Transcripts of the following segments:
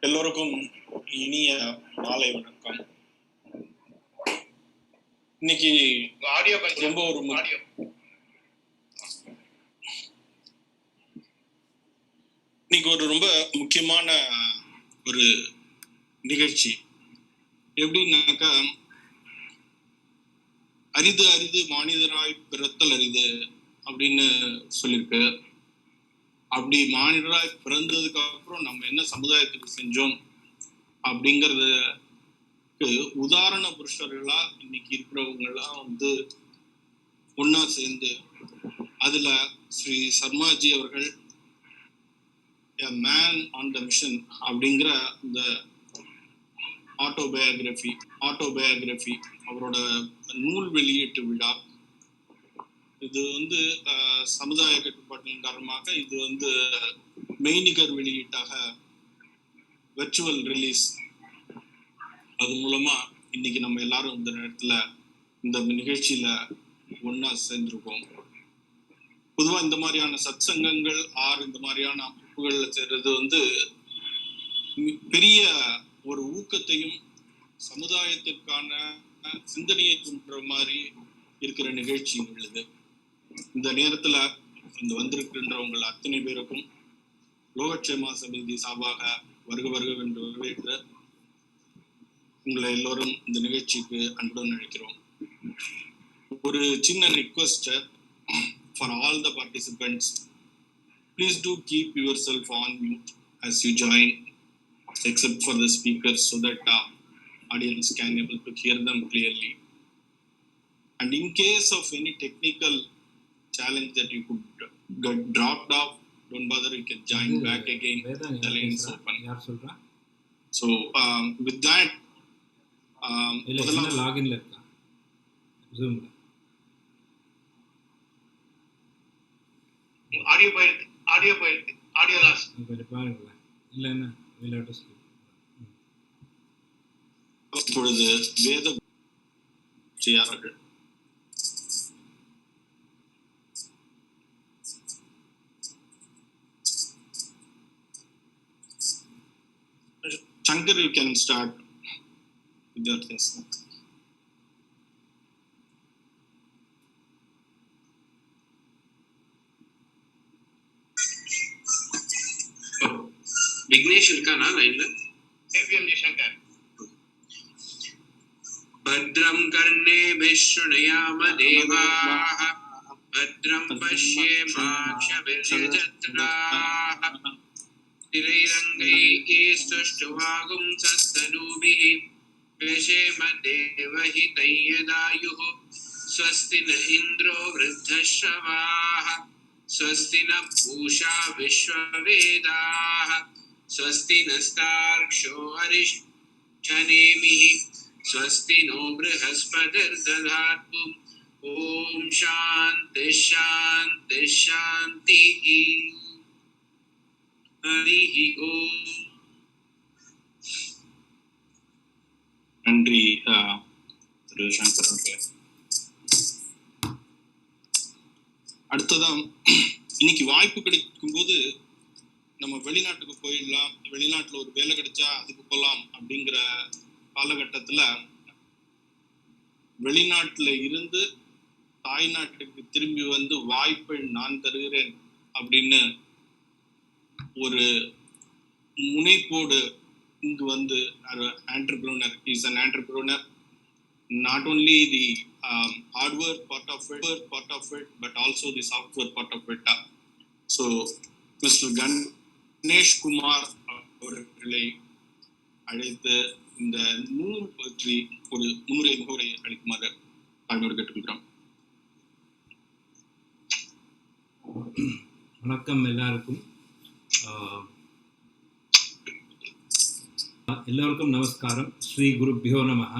எல்லோருக்கும் இனிய மாலை வணக்கம். இன்னைக்கு ரொம்ப ஒரு இன்னைக்கு ஒரு ரொம்ப முக்கியமான ஒரு நிகழ்ச்சி. எப்படின்னாக்கா, அரிது அரிது மானிடராய் பிறத்தல் அரிது அப்படின்னு சொல்லியிருக்கு. அப்படி மானிடராய் பிறந்ததுக்கு அப்புறம் நம்ம என்ன சமுதாயத்துக்கு செஞ்சோம் அப்படிங்கிறதுக்கு உதாரண புருஷர்களா இன்னைக்கு இருக்கிறவங்கெல்லாம் ஒன்னா சேர்ந்து அதுல ஸ்ரீ சர்மாஜி அவர்கள் A Man on the Mission அப்படிங்கிற இந்த ஆட்டோபயோகிராஃபி அவரோட நூல் வெளியீட்டு விழா. இது சமுதாய கட்டுப்பாட்டின் காரணமாக இது மெய்நிகர் வெளியீட்டாக வெர்ச்சுவல் ரிலீஸ். அது மூலமா இன்னைக்கு நம்ம எல்லாரும் இந்த நேரத்துல இந்த நிகழ்ச்சியில ஒன்னா சேர்ந்திருக்கோம். பொதுவா இந்த மாதிரியான சத் சங்கங்கள் இந்த மாதிரியான அமைப்புகள்ல சேர்றது பெரிய ஒரு ஊக்கத்தையும் சமுதாயத்திற்கான சிந்தனையை தூண்டுற மாதிரி இருக்கிற நிகழ்ச்சி உள்ளது. இந்த நேரத்துல வந்திருக்கின்றவங்க அத்தனை பேருக்கும் லோகக்ஷேமா சமிதி சார்பாக வருக வருக என்று வரவேற்று உங்களை எல்லோரும் இந்த நிகழ்ச்சிக்கு அன்புடன் அழைக்கிறோம். ஒரு சின்ன request for all the participants, please do keep yourself on mute as you join, except for the speakers, so that audience can able to hear them clearly. And in case of any technical challenge that you could get dropped off, don't bother, you can join back again. The line is open. So with that, login la Zoom audio loss இல்ல என்ன விளையாட்டு அப்பொழுது வேத செய்யார்கள். Shankar, you can start with your things. Vighnesh இருக்கானா லைன்ல? சேவியம் சங்கர். भद्रं कर्णेभिः शृणुयाम देवाः भद्रं पश्येमाक्षभिर्यजत्राः स्थिरैरङ्गैः स्तुष्टुवागुंसस्तनूभिः व्यशेम देवहितं यदायुः स्वस्ति न इन्द्रो वृद्धश्रवाः स्वस्ति न पूषा विश्ववेदाः स्वस्ति नस्तार्क्ष्यो अरिष्ठनेमिः स्वस्ति नो बृहस्पतिर्दधातु ओम शांति शांति शांति हरि ओम. நன்றி திரு சங்கர் அவர்களே. அடுத்ததான் இன்னைக்கு வாய்ப்பு கிடைக்கும் போது நம்ம வெளிநாட்டுக்கு போயிடலாம், வெளிநாட்டுல ஒரு வேலை கிடைச்சா அதுக்கு போகலாம் அப்படிங்கிற காலகட்டத்துல வெளிநாட்டுல இருந்து தாய்நாட்டுக்கு திரும்பி வாய்ப்பை நான் தருகிறேன் அப்படின்னு ஒரு முனைப்போடு இங்கு entrepreneur is an entrepreneur, not only the hardware part of it but also the software part of it. So Mr. Ganesh Kumar அவர்களை அழைத்து இந்த நூல் பற்றி ஒரு முகவுரை அளிக்குமாறு தாழ்மையோடு கேட்டுக்கொள்கிறோம். வணக்கம் எல்லாருக்கும். எல்லோருக்கும் நமஸ்காரம். ஸ்ரீ குருபியோ நமஹ.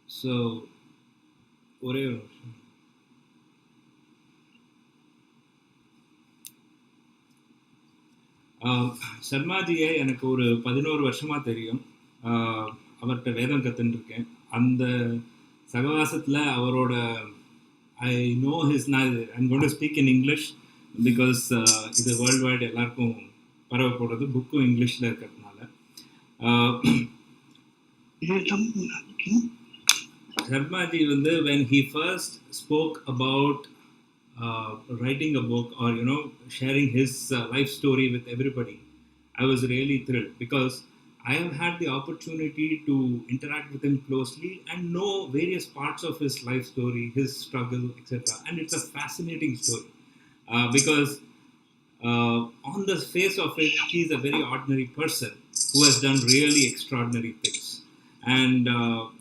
ஸோ ஒரே சர்மாஜியை எனக்கு ஒரு 11 வருஷமாக தெரியும். அவர்கிட்ட வேதம் கற்றுட்டுருக்கேன். அந்த சகவாசத்தில் அவரோட I know his, I'm going to speak in English. Because இது வேர்ல்டு வைட் எல்லாருக்கும் பரவ போடுறது, புக்கும் இங்கிலீஷில் இருக்கிறதுனால. Sarmaji வந்து when he first spoke about writing a book or sharing his life story with everybody, I was really thrilled because I have had the opportunity to interact with him closely and know various parts of his life story, his struggle, etc. And it's a fascinating story because on the face of it, he's a very ordinary person who has done really extraordinary things. And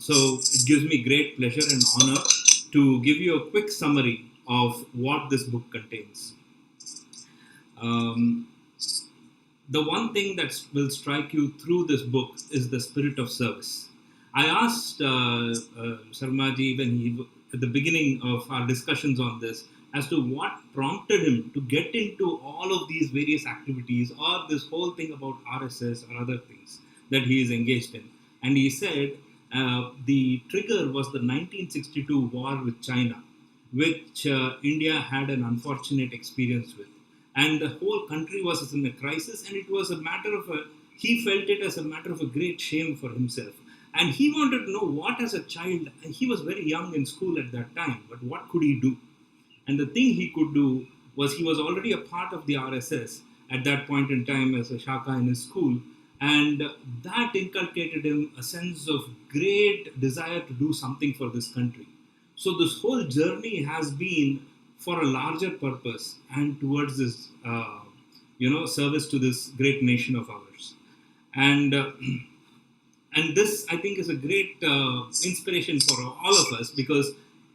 so it gives me great pleasure and honor to give you a quick summary of what this book contains. The one thing that will strike you through this book is the spirit of service. I asked Sarmaji when at the beginning of our discussions on this as to what prompted him to get into all of these various activities or this whole thing about RSS or other things that he is engaged in. And he said the trigger was the 1962 war with China, which India had an unfortunate experience with. And the whole country was in a crisis, and it was a matter of he felt it as a matter of a great shame for himself. And he wanted to know what, as a child, he was very young in school at that time, but what could he do? And the thing he could do was he was already a part of the RSS at that point in time as a shaka in his school. And that inculcated him a sense of great desire to do something for this country. So this whole journey has been for a larger purpose and towards this, service to this great nation of ours. And this, I think, is a great inspiration for all of us, because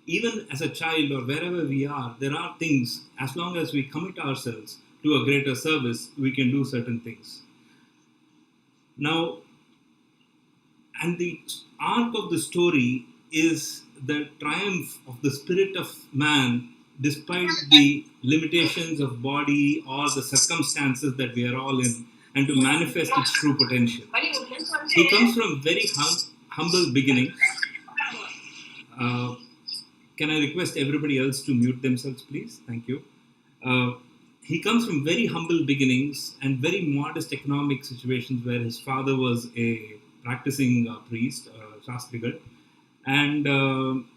even as a child or wherever we are, there are things, as long as we commit ourselves to a greater service, we can do certain things. Now, and the arc of the story is the triumph of the spirit of man despite the limitations of body or the circumstances that we are all in, and to manifest its true potential. He comes from very humble beginnings. Can I request everybody else to mute themselves, please? Thank you. He comes from very humble beginnings and very modest economic situations where his father was a practicing priest, Sastrigal. And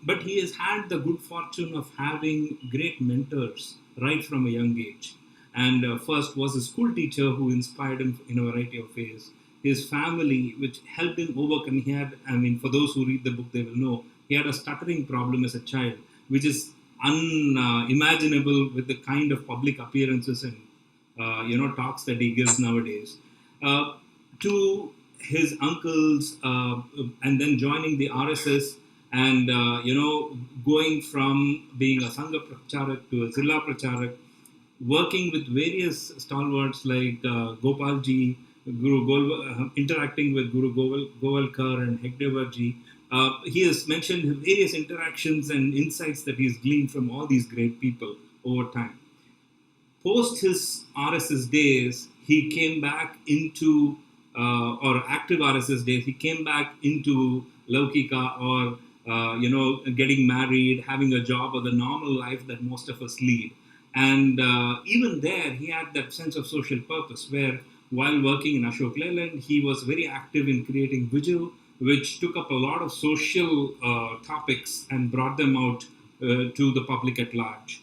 but he has had the good fortune of having great mentors right from a young age. And first was a school teacher who inspired him in a variety of ways. His family, which helped him overcome. He had, for those who read the book, they will know, he had a stuttering problem as a child, which is unimaginable with the kind of public appearances and talks that he gives nowadays. To his uncles, and then joining the RSS, and going from being a Sangha Pracharak to a Zilla Pracharak, working with various stalwarts like Gopalji, interacting with Guru Govalkar and Hegdevarji. He has mentioned various interactions and insights that he's gleaned from all these great people over time. Post his RSS days, he came back into or active RSS days, he came back into Laukika or getting married, having a job, or the normal life that most of us lead. And even there, he had that sense of social purpose where, while working in Ashok Leyland, he was very active in creating Vigil, which took up a lot of social topics and brought them out to the public at large.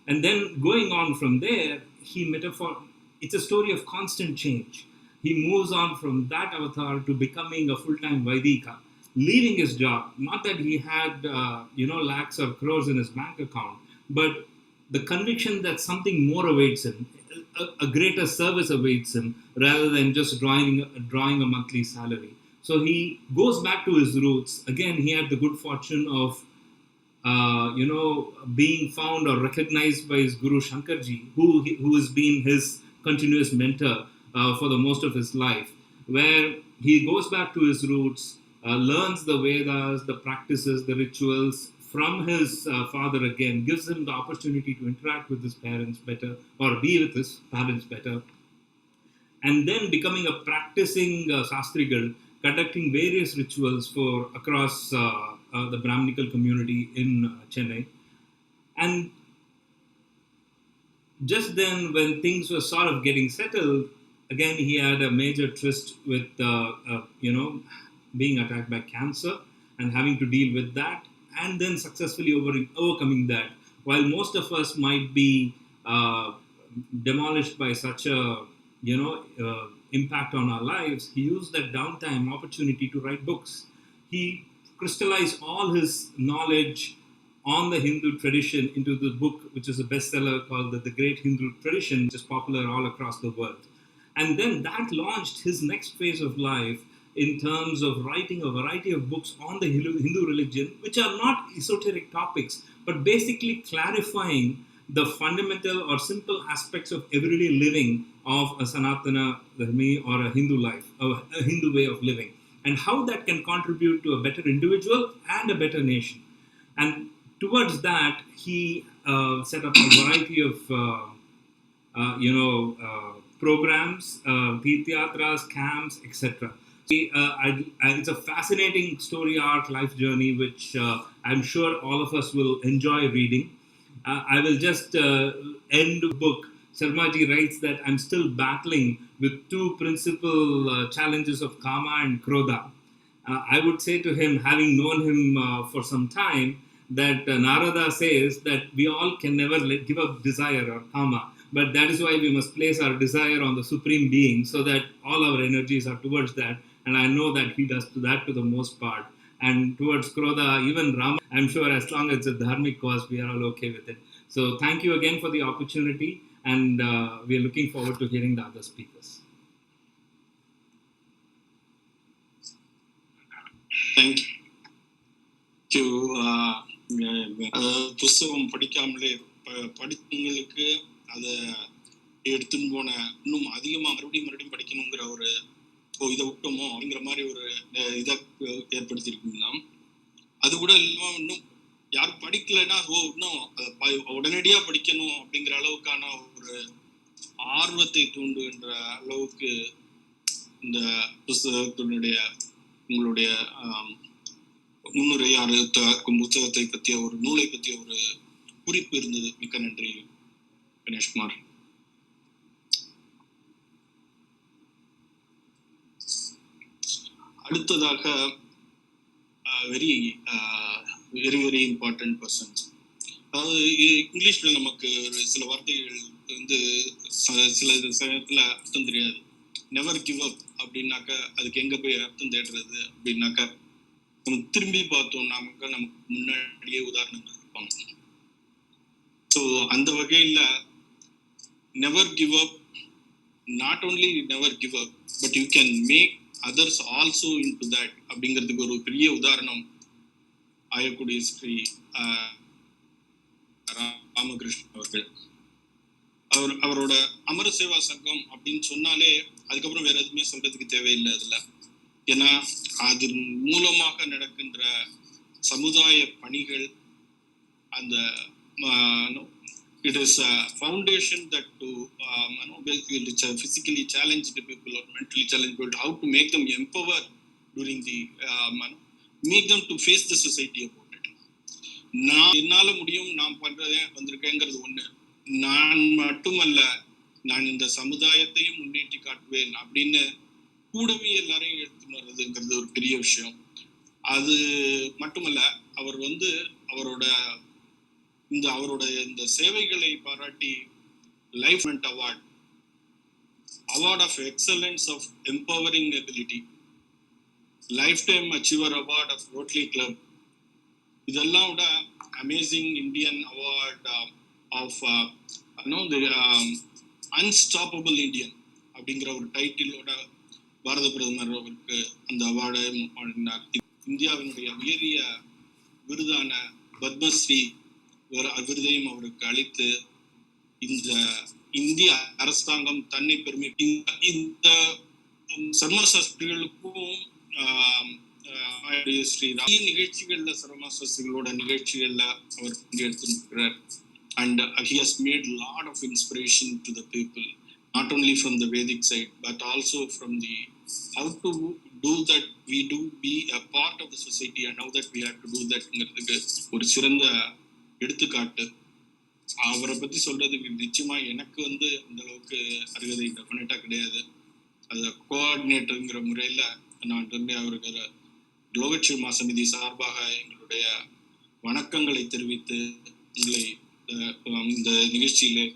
And then going on from there, it's a story of constant change. He moves on from that avatar to becoming a full-time Vaidika, leaving his job. Not that he had, lakhs or crores in his bank account, but the conviction that something more awaits him, a greater service awaits him, rather than just drawing a monthly salary. So he goes back to his roots. Again, he had the good fortune of, being found or recognized by his Guru Shankarji, who has been his continuous mentor for the most of his life, where he goes back to his roots, learns the Vedas, the practices, the rituals from his father again, gives him the opportunity to interact with his parents better, or be with his parents better, and then becoming a practicing Sastrigal, conducting various rituals across the Brahminical community in Chennai. And just then, when things were sort of getting settled, again he had a major tryst with, being attacked by cancer and having to deal with that, and then successfully overcoming that. While most of us might be demolished by such a impact on our lives, he used that downtime opportunity to write books. He crystallized all his knowledge on the Hindu tradition into the book, which is a bestseller called The Great Hindu Tradition, which is popular all across the world. And then that launched his next phase of life in terms of writing a variety of books on the Hindu religion, which are not esoteric topics, but basically clarifying the fundamental or simple aspects of everyday living of a Sanatana Dharmi or a Hindu life, a Hindu way of living, and how that can contribute to a better individual and a better nation. And towards that, he set up a variety of programs, Tirthyatras, camps, etc. It's a fascinating story arc, life journey, which I'm sure all of us will enjoy reading. I will just end the book. Sarmaji writes that I'm still battling with two principal challenges of Kama and Krodha. I would say to him, having known him for some time, that Narada says that we all can never give up desire or Kama, but that is why we must place our desire on the Supreme Being so that all our energies are towards that. And I know that he does that to the most part. And towards Krodha, even Rama, I'm sure as long as it's a dharmic cause, we are all okay with it. So thank you again for the opportunity, and we are looking forward to hearing the other speakers. Thank you. புஸ்தகம் படிக்காமலே படித்தவங்களுக்கு அதை எடுத்துன்னு போன இன்னும் அதிகமாக மறுபடியும் படிக்கணுங்கிற ஒரு இதை விட்டோமோ அப்படிங்கிற மாதிரி ஒரு இதை ஏற்படுத்தியிருக்குங்களா. அது கூட இல்லாமல் இன்னும் யாரும் படிக்கலைன்னா இன்னும் அதை உடனடியாக படிக்கணும் அப்படிங்கிற அளவுக்கான ஒரு ஆர்வத்தை தூண்டுகின்ற அளவுக்கு இந்த புஸ்தகத்தினுடைய உங்களுடைய முன்னுரை புத்தகத்தை பற்றிய ஒரு நூலை பற்றிய ஒரு குறிப்பு இருந்தது. மிக்க நன்றி கணேஷ்குமார். அடுத்ததாக very very very important persons. அதாவது இங்கிலீஷ்ல நமக்கு ஒரு சில வார்த்தைகள் வந்து சில சமயத்துல அர்த்தம் தெரியாது. நெவர் கிவ் அப் அப்படின்னாக்கா அதுக்கு எங்க போய் அர்த்தம் தேடுறது அப்படின்னாக்கா நம்ம திரும்பி பார்த்தோம்னாக்கா நமக்கு முன்னாடியே உதாரணங்கள் இருப்பாங்க. ஸோ அந்த வகையில் never give up, not only never give up but you can make others also into that அப்படிங்கிறதுக்கு ஒரு பெரிய உதாரணம் ஆயக்குடி ஸ்ரீ ராமகிருஷ்ணன் அவர்கள். அவரோட அமர சேவா சங்கம் அப்படின்னு சொன்னாலே அதுக்கப்புறம் வேற எதுவுமே சொல்றதுக்கு தேவையில்லை அதுல. ஏன்னா அது மூலமாக நடக்கின்ற சமுதாய பணிகள், அந்த it is a foundation that to physically challenged people or mentally challenged people, how to make them empower during the make them to face the society about it. நான் என்னால முடியும், நான் பண்றதே வந்திருக்கேங்கிறது ஒண்ணு. நான் மட்டுமல்ல, நான் இந்த சமுதாயத்தையும் முன்னேற்றி காட்டுவேன் அப்படின்னு கூடவே எல்லாரையும் எடுத்துன்னு வர்றதுங்கிறது ஒரு பெரிய விஷயம். அது மட்டுமல்ல, அவர் வந்து அவருடைய இந்த சேவைகளை பாராட்டி life award of excellence of empowering ability, lifetime achiever award of rotary club, இதெல்லாம் விட amazing Indian award of unstoppable Indian அப்படிங்கிற ஒரு டைட்டிலோட பாரத பிரதமர் அவருக்கு அந்த அவார்டை வழங்கினார். இந்தியாவினுடைய உயரிய விருதான பத்மஸ்ரீ விருதையும் அவருக்கு அளித்து இந்த இந்திய அரசாங்கம் தன்னை பெருமை. இந்த சர்மா சாஸ்திரிகளுக்கும் ஸ்ரீ நிகழ்ச்சிகள்ல சர்மா சாஸ்திரிகளோட நிகழ்ச்சிகள்ல அவர் பங்கெடுத்திருக்கிறார். And he has made a lot of inspiration to the people, not only from the Vedic side but also from the how to do that we do be a part of the society and how that we have to do that ஒரு சிறந்த எடுத்துக்காட்டு. அவரை பத்தி சொல்றதுக்கு நிச்சயமா எனக்கு வந்து அந்த அளவுக்கு அருகதை டெஃபினட்டா கிடையாது. அது கோஆர்டினேட்டருங்கிற முறையில நான் வந்து அவருக்கு லோகட்சிமா சமிதி சார்பாக எங்களுடைய வணக்கங்களை தெரிவித்து உங்களை இந்த நிகழ்ச்சியிலே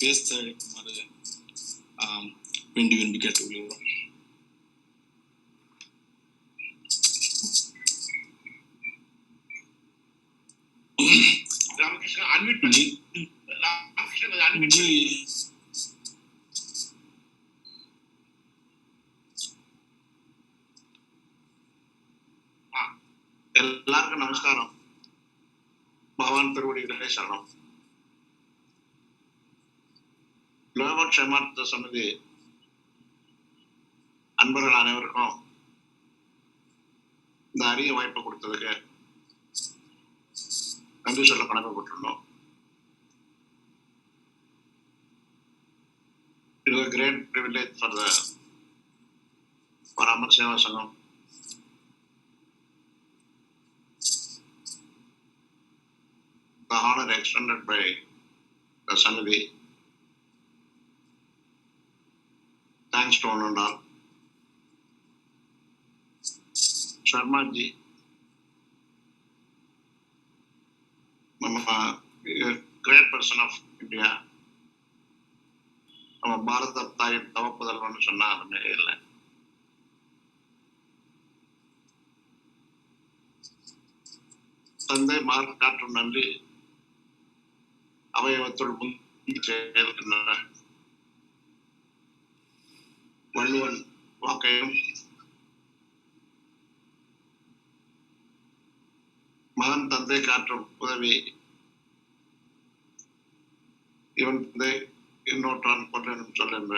பேச அழைக்குமாறு வேண்டி விரும்பி கேட்டுக்கொள்கிறோம். ராமகிருஷ்ணன் அட்மிட் பண்ணி ராமகிருஷ்ணன் அட்மிட் பண்ணி எல்லாருக்கும் நமஸ்காரம். பகவான் திருவடிகளே சரணம். லோக க்ஷேமார்த்த சமிதி அன்பர்கள் அனைவருக்கும் இந்த அரிய வாய்ப்பை கொடுத்ததுக்கு நன்றி சொல்ல கடமைப்பட்டுள்ளோம். It is a great privilege for Amar Seva Sangam the honor extended by the Samiti. Thanks to one and all. Sarma ji, a great person of India. நம்ம பாரத தாயின் தவப்புதல்வன்னு சொன்னா அதுமே இல்லை. தந்தை மார்க் காற்றும் நன்றி அவயவத்துள் முந்தி செயல்கின்றன. வள்ளுவன் வாக்கையும் மகன் தந்தை காற்றும் உதவி இவன் தந்தை இன்னொற்றான் கொன்றனும் சொல்லுகின்ற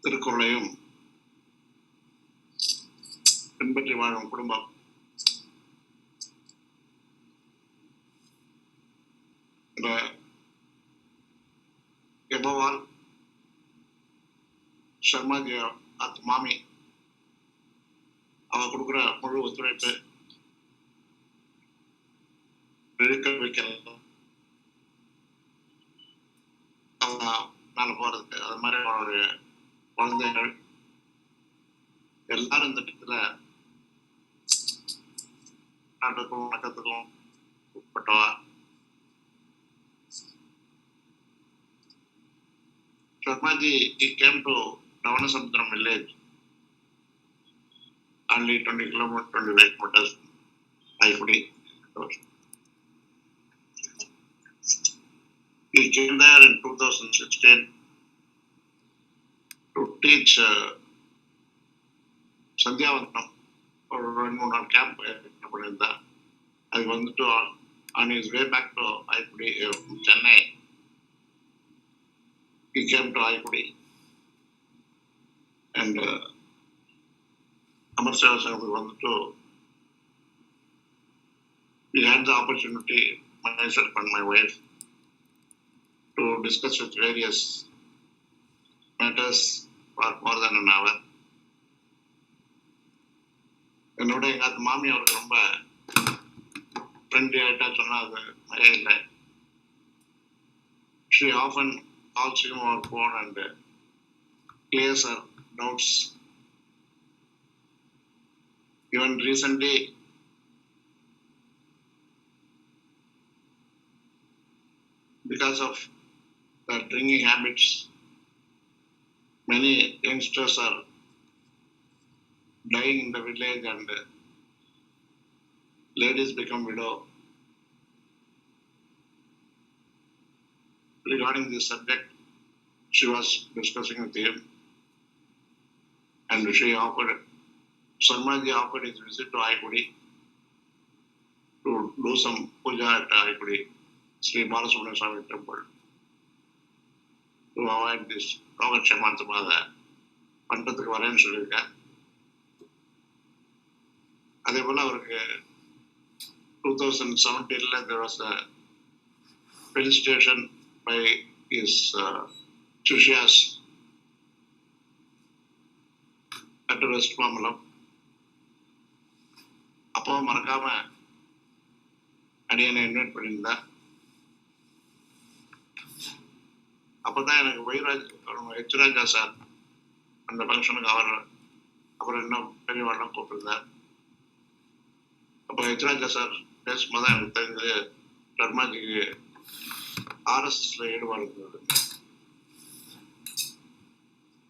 திருக்குறளையும் பின்பற்றி வாழும் குடும்பம் எபவால் சர்மாஜி அத் மாமி அவ கொடுக்குற முழு ஒத்துழைப்பு இழுக்க வைக்கிறது மேல போறதுக்கு அது மாதிரி அவருடைய குழந்தைகள் எல்லாரும் இந்த இடத்துல நாட்டுக்கும் வணக்கத்துக்கும் உட்பட்டவா. Sharmaji, he came to Davanasamudram village, only 20 kilometers, 28 meters, Aikudi. He came there in 2016 to teach Sandhyavantam or 2 நாள் camp பண்ணியிருந்தார். அது வந்துட்டு on his way back to Aikudi, Chennai, he came to Aikudi and Amar Seva Sangam வந்துட்டு we had the opportunity, myself and my wife, to discuss with various matters for more than an hour. என்னோட எங்க மாமி அவருக்கு ரொம்ப friendly ஆயிட்டா சொன்னா அது மழையே இல்லை. She often calls him over phone and clears her doubts. Even recently, because of the drinking habits, many youngsters are dying in the village and ladies become widow. Regarding this subject, she was discussing with him and Sarmaji offered his visit to Aikudi to do some puja at Aikudi, Sri Balasubramaniya Swami temple, to avoid this Loga Kshemartha Bada. பண்றதுக்கு வரேன்னு சொல்லியிருக்கேன். அதே போல அவருக்கு 2017 there was a felicitation by his Shishyas at West Mamalam. அப்போ மறக்காம அடியனை invite பண்ணியிருந்தேன். அப்போதான் எனக்கு எச்ராஜா சார் அந்த ஃபங்க்ஷனுக்கு அப்புறம் இன்னும் பெரியவாள்லாம் கூப்பிட்டுருந்தார். அப்போ எச்ராஜா சார் பேசும்போது தான் எனக்கு தெரிஞ்சது சர்மாஜிக்கு ஆர்எஸ்எஸ்ல ஈடுபாடு இருந்தது.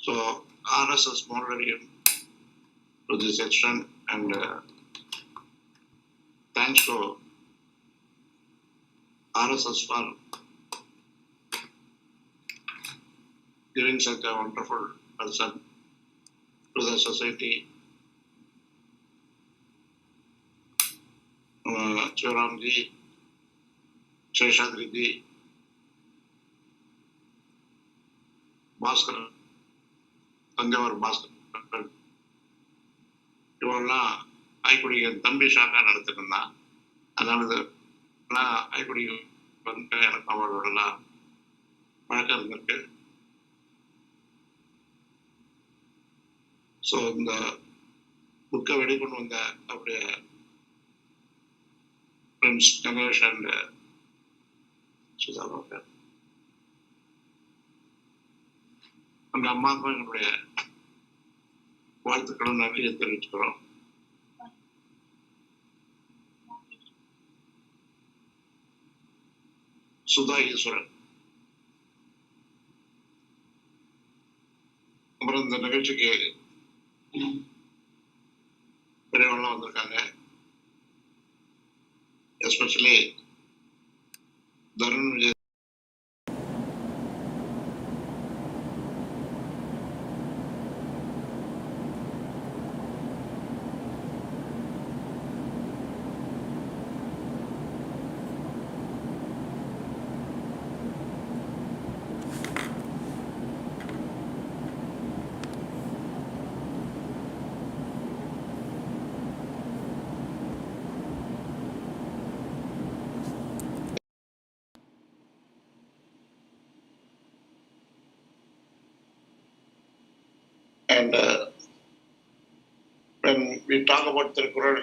So RSS molded him to this extent, and thanks to RSS for giving such a wonderful person to the society. Chivaramji, Sheshadriji, Bhaskar, Thanjavur Bhaskar, இவெல்லாம் ஐக்குடி என் தம்பி ஷாக்கா நடத்திட்டு இருந்தான். அதனால ஐக்குடி வந்து எனக்கு அவளோடலாம் பழக்கம் இருந்திருக்கு. ஸோ இந்த புக்கை வெளிக்கொண்டு வந்த அப்படியே ஃப்ரெண்ட்ஸ் கணேஷ் அண்ட் சுதாகர், அந்த அம்மாவுக்கும் என்னுடைய வாழ்த்துக்களும் நன்றியை தெரிவிச்சுக்கிறோம். சுதா ஈஸ்வரன், அப்புறம் இந்த நிகழ்ச்சிக்கு பெரியவங்களாம் வந்திருக்காங்க. Especially Tarun Vijay. And when we talk about Tirukkural,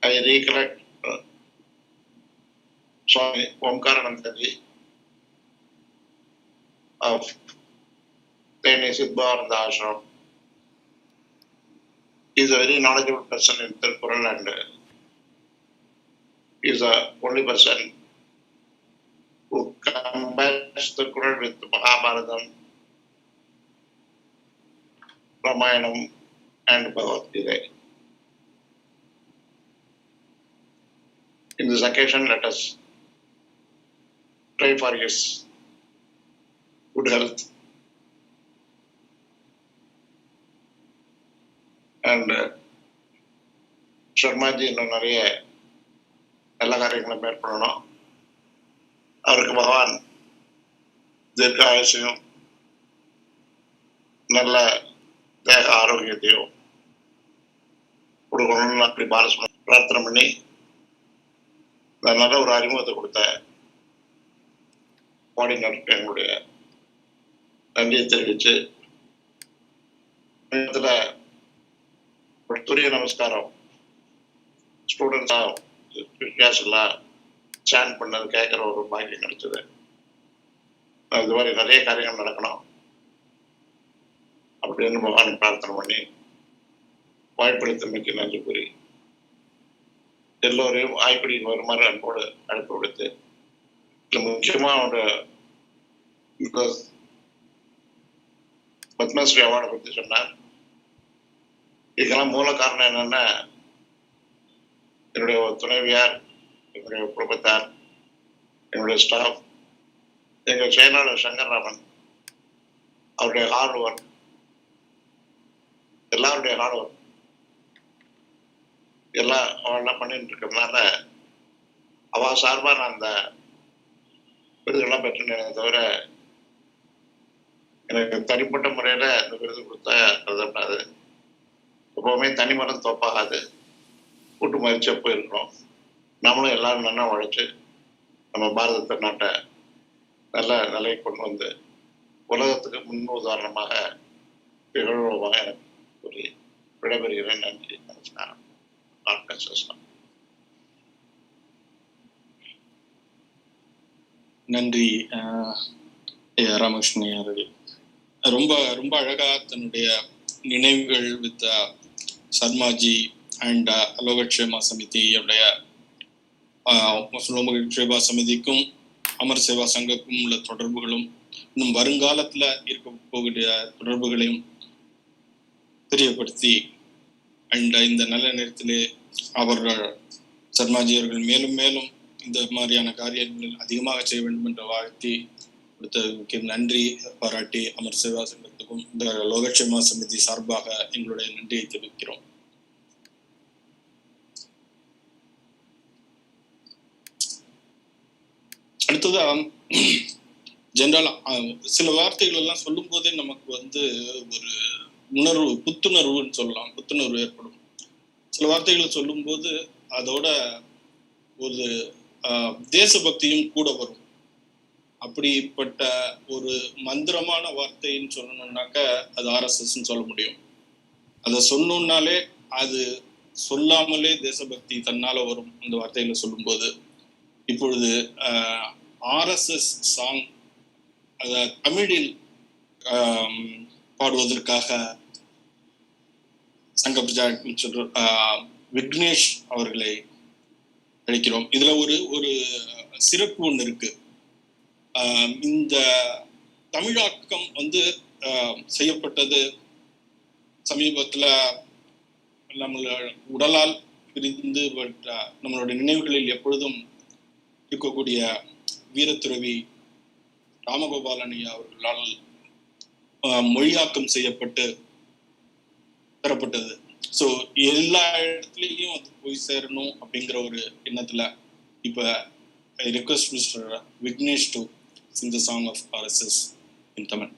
I recollect Swami Omkaranandaji of Teni Siddhartha Ashram. He is a very knowledgeable person in Tirukkural, and he is the only person who combines Tirukkural with Mahabharatam, Ramayanam and Bhagavad Gita. In this occasion, let us pray for his good health and Sharmaji இன்னும் நிறைய நல்ல காரியங்களை மேற்கொள்ளணும். அவருக்கு பகவான் தீர்க்க ஆயுசையும் நல்ல தேக ஆரோக்கியத்தையும் கொடுக்கணும்னு அப்படி பாலசுமன் பிரார்த்தனை பண்ணி நல்ல ஒரு அறிமுகத்தை கொடுத்த கோஆர்டினேட்டருக்கு எங்களுடைய நன்றியை தெரிவித்து ஒரு துரிய நமஸ்காரம் ஸ்டூடெண்ட்ஸாக கிளாஸ்லாம் சேன் பண்ணது கேட்குற ஒரு பாக்கியம் கிடைச்சது. இது மாதிரி நிறைய காரியங்கள் நடக்கணும் அப்படின்னு பகவானை பிரார்த்தனை பண்ணி வாய்ப்பளித்தமைக்கு நன்றி கூறி எல்லோரையும் ஆய்ப்படிக்கு வருமாறு அன்போடு அழைப்பு விடுத்து, இல்லை முக்கியமாக அவனோட பத்மஸ்ரீ அவார்டை பற்றி சொன்னார். இதுக்கெல்லாம் மூல காரணம் என்னன்னா, என்னுடைய துணைவியார், என்னுடைய குடும்பத்தார், என்னுடைய ஸ்டாஃப், எங்கள் செயலாளர் சங்கர்ராமன், அவருடைய ஹார்ட் ஒர்க், எல்லாருடைய ஹார்ட் ஒர்க் எல்லாம் அவெல்லாம் பண்ணிட்டு இருக்கிறதுனால அவ சார்பாக நான் அந்த விருதுகள்லாம் பெற்றுனேன். தவிர எனக்கு தனிப்பட்ட முறையில் இந்த விருது கொடுத்தா கருதப்படாது. எப்பவுமே தனிமரம் தோப்பாகாது, கூட்டு முயற்சியாக போயிருக்கிறோம். நம்மளும் எல்லாரும் நல்லா உழைச்சி நம்ம பாரத நாட்டை நல்ல நிலையை கொண்டு வந்து உலகத்துக்கு முன் உதாரணமாக திகழ்வாக எனக்கு கூறி விடைபெறுகிறேன். நன்றி, நமஸ்காரம். நன்றி ராமகிருஷ்ணன் அவர்கள். ரொம்ப ரொம்ப அழகா தன்னுடைய நினைவுகள் வித் சர்மாஜி அண்ட் லோகக்ஷேமா சமிதியுடைய லோகக்ஷேமா சமிதிக்கும் அமர் சேவா சங்கக்கும் உள்ள தொடர்புகளும் இன்னும் வருங்காலத்துல இருக்க போகிற தொடர்புகளையும் தெரியப்படுத்தி அண்ட் இந்த நல்ல நேரத்திலே அவர்கள் சர்மாஜி அவர்கள் மேலும் மேலும் இந்த மாதிரியான காரியங்களில் அதிகமாக செய்ய வேண்டும் என்ற வாழ்த்தி கொடுத்ததுக்கு நன்றி பாராட்டி அமர் சேவா சங்கத்துக்கும் இந்த லோகக்ஷேமா சமிதி சார்பாக எங்களுடைய நன்றியை தெரிவிக்கிறோம். அடுத்ததா ஜெனரலா சில வார்த்தைகள் எல்லாம் சொல்லும் போதே நமக்கு ஒரு உணர்வு, புத்துணர்வுன்னு சொல்லலாம், புத்துணர்வு ஏற்படும். சில வார்த்தைகளை சொல்லும் போது அதோட ஒரு தேசபக்தியும் கூட வரும். அப்படிப்பட்ட ஒரு மந்திரமான வார்த்தைன்னு சொல்லணும்னாக்க அது RSSன்னு சொல்ல முடியும். அதை சொன்னோம்னாலே அது சொல்லாமலே தேசபக்தி தன்னால வரும் அந்த வார்த்தைகளை சொல்லும்போது. இப்பொழுது RSS சாங் அத தமிழில் பாடுவதற்காக சங்க பிரஜா விக்னேஷ் அவர்களை அழைக்கிறோம். இதுல ஒரு சிறப்பு ஒண்ணு இருக்கு. இந்த தமிழாக்கம் செய்யப்பட்டது சமீபத்துல நம்மள உடலால் பிரிந்து நம்மளுடைய நினைவுகளில் எப்பொழுதும் இருக்கக்கூடிய வீரத்துறவி ராமகோபாலன் ஐயா அவர்களால் மொழியாக்கம் செய்யப்பட்டு தரப்பட்டது. ஸோ எல்லா இடத்துலையும் அது போய் சேரணும் அப்படிங்கிற ஒரு எண்ணத்துல இப்ப I request Mr. Vignesh to sing the song of RSS in Tamil.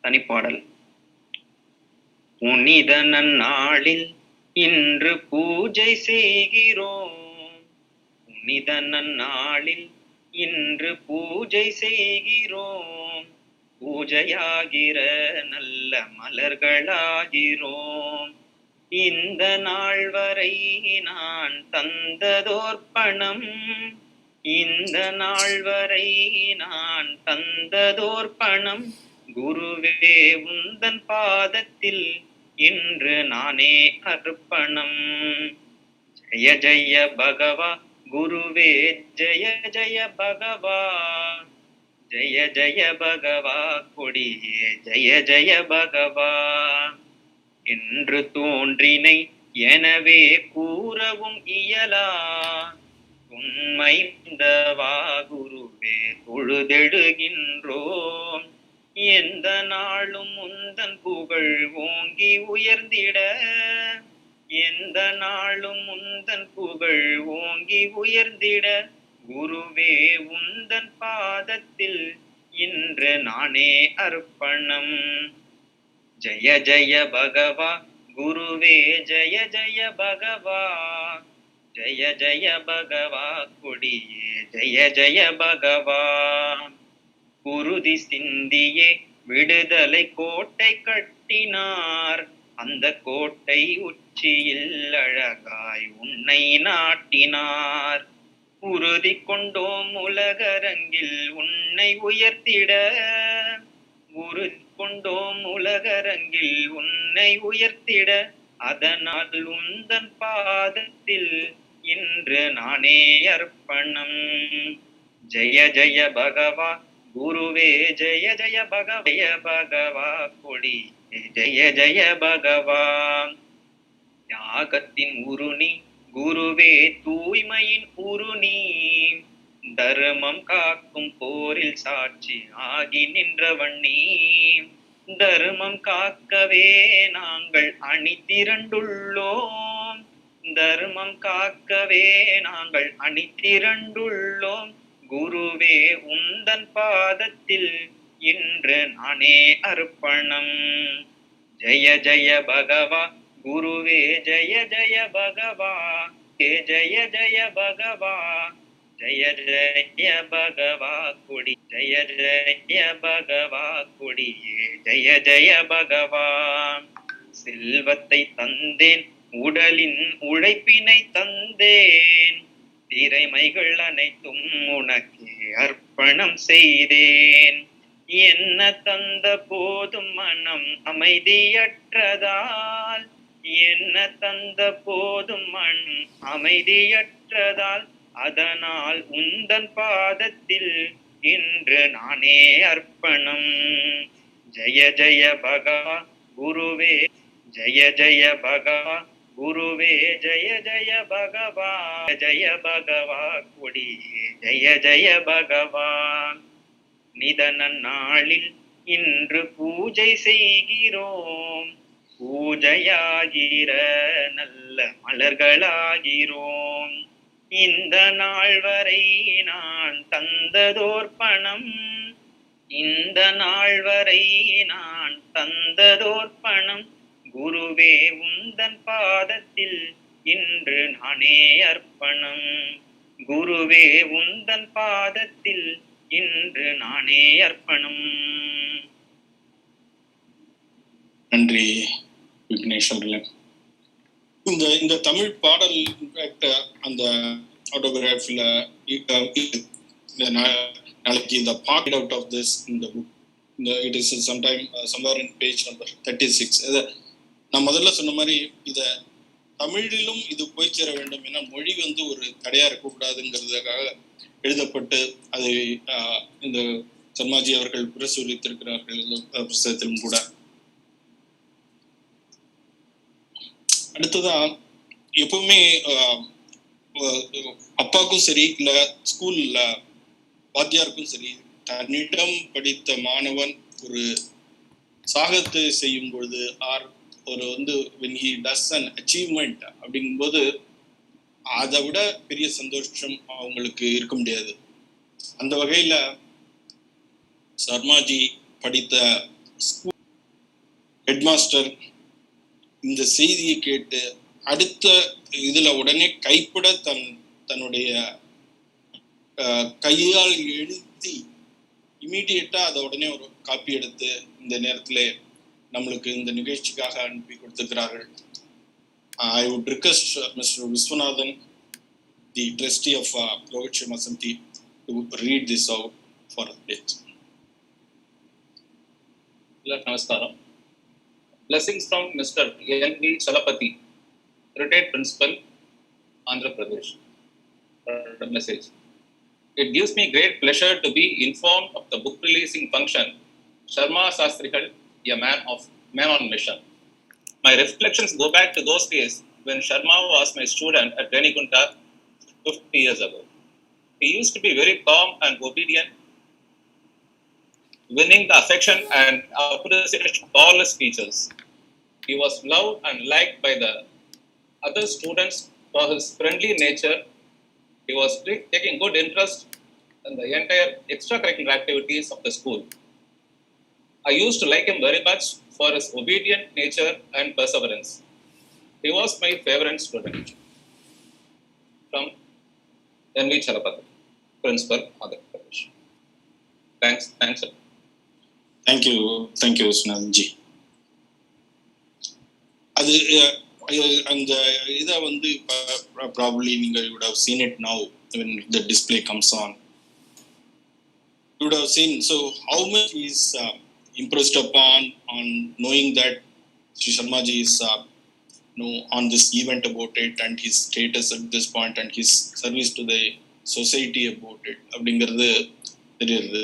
தனிப்பாடல். புனித நன்னாளில் இன்று பூஜை செய்கிறோம், புனித நன்னாளில் இன்று பூஜை செய்கிறோம், பூஜையாகிற நல்ல மலர்களாகிறோம். இந்த நாள் வரை நான் தந்ததோர்ப்பணம், இந்த நாள் வரை நான் தந்ததோர்ப்பணம், குருவே உந்தன் பாதத்தில் இன்று நானே அர்ப்பணம். ஜய ஜய பகவா குருவே, ஜய ஜய பகவா, ஜய ஜய பகவா கொடியே, ஜய ஜய பகவா. என்று தோன்றினை எனவே கூறவும் இயலா, உண்மை இந்தவா குருவே தொழுதெழுகின்றோம். எந்த நாளும் உந்தன் புகழ் ஓங்கி உயர்ந்திட, எந்த நாளும் உந்தன் புகழ் ஓங்கி உயர்ந்திட, குருவே உந்தன் பாதத்தில் இன்று நானே அர்ப்பணம். ஜய ஜய பகவா குருவே, ஜய ஜய பகவா, ஜய ஜய பகவா கொடியே, ஜய ஜய பகவா. குருதி சிந்தியே விடுதலை கோட்டை கட்டினார், அந்த கோட்டை உச்சியில் அழகாய் உன்னை நாட்டினார். உறுதி கொண்டோம் உலகரங்கில் உன்னை உயர்த்திட, உறுதி கொண்டோம் உலகரங்கில் உன்னை உயர்த்திட, அதனால் உந்தன் பாதத்தில் இன்று நானே அர்ப்பணம். ஜய ஜய பகவா குருவே, ஜய ஜய பகவா, ஜய பகவா கொடி, ஜய ஜய பகவா. யாகத்தின் உருணி குருவே, தூய்மையின் உருணி, தர்மம் காக்கும் போரில் சாட்சி ஆகி நின்றவன் நீ. தர்மம் காக்கவே நாங்கள் அணி திரண்டுள்ளோம், தர்மம் காக்கவே நாங்கள் அணி திரண்டுள்ளோம். குருவே உந்தன் பாதத்தில் இன்று நானே அர்ப்பணம். ஜய ஜய பகவா குருவே, ஜய ஜய பகவா, ஜய ஜய பகவா, ஜய ஜய பகவா கொடி, ஜய ஜய பகவா கொடியே, ஜய ஜய பகவா. செல்வத்தை தந்தேன், உடலின் உழைப்பினை தந்தேன், திறமைகள் அனைத்தும் உனக்கே அர்ப்பணம் செய்தேன். என்ன தந்த போதும் மனம் அமைதியற்றதால், என்ன தந்த போதும் மனம் அமைதியற்றதால், அதனால் உந்தன் பாதத்தில் இன்று நானே அர்ப்பணம். ஜெய ஜெய பகவா குருவே, ஜெய ஜெய பகவா குருவே, ஜெய ஜெய பகவா, ஜெய பகவா கொடியே, ஜெய ஜெய பகவான். நிதன நாளில் இன்று பூஜை செய்கிறோம், பூஜையாகிற நல்ல மலர்களாகிறோம். இந்த நாள் வரை நான் தந்ததோர் பணம், இந்த நாள் வரை நான் தந்ததோர் பணம், குருவே உந்தன் பாதத்தில் இன்று நானே அர்ப்பணம். குருவே உந்தன் பாதத்தில் இன்று நானே அர்ப்பணம். நன்றி விக்னேஷ் அவர்களே. இந்த தமிழ் பாடல் இன்ஃபேக்ட் அந்த ஆட்டோகிராஃபில் நாளைக்கு இந்த பார்ட் அவுட் ஆஃப் திஸ் இந்த book, it is sometime somewhere in page number 36. நான் முதல்ல சொன்ன மாதிரி இதை தமிழிலும் இது போய் சேர வேண்டும், ஏன்னா மொழி வந்து ஒரு தடையா இருக்கக்கூடாதுங்கிறதுக்காக எழுதப்பட்டு அதை இந்த சர்மாஜி அவர்கள் பிரசுரித்திருக்கிறார்கள் புத்தகத்திலும் கூட. அடுத்ததான் எப்பவுமே அப்பாவுக்கும் சரி இல்ல ஸ்கூல்ல வாத்தியாருக்கும் சரி, தன்னிடம் படித்த மாணவன் ஒரு சாகத்தை செய்யும் பொழுது ஆர் ஒரு வந்து when he does an achievement அப்படிங்கும்போது அதை விட பெரிய சந்தோஷம் அவங்களுக்கு இருக்க முடியாது. அந்த வகையில சர்மாஜி படித்த ஸ்கூல் ஹெட்மாஸ்டர் இந்த செய்தியை கேட்டு அடுத்த இதுல உடனே கைப்பட தன்னுடைய கையால் எழுதி இமீடியட்டா அதை உடனே ஒரு காப்பி எடுத்து இந்த நேரத்துல நம்மளுக்கு இந்த நிகழ்ச்சிக்காக அனுப்பி கொடுத்திருக்கிறார்கள். I would request Mr. Viswanathan, the trustee of Rohit Sarma Samiti, to read this out for it. Namaskaram. Blessings from Mr. N.V. Chalapati, retired principal, Andhra Pradesh. Message. It gives me great pleasure to be informed of the book releasing function, Sarma Sastrigal, a man on mission. My reflections go back to those days when Sarma was my student at Renigunta 50 years ago. He used to be very calm and obedient, winning the affection and appreciation of all his teachers. He was loved and liked by the other students for his friendly nature. He was taking good interest in the entire extracurricular activities of the school. I used to like him very much for his obedient nature and perseverance. He was my favorite student. From N.V. Chalapati, Principal, Andhra Pradesh. Thanks. Thank you, Viswanathanji. அது அந்த இதை வந்து probably நீங்கள் would have seen it now when the display comes on. You would have seen so how much is impressed upon on knowing that Sri Sarmaji is on this event about it and his status at this point and his service to the society about it அப்படிங்கிறது தெரியுது.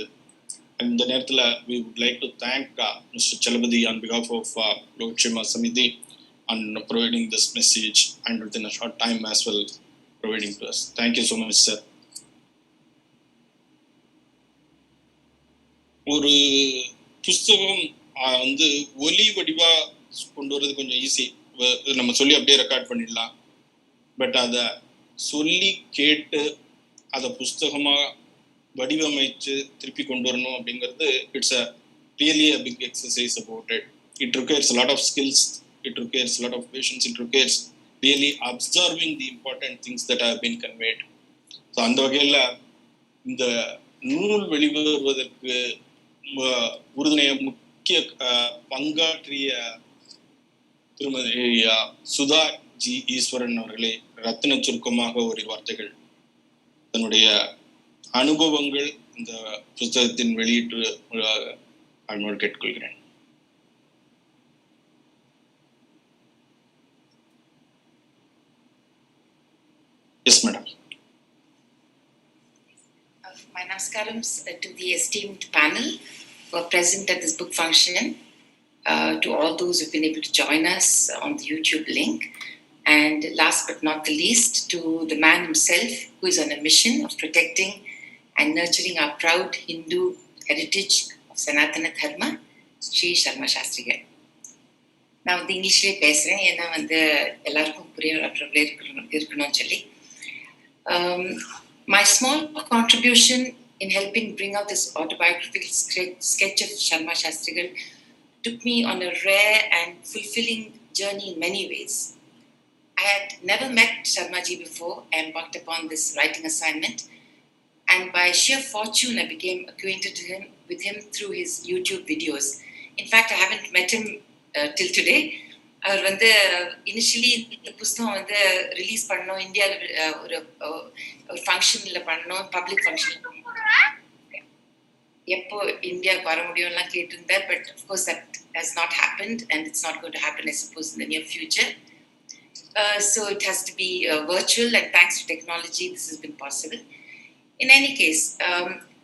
இந்த நேரத்தில் we would like to thank Mr. Chalapati on behalf of Rohit Sarma Samiti on providing this message and within a short time as well providing to us. Thank you so much, sir. ஒரு புஸ்தகம் வந்து ஒலி வடிவா கொண்டு வர்றது கொஞ்சம் easy, நம்ம சொல்லி அப்படியே ரெக்கார்ட் பண்ணிடலாம். பட் அதை சொல்லி கேட்டு அதை புஸ்தகமா வடிவமைச்சு திருப்பி கொண்டு வரணும் அப்படிங்கிறது it's a really a big exercise about it. It requires lot of skills, it requires a lot of patience, it requires really observing the important things that have been conveyed. So அந்த வகையில் இந்த நூல் வெளிவருவதற்கு உறுதுணைய முக்கிய பங்காற்றிய திருமதி Sudha G ஈஸ்வரன் அவர்களே ரத்தின சுருக்கமாக ஒரு வார்த்தைகள். தன்னுடைய அனுபவங்கள் இந்த புத்தகத்தின் வெளியீட்டு அன்போடு கேட்டுக்கொள்கிறேன். Yes, madam. My namaskaram's to the esteemed panel who are present at this book function, to all those who've been able to join us on the YouTube link, and last but not the least, to the man himself who is on a mission of protecting and nurturing our proud Hindu heritage of Sanatana Dharma, Sri Sarma Sastrigal. நான் வந்து இங்கிலீஷ்லேயே பேசுகிறேன், ஏன்னா வந்து எல்லாருக்கும் இருக்கணும்னு சொல்லி. My small contribution in helping bring out this autobiographical sketch of Sarma Sastrigal took me on a rare and fulfilling journey in many ways. I had never met Sarmaji before I embarked upon this writing assignment, and by sheer fortune I became acquainted with him through his YouTube videos. In fact, I haven't met him till today. அவர் வந்து initially இந்த புஸ்தகம் வந்து release பண்ணோம், இந்தியாவில் ஒரு ஃபங்க்ஷனில் பண்ணோம், public function. எப்போ இந்தியாவுக்கு வர முடியும்லாம் கேட்டிருந்தார். But of course that has not happened and it's not going to happen I suppose in the near future. So it has to be virtual, and thanks to technology this has been possible. In any case,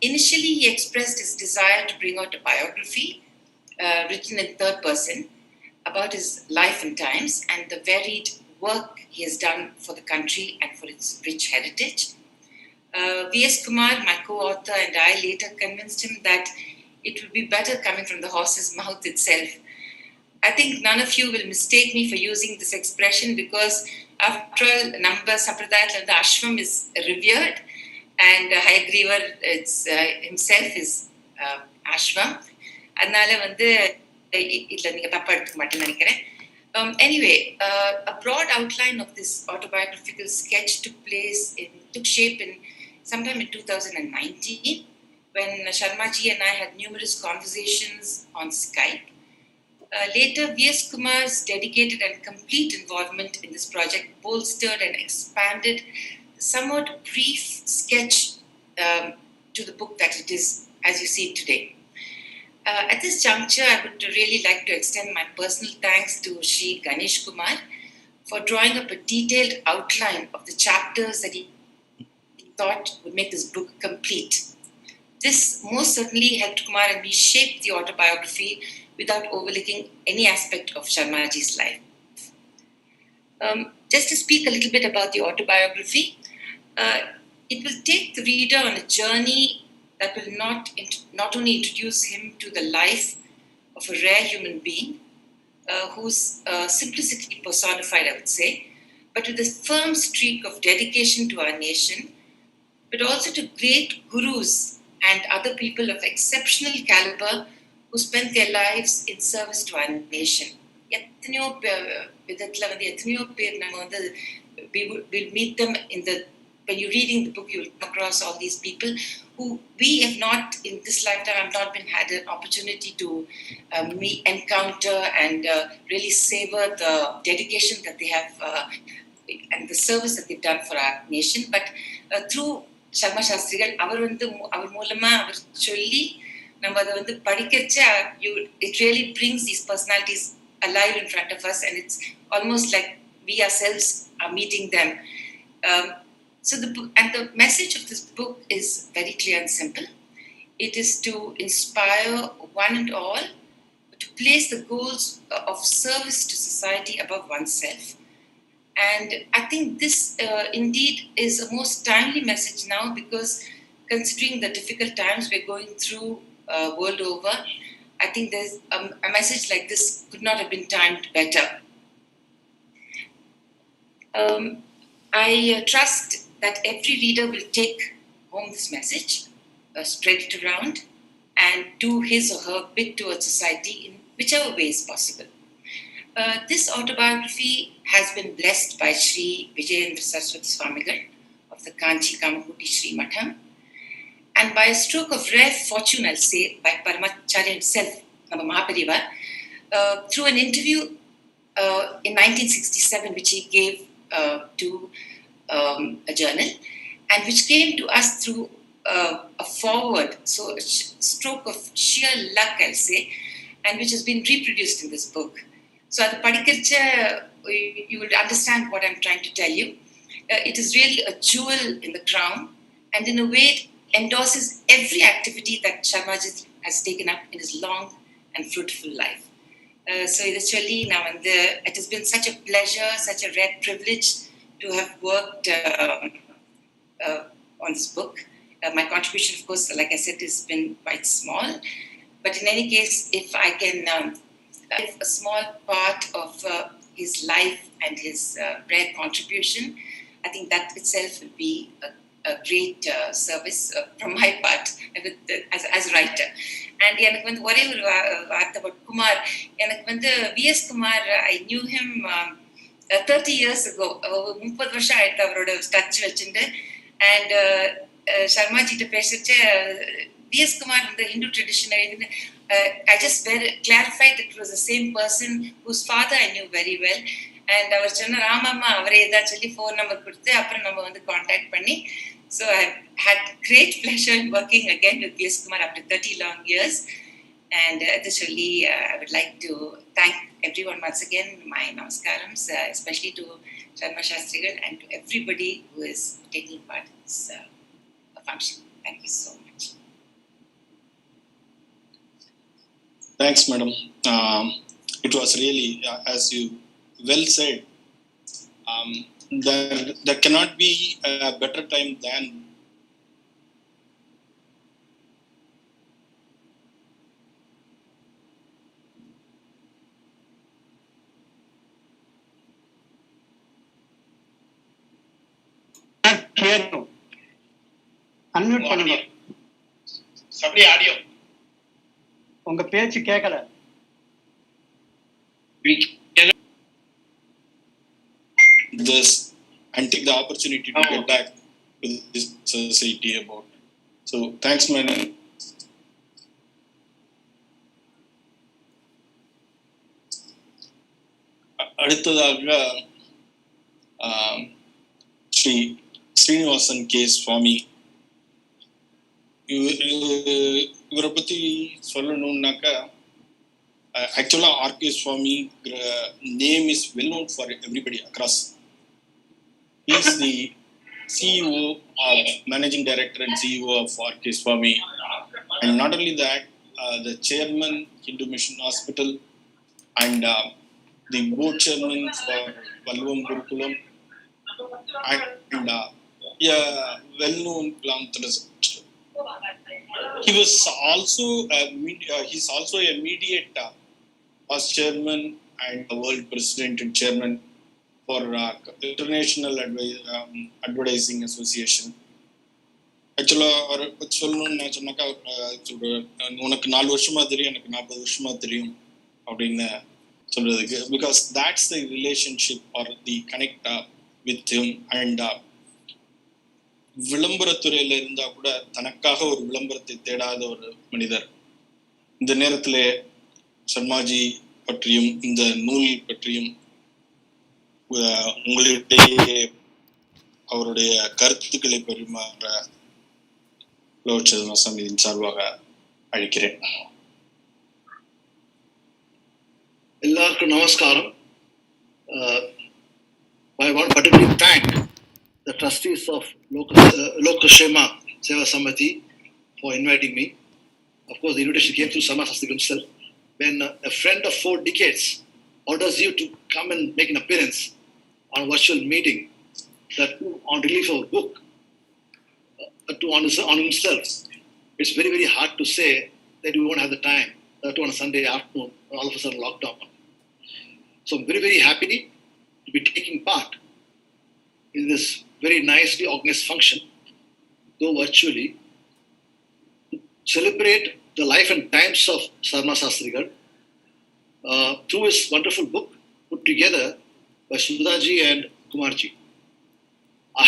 initially he expressed his desire to bring out a biography written in third person about his life and times and the varied work he has done for the country and for its rich heritage. V.S. Kumar, my co-author, and I later convinced him that it would be better coming from the horse's mouth itself. I think none of you will mistake me for using this expression because after all, Namba Sampradayatla, the ashram is revered, and Hayagrivar himself is ashram. அதனால வந்து இதில் நீங்கள் தப்பாக எடுத்துக்க மாட்டேன்னு நினைக்கிறேன். Anyway, a broad outline of this autobiographical sketch took shape in sometime in 2019 when Sharmaji and I had numerous conversations on Skype. Later, V.S. Kumar's dedicated and complete involvement in this project bolstered and expanded the somewhat brief sketch to the book that it is as you see it today. At this juncture, I would really like to extend my personal thanks to Shri Ganesh Kumar for drawing up a detailed outline of the chapters that he thought would make this book complete. This most certainly helped Kumar and me shape the autobiography without overlooking any aspect of Sharmaji's life. Just to speak a little bit about the autobiography, it will take the reader on a journey that will not only introduce him to the life of a rare human being, whose simplicity personified, I would say, but with a firm streak of dedication to our nation, but also to great gurus and other people of exceptional caliber who spent their lives in service to our nation. We'll meet them when you're reading the book, you'll come across all these people who we have not, in this lifetime, have not had an opportunity to encounter and really savor the dedication that they have and the service that they've done for our nation. But through Sarma Sastrigal, அவர் மூலமா அவர் சொல்லி நம்ம அதை வந்து படிக்கச்ச it really brings these personalities alive in front of us, and it's almost like we ourselves are meeting them. So the message of this book is very clear and simple. It is to inspire one and all to place the goals of service to society above oneself. And I think this indeed is a most timely message now, because considering the difficult times we're going through world over, I think there's a message like this could not have been timed better. I trust that every reader will take home this message, spread it around, and do his or her bit towards society in whichever way is possible. This autobiography has been blessed by Sri Vijayendra Saraswati Swamigal of the Kanchi Kamakuti Sri Matham, and by a stroke of rare fortune, I'll say, by Paramacharya himself, Nama Mahaparivar, through an interview in 1967, which he gave to a journal. and which came to us through a forward, so a stroke of sheer luck, I'll say, and which has been reproduced in this book. So at the Padikircha, you will understand what I'm trying to tell you. It is really a jewel in the crown, and in a way it endorses every activity that Sarmaji has taken up in his long and fruitful life. So literally now and there, it has been such a pleasure, such a rare privilege to have worked on this book. My contribution, of course, like I said, has been quite small. But in any case, if I can give a small part of his life and his rare contribution, I think that itself will be a great service from my part as a writer. And எனக்கு வந்து ஒரே ஒரு வார்த்தை about Kumar. எனக்கு வந்து V.S. Kumar, I knew him 30 years ago. 30 வருஷம் ஆயிடுத்து அவரோட டச் வச்சுட்டு. And Sarmaji பேசிட்டு V.S. Kumar in the Hindu tradition, I just clarified that it was the same person whose father I knew very well. And அவர் சொன்ன ராமாமா அவரே தான் சொல்லி phone number கொடுத்து அப்புறம் நம்ம வந்து காண்டாக்ட் பண்ணி. So I had great pleasure in working again with V.S. Kumar after 30 long years. And additionally, I would like to thank everyone once again, my namaskarams, especially to Sarma Sastrigal and to everybody who is taking part in this function. Thank you so much. Thanks, madam. It was really, as you well said, there cannot be a better time than unmute பண்ணுங்க. Audio உங்க பேச்சு கேட்கல. this and take the opportunity to get back to this society about. So thanks, madam. அடுத்ததாக Sri Srinivasan K சுவாமி, இவரை பற்றி சொல்லணும்னாக்கா actually R.K. Swami name is well known for everybody across. He is the CEO of Managing Director and CEO of R.K. Swami, and not only that, the chairman Hindu Mission Hospital and the board chairman for Valvam Gurukulam, and well known philanthropist. He was also he's also a mediator, past chairman and the world president and chairman for International Advertising Association. Actually, சொல்லணும்னு சொன்னாக்கா உனக்கு 4 வருஷமா தெரியும், எனக்கு 40 வருஷமா தெரியும் அப்படின்னு சொல்றதுக்கு, because that's the relationship or the connect with him. And விளம்பரத்துறையில இருந்தா கூட தனக்காக ஒரு விளம்பரத்தை தேடாத ஒரு மனிதர். இந்த நேரத்தில் சர்மாஜி பற்றியும் இந்த நூல் பற்றியும் உங்களுடைய அவருடைய கருத்துக்களை பரிமாற லோச்சர்மா சமிதியின் சார்பாக அழைக்கிறேன். எல்லாருக்கும் நமஸ்காரம். I want to particularly thank the trustees of Lokashema Seva Samati for inviting me. Of course, the invitation came through Sarma Sastrigal himself. When a friend of 4 decades orders you to come and make an appearance on a virtual meeting, that on release of a book on himself, it's very, very hard to say that we won't have the time, on a Sunday afternoon, all of a sudden lockdown. So I'm very, very happy to be taking part in this very nicely organized function, though virtually, to celebrate the life and times of Sarma Sastrigal through his wonderful book put together by Sudhaji and Kumarji. I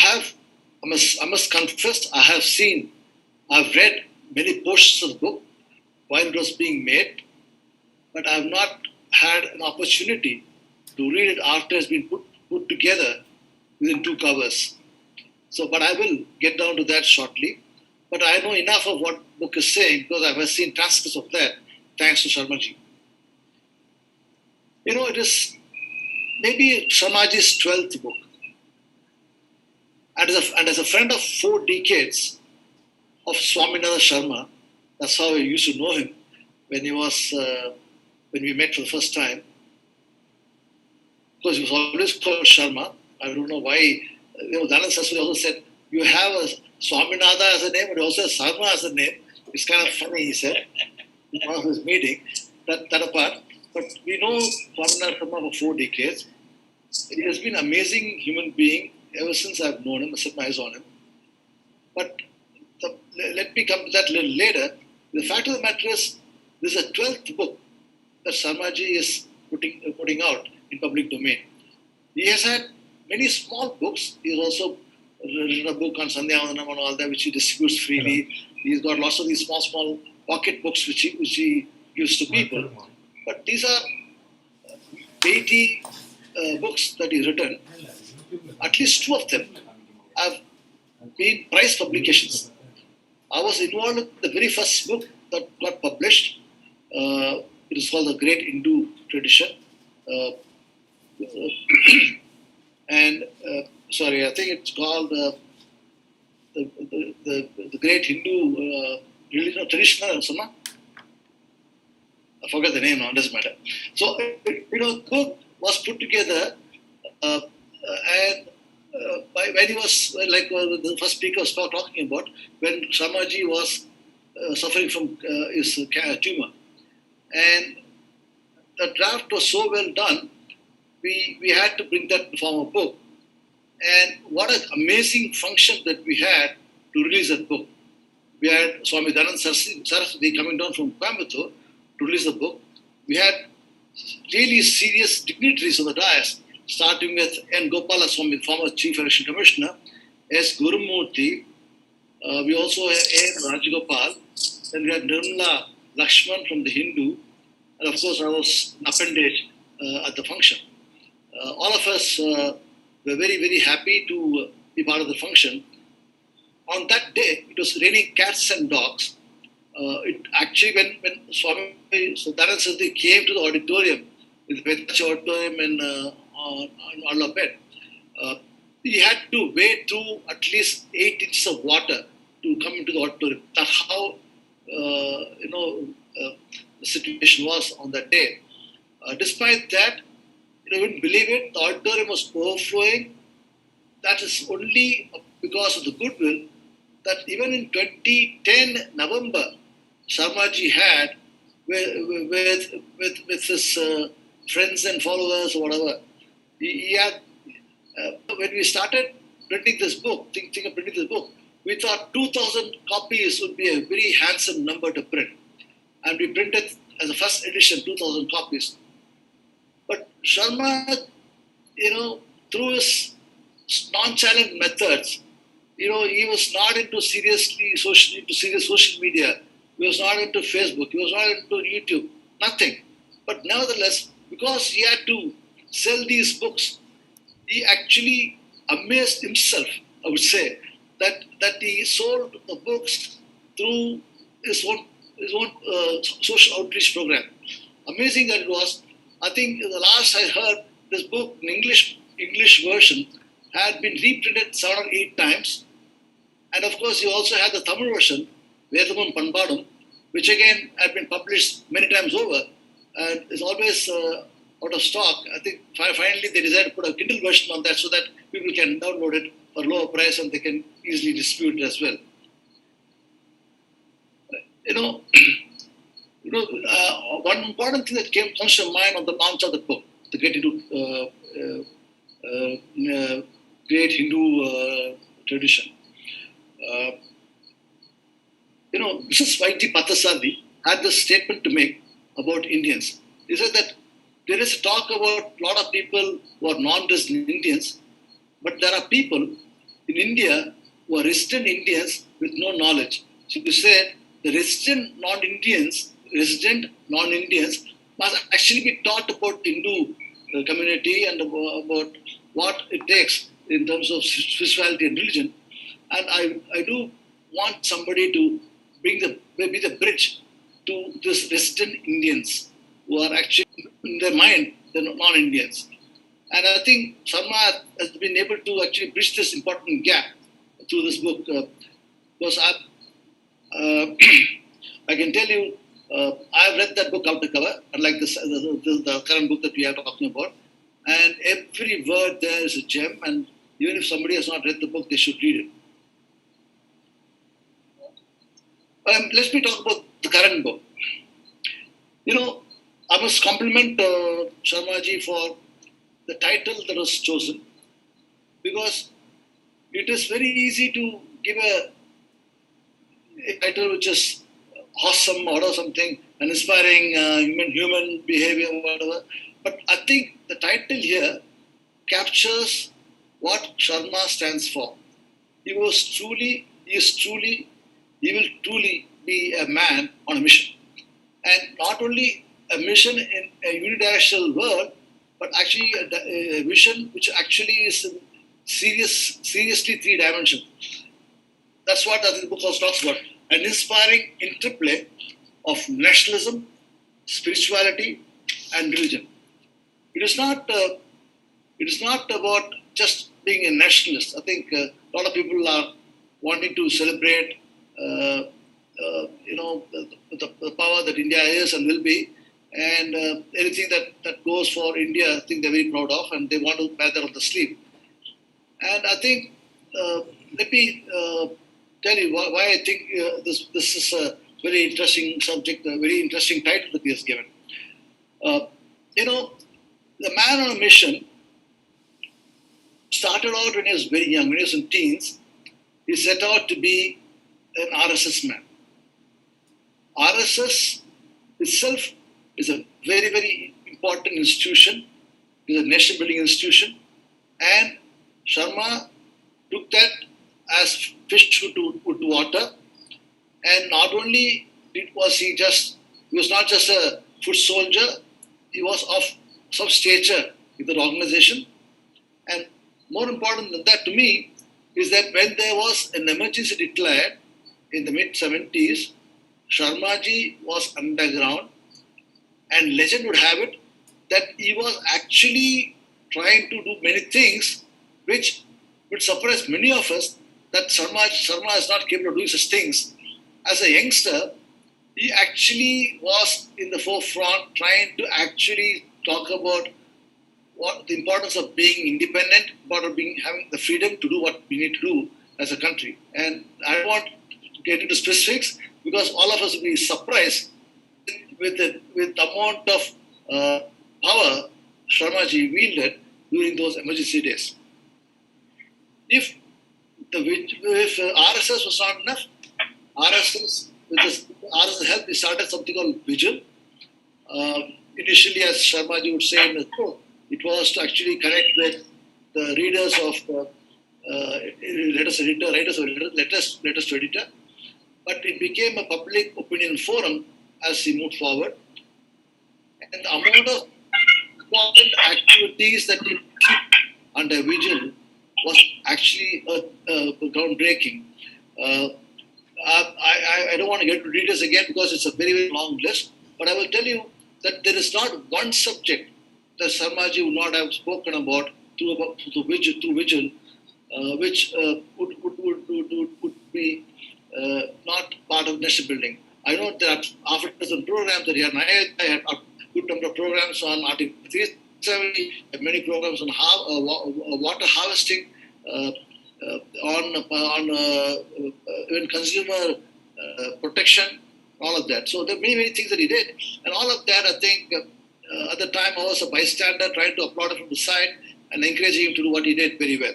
must confess, I have read many portions of the book while it was being made, but I have not had an opportunity to read it after it has been put together within 2 covers. So, but I will get down to that shortly. But I know enough of what book is saying because I have seen transcripts of that, thanks to Sharmaji. It is maybe Sharmaji's 12th book. And as a friend of 4 decades of Swaminathan Sharma, that's how I used to know him when we met for the first time. Because he was always called Sharma. I don't know why. Dhananand Saraswati also said, you have a Swaminathan as a name, but you also have Sarma as a name. It's kind of funny, he said, in one of his meetings, that apart. But we know Swaminathan Sharma for 4 decades. He has been an amazing human being ever since I've known him, I set my eyes on him. But let me come to that a little later. The fact of the matter is, this is a 12th book that Sarmaji is putting out in public domain. He has had many small books. He has also written a book on Sandhyavandanam and all that, which he distributes freely. He's got lots of these small pocket books which he gives to people. But these are 80 books that he's written. At least 2 of them have been prize publications. I was involved in the very first book that got published. It is called The Great Hindu Tradition. I think it's called the Great Hindu Religion Tradition or something. I forget the name now, it doesn't matter. So, the book was put together when he was, like the first speaker was talking about, when Sharmaji was suffering from his tumor. And the draft was so well done, we had to bring that in the form of a book. And what an amazing function that we had to release that book. We had Swami Dhananand Saraswati coming down from Coimbatore to release the book. We had really serious dignitaries on the dais, starting with N. Gopala Swami, former Chief Election Commissioner, S. Gurumurthy. We also had A. Rajagopal. Then we had Nirmala Lakshman from the Hindu. And of course, I was an appendage at the function. All of us were very, very happy to be part of the function. On that day, it was raining cats and dogs. It actually, when Swami Dhananand Saraswati came to the auditorium, the Vedachi auditorium in Allapet, he had to wade through at least 8 inches of water to come into the auditorium. That's how the situation was on that day. Despite that, you wouldn't believe it, the auditorium was overflowing. That is only because of the goodwill that even in 2010 November, Sarmaji had with his friends and followers or whatever. He had, when we started printing this book, thinking of printing this book, we thought 2,000 copies would be a very handsome number to print. And we printed as a first edition 2,000 copies. But Sharma, through his nonchalant methods, he was not into serious social media. He was not into Facebook. He was not into YouTube. Nothing. But nevertheless, because he had to sell these books, he actually amazed himself, I would say, that he sold the books through his own social outreach program. Amazing that it was. I think the last I heard, this book, in English version, had been reprinted 7 or 8 times. And of course, he also had the Tamil version, Vedamum Panbadum, which again had been published many times over and is always out of stock. I think finally they decided to put a Kindle version on that so that people can download it for lower price and they can easily distribute it as well. One important thing that comes to mind on the launch of the book, the Great Hindu Tradition. Mrs. Y.T. Pathasarthi had this statement to make about Indians. He said that there is talk about a lot of people who are non-resident Indians, but there are people in India who are resident Indians with no knowledge. So he said the resident non-Indians must actually be taught about Hindu community and about what it takes in terms of spirituality and religion. And I do want somebody to be the bridge to this resident Indians who are actually, in their mind, they're non-Indians. And I think Sarma has been able to actually bridge this important gap through this book. Because I can tell you, I've read that book cover to cover, unlike the current book that we are talking about. And every word there is a gem, and even if somebody has not read the book, they should read it. Let me talk about the current book. You know, I must compliment Sharmaji for the title that was chosen, because it is very easy to give a title which is awesome or something, an inspiring human behavior or whatever. But I think the title here captures what Sharma stands for. He will truly be a man on a mission. And not only a mission in a unidirectional world, but actually a vision which actually is seriously three-dimensional. That's what the book also talks about. An inspiring interplay of nationalism, spirituality, and religion. It is not about just being a nationalist. I think a lot of people are wanting to celebrate, the power that India is and will be, and anything that goes for India, I think they're very proud of, and they want to wear that on the sleeve. And I think, let me tell you why I think this is a very interesting subject, a very interesting title that he has given. The man on a mission started out when he was very young, when he was in teens. He set out to be an RSS man. RSS itself is a very, very important institution. It's a nation-building institution. And Sharma took that as fish to water. And not only was he was not just a foot soldier, he was of some stature in the organization. And more important than that to me is that when there was an emergency declared in the mid-70s, Sharmaji was underground, and legend would have it that he was actually trying to do many things which would surprise many of us, that Sarma is not capable of doing such things. As a youngster, he actually was in the forefront trying to actually talk about what the importance of being independent, about having the freedom to do what we need to do as a country. And I don't want to get into specifics because all of us will be surprised with the amount of power Sharmaji wielded during those emergency days. If RSS was not enough, with RSS help, we started something called Vigil. Initially, as Sharmaji would say in the book, it was to actually connect with the readers of letters to editor. But it became a public opinion forum as we moved forward. And the amount of important activities that we took under Vigil was actually groundbreaking. I don't want to get to readers again because it's a very, very long list, but I will tell you that there is not one subject that Sarmaji would not have spoken about through Vigil, which would be not part of nation building. I know that after some programs that he had, I had a good number of programs on Article 370, many programs on water harvesting, on consumer protection, all of that. So there are many, many things that he did. And all of that, I think, at the time I was a bystander trying to applaud him from the side and encouraging him to do what he did very well.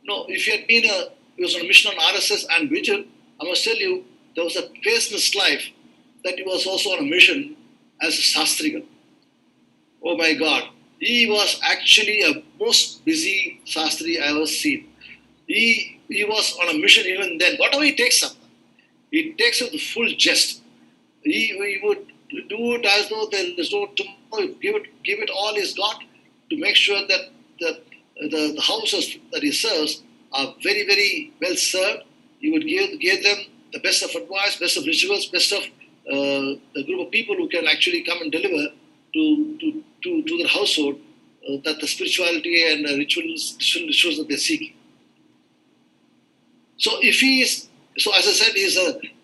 No, if he was on a mission on RSS and Vigil, I must tell you, there was a phase in his life that he was also on a mission as a Sastrigal. Oh my God. He was actually a most busy Sastri I ever seen. He was on a mission even then. Whatever he takes up, he takes it with full jest. He would do it as though there is no tomorrow. Give it all he's got to make sure that the houses that he serves are very, very well served. He would give them the best of advice, best of rituals, best of the group of people who can actually come and deliver to their household that the spirituality and rituals that they're seeking. So if he is, so as I said, he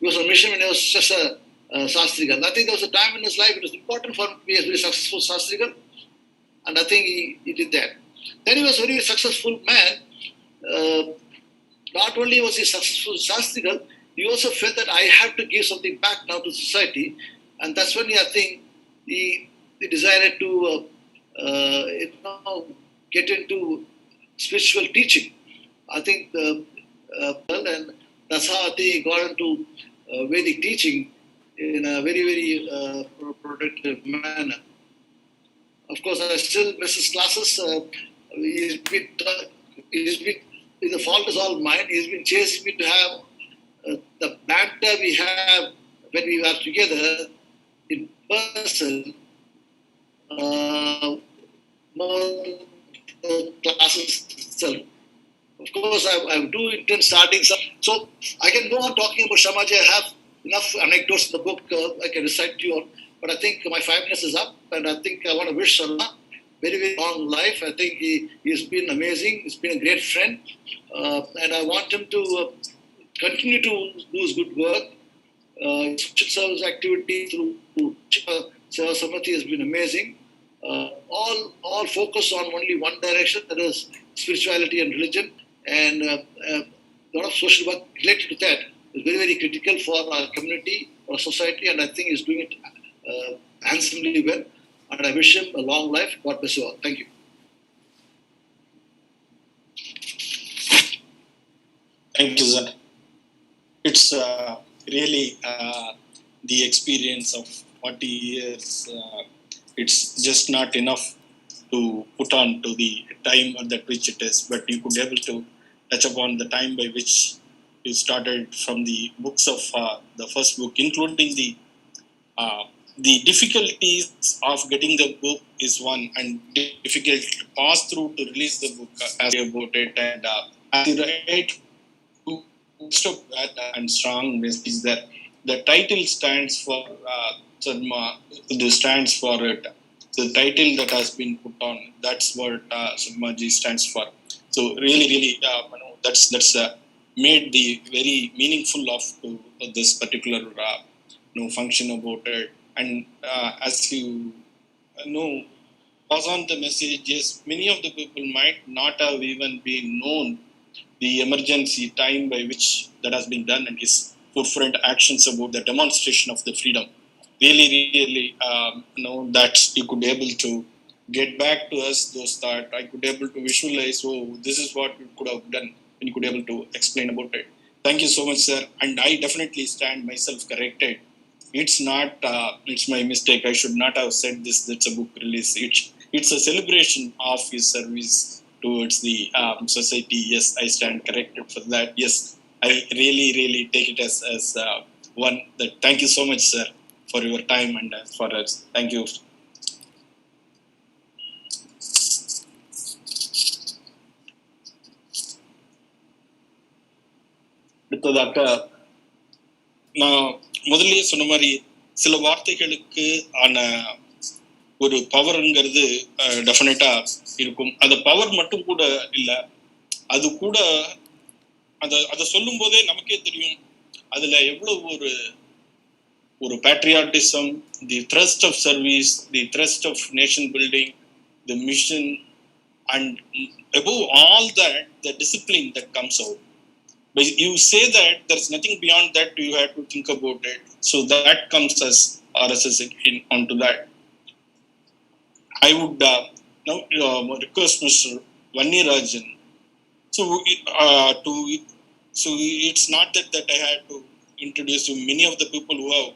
was a mission when he was just a Sastrigal. I think there was a time in his life it was important for him to be a very successful Sastrigal, and I think he did that. Then he was a very successful man. Not only was he a successful Sastrigal, he also felt that I have to give something back now to society, and that's when I think he decided to get into spiritual teaching. I think, and that's how I think he got into Vedic teaching in a very, very productive manner. Of course, I still miss his classes. The fault is all mine. He's been chasing me to have the banter we have when we are together in person. More classes itself. Of course, I do intend starting some. So I can go on talking about Shamaji. I have enough anecdotes in the book I can recite to you all. But I think my 5 minutes is up, and I think I want to wish Sarma very, very long life. I think he's been amazing. He's been a great friend. And I want him to continue to do his good work. Social service activity through Sarma Samati has been amazing. All focus on only one direction, that is spirituality and religion. And a lot of social work related to that is very, very critical for our community, our society, and I think he's doing it handsomely well. And I wish him a long life. God bless you all. Thank you. Thank you, sir. It's really the experience of 40 years. It's just not enough to put on to the time at which it is, but you could be able to touch upon the time by which you started from the books of the first book, including the difficulties of getting the book is one, and difficult to pass through to release the book as about it. And as you write, and strong message that the title stands for Sarma, stands for it. The title that has been put on, that's what Sarmaji stands for. So really, that's made the very meaningful of this particular function about it. And as you know, pass on the message, yes, many of the people might not have even been known the emergency time by which that has been done, and his forefront actions about the demonstration of the freedom. Really, that you could be able to get back to us those thoughts. I could be able to visualize, this is what you could have done, and you could be able to explain about it. Thank you so much, sir. And I definitely stand myself corrected. It's not, it's my mistake. I should not have said this, that's a book release. It's a celebration of his service towards the society. Yes, I stand corrected for that. Yes, I really take it as one. That thank you so much, sir, for your time and for us. Thank you. அடுத்ததாக நான் முதல்ல சொன்ன மாதிரி சில வார்த்தைகளுக்கு ஆன ஒரு பவர்ங்கிறது டெஃபினட்டா இருக்கும். அந்த பவர் மட்டும் கூட இல்லை, அது கூட அதை சொல்லும் போதே நமக்கே தெரியும் அதுல எவ்வளவு ஒரு patriotism, the thrust of service, the thrust of nation building, the mission, and above all that, the discipline that comes out. But you say that there's nothing beyond that, you have to think about it. So that comes as RSS onto that. I would now request Mr. Vannirajan. So it's not that I had to introduce you. Many of the people who have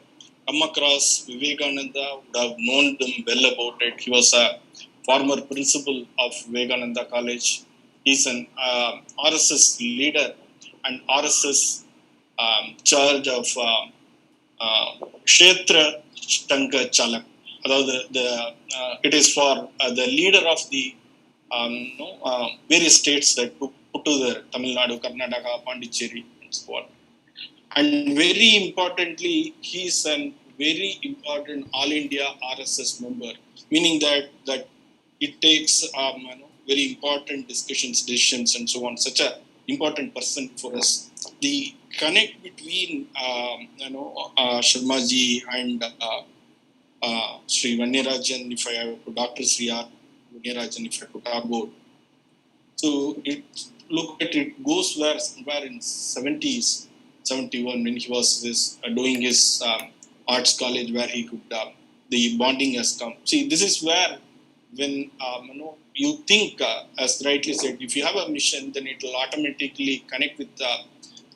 come across Vivekananda would have known them well about it. He was a former principal of Vivekananda College. He's an RSS leader and RSS charge of Kshetra Tanka Chalak. It is for the leader of the various states that put together, Tamil Nadu, Karnataka, Pondicherry, and so on. And very importantly, he is a very important All India RSS member, meaning that it takes very important discussions, decisions, and so on. Such a important person for us. The connect between Sharmaji and Sri Vannirajan, if I have to, Dr. Sri R. Vannirajan, if I could talk about. So look at it goes somewhere in 70s, 71, when he was doing his arts college, where he could the bonding has come. See, this is where when you think, as rightly said, if you have a mission, then it will automatically connect with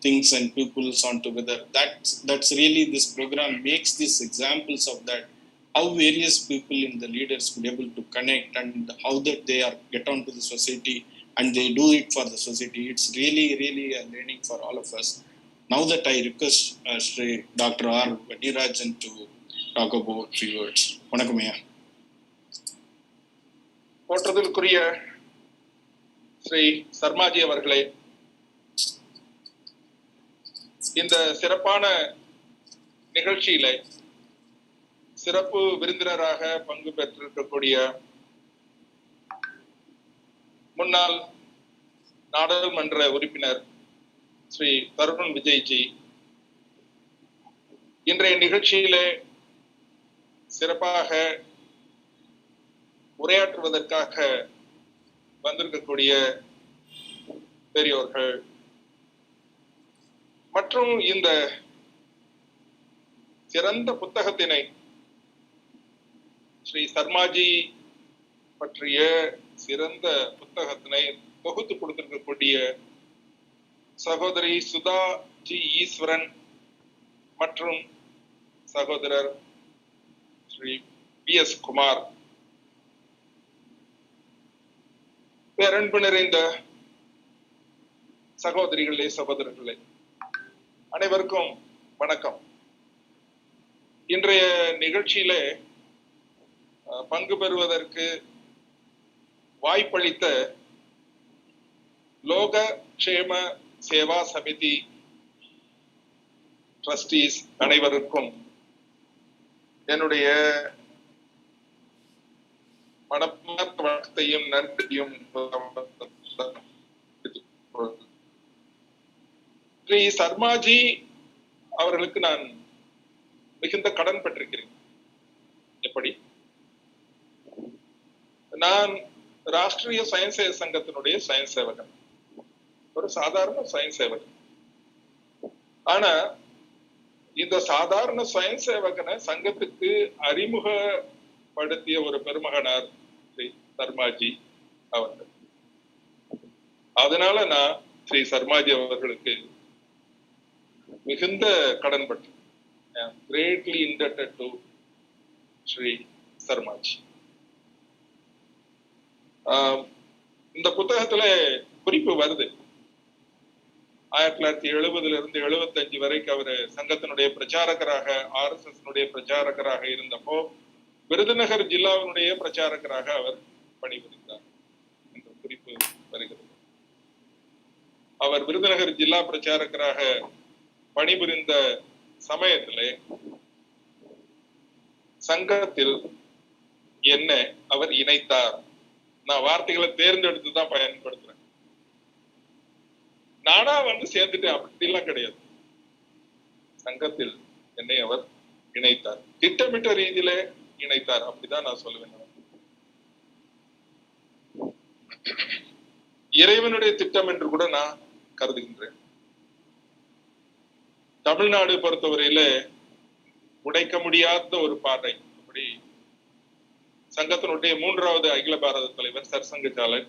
things and peoples on together. That's really, this program makes these examples of that, how various people in the leaders could be able to connect, and how that they are get onto the society and they do it for the society. It's really, really a learning for all of us. Now that I request Sri Dr. R. Vannirajan to talk about few words. Vanakamaya. போற்றதற்குரிய ஸ்ரீ சர்மாஜி அவர்களே, இந்த சிறப்பான நிகழ்ச்சியில சிறப்பு விருந்தினராக பங்கு பெற்றிருக்கக்கூடிய முன்னாள் நாடாளுமன்ற உறுப்பினர் ஸ்ரீ தருண் விஜய்ஜி, இன்றைய நிகழ்ச்சியிலே சிறப்பாக உரையாற்றுவதற்காக வந்திருக்கக்கூடிய பெரியோர்கள், மற்றும் இந்த சிறந்த புத்தகத்தினை, ஸ்ரீ சர்மாஜி பற்றிய சிறந்த புத்தகத்தினை தொகுத்து கொடுத்திருக்கக்கூடிய சகோதரி சுதா ஜி ஈஸ்வரன் மற்றும் சகோதரர் ஸ்ரீ PS குமார், பேரன்பு நிறைந்த சகோதரிகளே, சகோதரர்களே, அனைவருக்கும் வணக்கம். இன்றைய நிகழ்ச்சியிலே பங்கு பெறுவதற்கு வாய்ப்பளித்த லோக க்ஷேம சேவா சமிதி ட்ரஸ்டீஸ் அனைவருக்கும் என்னுடைய மனமார்ந்த வணக்கத்தையும் நன்றியும் ஸ்ரீ சர்மாஜி அவர்களுக்கு நான் மிகுந்த கடன் பெற்றிருக்கிறேன். எப்படி? நான் ராஷ்டிரிய சயின்ஸ் சங்கத்தினுடைய சயின்ஸ் சேவகன், ஒரு சாதாரண சயின்ஸ் சேவகன். ஆனா இந்த சாதாரண சயின்ஸ் சேவகனை சங்கத்துக்கு அறிமுகப்படுத்திய ஒரு பெருமகனார் ஸ்ரீ சர்மாஜி அவர்கள். அதனால நான் ஸ்ரீ சர்மாஜி அவர்களுக்கு மிகுந்த கடன்பட்டேன். I am greatly indebted to Sri Sharmaji. இந்த புத்தகத்துல குறிப்பு வருது, 1970 75 வரைக்கும் அவர் சங்கத்தினுடைய பிரச்சாரகராக, RSS பிரச்சாரகராக இருந்தப்போ விருதுநகர் ஜில்லாவினுடைய பிரச்சாரகராக அவர் பணிபுரிந்தார் என்ற குறிப்பு வருகிறது. அவர் விருதுநகர் ஜில்லா பிரச்சாரகராக பணிபுரிந்த சமயத்திலே சங்கத்தில் என்ன அவர் இணைத்தார். நான் வார்த்தைகளை தேர்ந்தெடுத்து தான் பயன்படுத்துறேன். நானா சேர்ந்துட்டேன் அப்படிலாம் கிடையாது. சங்கத்தில் என்னை அவர் இணைத்தார், திட்டமிட்ட ரீதியில இணைத்தார், அப்படிதான் நான் சொல்லுவேன். இறைவனுடைய திட்டம் என்று கூட நான் கருதுகின்றேன். தமிழ்நாடு பொறுத்தவரையில உடைக்க முடியாத ஒரு பாதை. அப்படி சங்கத்தினுடைய 3வது அகில பாரத தலைவர் சர்சங்கச்சாலர்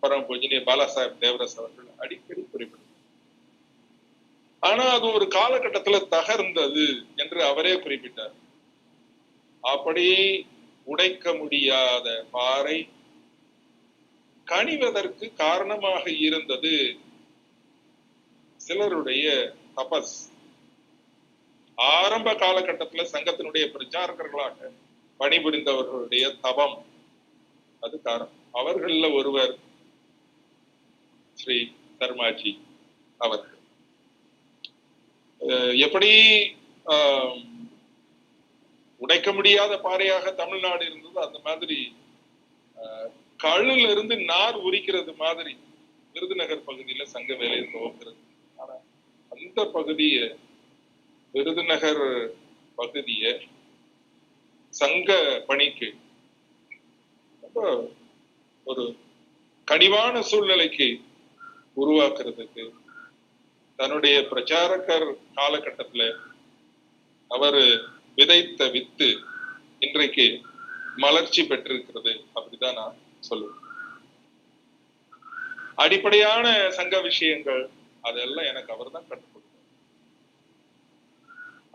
பரம பூஜ்ய பாலா சாஹேப் தேவராஸ் அவர்கள் அடிக்கடி குறிப்பிட்டார். ஆனா அது ஒரு காலகட்டத்துல தகர்ந்தது என்று அவரே குறிப்பிட்டார். அப்படி உடைக்க முடியாத பாறை கனிவதற்கு காரணமாக இருந்தது சிலருடைய தபஸ். ஆரம்ப காலகட்டத்துல சங்கத்தினுடைய பிரச்சாரகர்களாக பணிபுரிந்தவர்களுடைய தபம் அது காரணம். அவர்கள ஒருவர் ஸ்ரீ சர்மாஜி அவர்கள். எப்படி உடைக்க முடியாத பாறையாக தமிழ்நாடு இருந்தது, அந்த மாதிரி கல்லுல இருந்து நார் உரிக்கிறது மாதிரி விருதுநகர் பகுதியில சங்க வேலை துவக்கிறது. ஆனா அந்த பகுதிய விருதுநகர் பகுதிய சங்க பணிக்கு ஒரு கனிவான சூழ்நிலைக்கு உருவாக்குறதுக்கு தன்னுடைய பிரச்சாரகர் காலகட்டத்துல அவர் விதைத்த வித்து இன்றைக்கு மலர்ச்சி பெற்றிருக்கிறது அப்படிதான் நான் சொல்லுவேன். அடிப்படையான சங்க விஷயங்கள் அதெல்லாம் எனக்கு அவர் தான் கற்றுக் கொடுத்தார்.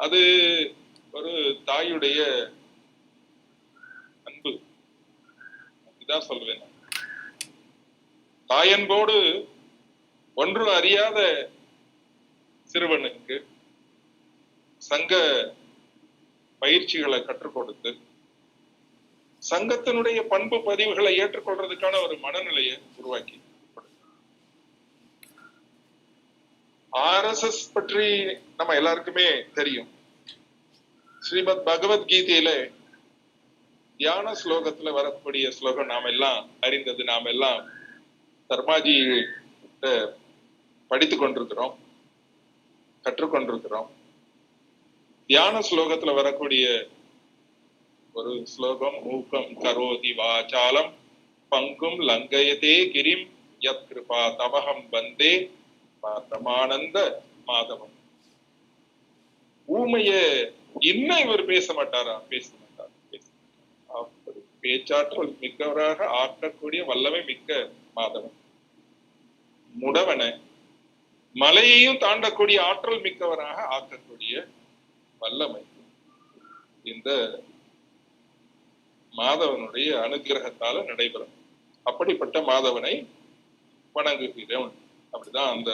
அது ஒரு தாயுடைய அன்பு அப்படிதான் சொல்லுவேன். தாயன்போடு ஒன்று அறியாத சிறுவனுக்கு சங்க பயிற்சிகளை கற்றுக் கொடுத்து சங்கத்தினுடைய பண்பு பதிவுகளை ஏற்றுக்கொள்றதுக்கான ஒரு மனநிலையை உருவாக்கி. RSS பற்றி நம்ம எல்லாருக்குமே தெரியும். ஸ்ரீமத் பகவத்கீதையில தியான ஸ்லோகத்துல வரக்கூடிய ஸ்லோகம் நாம் எல்லாம் அறிந்தது, நாம் எல்லாம் சர்மாஜி படித்து கொண்டிருக்கிறோம், கற்றுக்கொண்டிருக்கிறோம். தியான ஸ்லோகத்துல வரக்கூடிய ஒரு ஸ்லோகம், மூக்கம் கரோதி வாசாலம் பங்கும் லங்கயதே கிரிம் யத் கிருபா தமஹம் வந்தே பரமானந்த மாதவம். ஊமைய இன்னும் இவர் பேச மாட்டாரா? பேச மாட்டார். அப்படி பேச்சாற்றல் மிக்கவராக ஆக்கக்கூடிய வல்லமை மிக்க மாதவன். முடவனை மலையையும் தாண்டக்கூடிய ஆற்றல் மிக்கவராக ஆக்கக்கூடிய வல்லமை இந்த மாதவனுடைய அனுகிரகத்தால நடைபெறும். அப்படிப்பட்ட மாதவனை வணங்குகிறோம். அப்படிதான் அந்த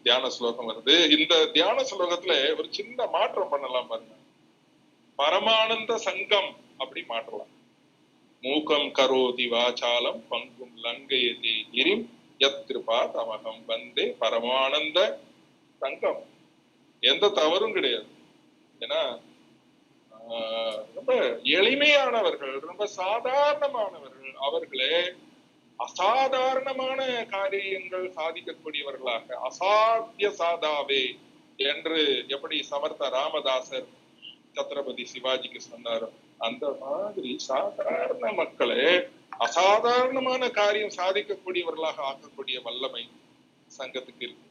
தியான ஸ்லோகம் வருது. இந்த தியான ஸ்லோகத்துல ஒரு சின்ன மாற்றம் பண்ணலாம் பாருங்க. பரமானந்த சங்கம் அப்படி மாற்றலாம். மூக்கம் கரோதி வாசாலம் பங்கும் லங்கயதே கிரிம் யத் கிருபா தமகம் வந்தே பரமானந்த சங்கம். எந்த தவறும் கிடையாது. ஏன்னா ரொம்ப எளிமையானவர்கள், ரொம்ப சாதாரணமானவர்கள். அவர்களே அசாதாரணமான காரியங்கள் சாதிக்கக்கூடியவர்களாக, அசாத்திய சாதாவே என்று எப்படி சமர்த்த ராமதாசர் சத்ரபதி சிவாஜிக்கு சொன்னாரோ அந்த மாதிரி சாதாரண மக்களை அசாதாரணமான காரியம் சாதிக்கக்கூடியவர்களாக ஆக்கக்கூடிய வல்லமை சங்கத்துக்கு இருக்கு.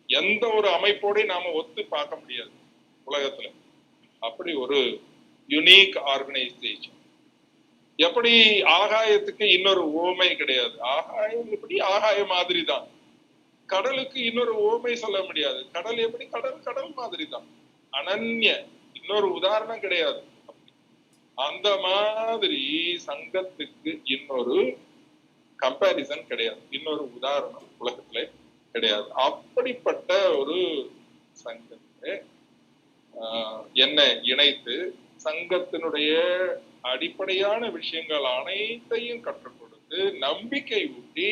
எந்த ஒரு அமைப்போட நாம ஒத்து பார்க்க முடியாது உலகத்துல. அப்படி ஒரு யுனிக் ஆர்கனைசேஷன். எப்படி ஆகாயத்துக்கு இன்னொரு ஓமை கிடையாது. ஆகாயம் எப்படி ஆகாயம் மாதிரி தான். கடலுக்கு இன்னொரு ஓமை சொல்ல முடியாது. கடல் எப்படி கடல் கடல் மாதிரி தான். அனன்ய, இன்னொரு உதாரணம் கிடையாது. அந்த மாதிரி சங்கத்துக்கு இன்னொரு கம்பேரிசன் கிடையாது, இன்னொரு உதாரணம் உலகத்துல கிடையாது. அப்படிப்பட்ட ஒரு சங்கத்தை என்னை இணைத்து சங்கத்தினுடைய அடிப்படையான விஷயங்கள் அனைத்தையும் கற்றுக் கொடுத்து நம்பிக்கை ஊட்டி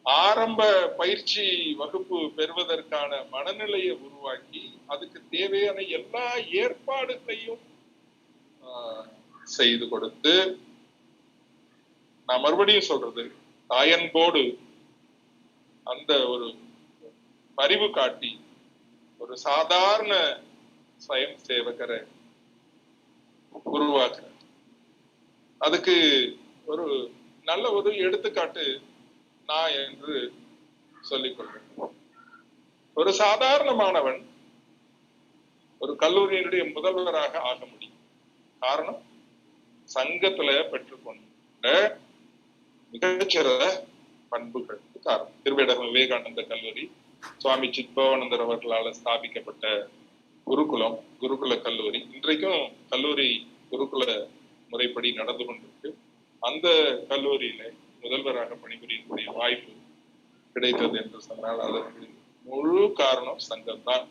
ஆரம்ப பயிற்சி வகுப்பு பெறுவதற்கான மனநிலையை உருவாக்கி அதுக்கு தேவையான எல்லா ஏற்பாடுகளையும் செய்து கொடுத்து, நான் மறுபடியும் சொல்றது, தாயன்போடு அந்த ஒரு பரிவு காட்டி ஒரு சாதாரண ஸ்வயம் சேவகரை உருவாக்குற அதுக்கு ஒரு நல்ல ஒரு எடுத்துக்காட்டு நான் என்று சொல்லிக் கொள்றேன். ஒரு சாதாரண மாணவன் ஒரு கல்லூரியினுடைய முதல்வராக ஆக முடியும். காரணம், சங்கத்துல பெற்றுக்கொண்ட மிகச்சிறந்த பண்புகளுக்கு காரணம். திருவேடகம் விவேகானந்த கல்லூரி சுவாமி சித்பவானந்தர் அவர்களால் ஸ்தாபிக்கப்பட்ட குருகுல கல்லூரி இன்றைக்கும் கல்லூரி குருகுல முறைப்படி நடந்து கொண்டிருக்கு. அந்த கல்லூரியில முதல்வராக பணிபுரியக்கூடிய வாய்ப்பு கிடைத்தது என்று சொன்னால் அதற்கு முழு காரணம் சங்கம்தான்.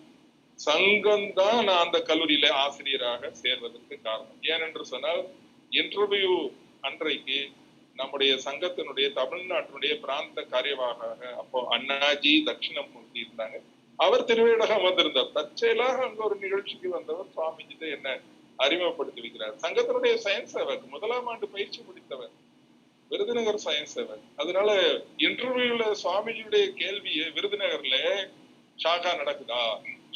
சங்கம்தான் நான் அந்த கல்லூரியில ஆசிரியராக சேர்வதற்கு காரணம். ஏனென்று சொன்னால் இன்டர்வியூ அன்றைக்கு நம்முடைய சங்கத்தினுடைய தமிழ்நாட்டினுடைய பிராந்த காரியவாக அப்போ அண்ணாஜி தட்சிணமூர்த்தி இருந்தாங்க. அவர் திருவேடகம் வந்திருந்தார். தற்செயலாக அங்க ஒரு நிகழ்ச்சிக்கு வந்தவர் சுவாமிஜி என்ன அறிமுகப்படுத்தி வைக்கிறார். சங்கத்தினுடைய சயின்ஸ் சேவக், 1ஆம் ஆண்டு பயிற்சி முடித்தவர், விருதுநகர் சயின்ஸ் சேவக். அதனால இன்டர்வியூல சுவாமிஜியுடைய கேள்வியை விருதுநகர்ல ஷாகா நடக்குதா,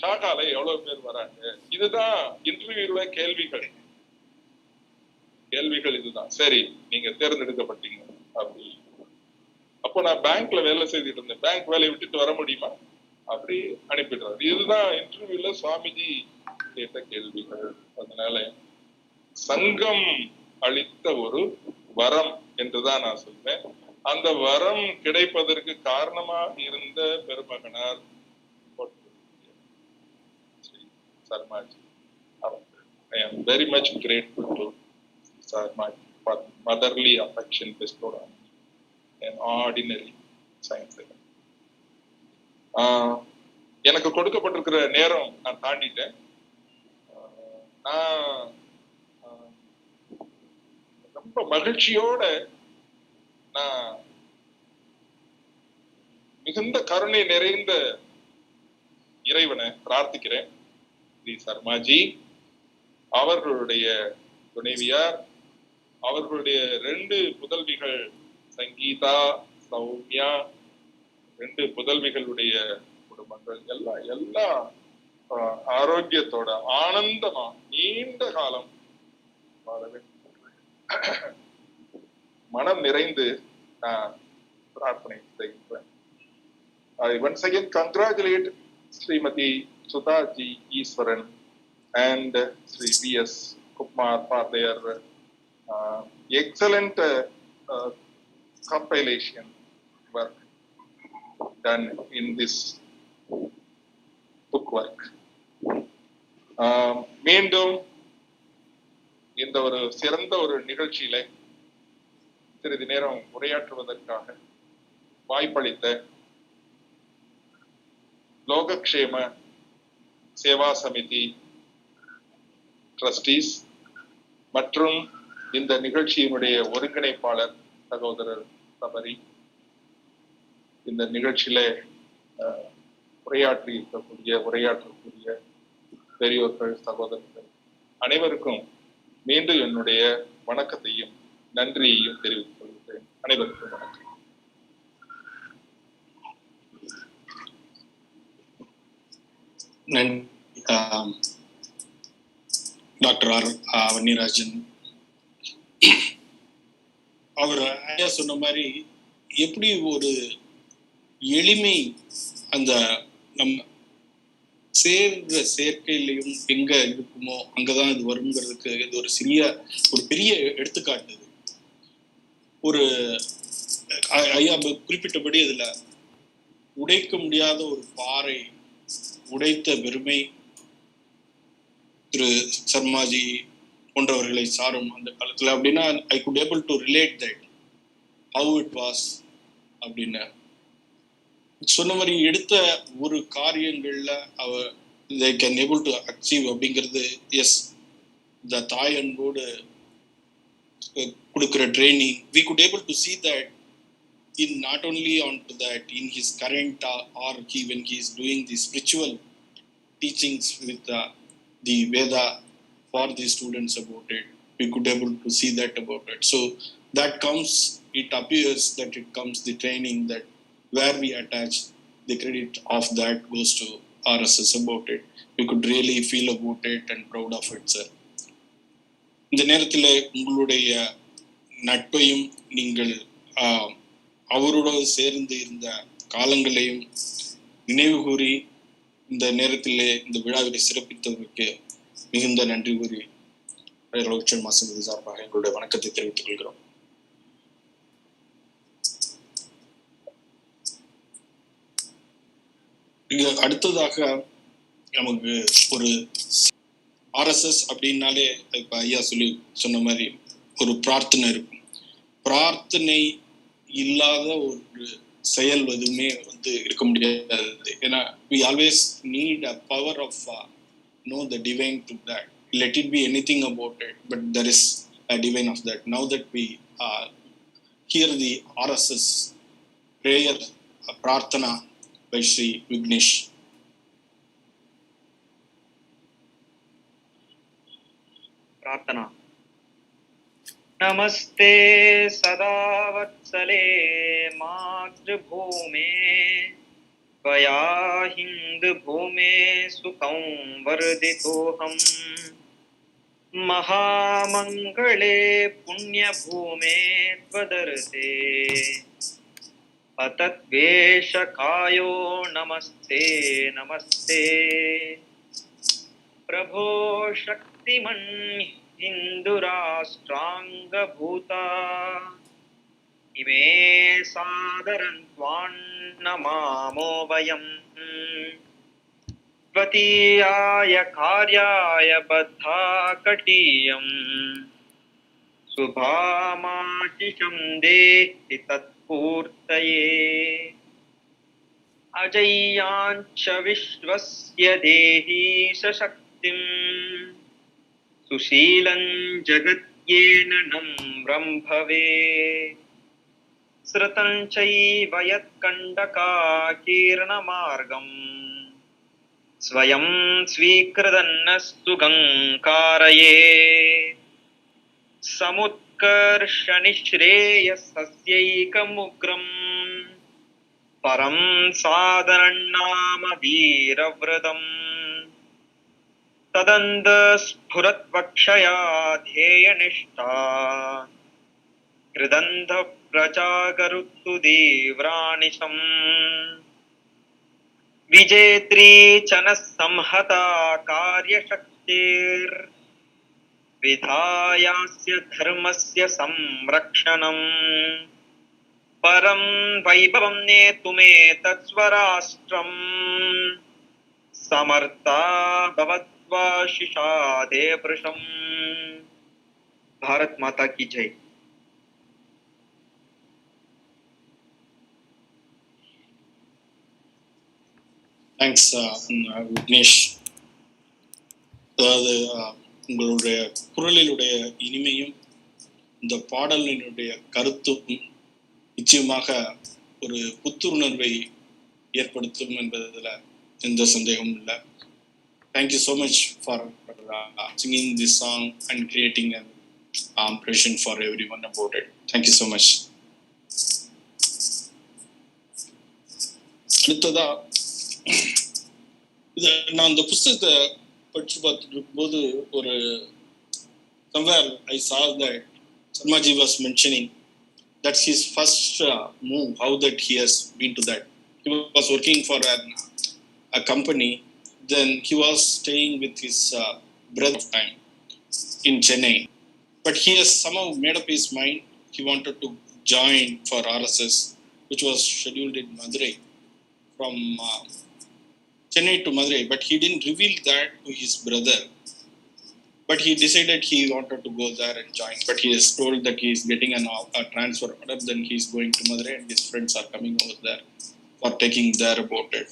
ஷாகால எவ்வளவு பேர் வராங்க, இதுதான் இன்டர்வியூல கேள்விகள் இதுதான். சரி, நீங்க தேர்ந்தெடுக்கப்பட்டீங்க அப்படி. அப்போ நான் பேங்க்ல வேலை செய்துட்டு இருந்தேன், பேங்க் வேலையை விட்டுட்டு வர முடியுமா அப்படி அனுப்பிடுறாரு. இதுதான் இன்டர்வியூல சுவாமிஜி கேட்ட கேள்விகள். அதனால சங்கம் அளித்த ஒரு வரம் என்றுதான் நான் சொல்வேன். அந்த வரம் கிடைப்பதற்கு காரணமாக இருந்த பெருமகனார் Sharmaji. I am very much grateful to Sarmaji for motherly affection bestowed on me, an ordinary science. எனக்கு கொடுக்கப்பட்டிருக்கிற நேரம் நான் தாண்டிட்டேன். நான் ரொம்ப மகிழ்ச்சியோட நான் மிகுந்த கருணை நிறைந்த இறைவனை பிரார்த்திக்கிறேன். ஸ்ரீ சர்மாஜி அவர்களுடைய துணைவியார், அவர்களுடைய 2 புதல்விகள் சங்கீதா, சௌமியா, 2 புதல்விகளுடைய குடும்பங்கள் எல்லாம் ஆரோக்கியத்தோட ஆனந்தமா நீண்ட காலம் வாழவே மனம் நிறைந்து நான் பிரார்த்தனை செய்கின்றேன். I once again congratulate Srimati Sudhaji Iswaran and Sri V.S. Kumar for their excellent compilation work done in this book work. மீண்டும் இந்த ஒரு சிறந்த ஒரு நிகழ்ச்சியில சிறிது நேரம் உரையாற்றுவதற்காக வாய்ப்பளித்த லோகக்ஷேம சேவா சமிதி ட்ரஸ்டீஸ் மற்றும் இந்த நிகழ்ச்சியினுடைய ஒருங்கிணைப்பாளர் சகோதரர் சபரி, இந்த நிகழ்ச்சியில உரையாற்றக்கூடிய பெரியோர்கள், சகோதரர்கள் அனைவருக்கும் மீண்டும் என்னுடைய வணக்கத்தையும் நன்றியையும் தெரிவித்துக் கொள்கிறேன். அனைவருக்கும் வணக்கம். டாக்டர் ஆர் வன்னியராஜன் அவர் ஐயா சொன்ன மாதிரி எப்படி ஒரு எளிமை அந்த நம்ம சேர்ந்த சேர்க்கையிலையும் எங்க இருக்குமோ அங்கதான் இது வருங்கிறதுக்கு இது ஒரு பெரிய எடுத்துக்காட்டு. ஒரு ஐயா குறிப்பிட்டபடி இதுல உடைக்க முடியாத ஒரு பாறை உடைத்த பெருமை திரு சர்மாஜி போன்றவர்களை சாரும் அந்த காலத்துல. அப்படின்னா I could able to relate that how it was அப்படின்னு சொன்ன மாதிரி எடுத்த ஒரு காரியங்கள்ல they can able to achieve அப்படிங்கிறது. எஸ், இந்த தாய் அன்போடு கொடுக்கிற training we could able to see that in not only on to that in his current or when he is doing the spiritual teachings with the Veda for the students about it. We could able to see that about it. So that comes, it appears that it comes the training that where we attach the credit of that goes to RSS about it. We could really feel about it and proud of it, sir. இந்த நேரத்தில் உங்களுடைய நட்பையும் நீங்கள் அவரோடு சேர்ந்து இருந்த காலங்களையும் நினைவு கூறி இந்த நேரத்தில் இந்த விழாவை சிறப்பித்ததற்கு மிகுந்த நன்றி கூறி லோகக்ஷேம சமிதி சார்பாக எங்களுடைய வணக்கத்தை தெரிவித்துக் கொள்கிறோம். அடுத்ததாக நமக்கு ஒரு RSS அப்படின்னாலே இப்ப ஐயா சொன்ன மாதிரி ஒரு பிரார்த்தனை இருக்கும். பிரார்த்தனை இல்லாத ஒரு செயல் எதுவுமே இருக்க முடியாது. ஏன்னா we always need a power of know the divine to that. Let it be anything about it, but there is divine of that. Now that we hear the RSS prayer Prarthana by Sri Vignesh. Prarthana. Namaste sada vatsale matrbhume Tvaya hind bhume sukham varditoham Mahamangale punya bhume tvadarte Atatveshakayo namaste namaste Prabho Shaktiman Hindurashtranga Bhuta Ime Sadaran Namamo Vayam Tvatiyaya Karyaya Baddha Katiyam Subhamachisham Dehi Tatpurtaye Ajayancha Vishwasya Dehi Sashaktim Sushilan Jagatyena Namram Bhave Sratan Chaiva Yatkandaka Kirna Margam Swayam Svikridannastu Gankaraye Samutkarshani Sasyaikamugram Param Sadarannama Veeravradam Tadanda Sphurat Vakshaya Dheyanishta Kridandha Prajagaruttu Devranisham Vijetri Chanas Samhata Karya Shaktir Vidhayasya Dharmasya Samrakshanam Param Vaibhavam Netume Tatsvarastram Samartha Bhavatva Shishade Prasham Bharat Mata Ki Jai. Thanks, Vignesh. அதாவது உங்களுடைய குரலினுடைய இனிமையும் இந்த பாடலினுடைய கருத்தும் நிச்சயமாக ஒரு புத்துணர்வை ஏற்படுத்தும் என்பதில் எந்த சந்தேகமும் இல்லை. Thank you so much for singing this song and creating an impression for everyone about it. Thank you so much. அடுத்ததா நான் இந்த புத்தகத்தை படிச்சு பார்த்துட்டு இருக்கும்போது ஒரு somewhere I saw that Sarmaji was mentioning that's his first move, how that he has been to that. He was working for a company, then he was staying with his brother of time in Chennai. But he has somehow made up his mind, he wanted to join for RSS, which was scheduled in Madurai, from Chennai to Madurai, but he didn't reveal that to his brother. But he decided he wanted to go there and join. But he is told that he is getting a transfer order, then he is going to Madurai and his friends are coming over there for taking there about it.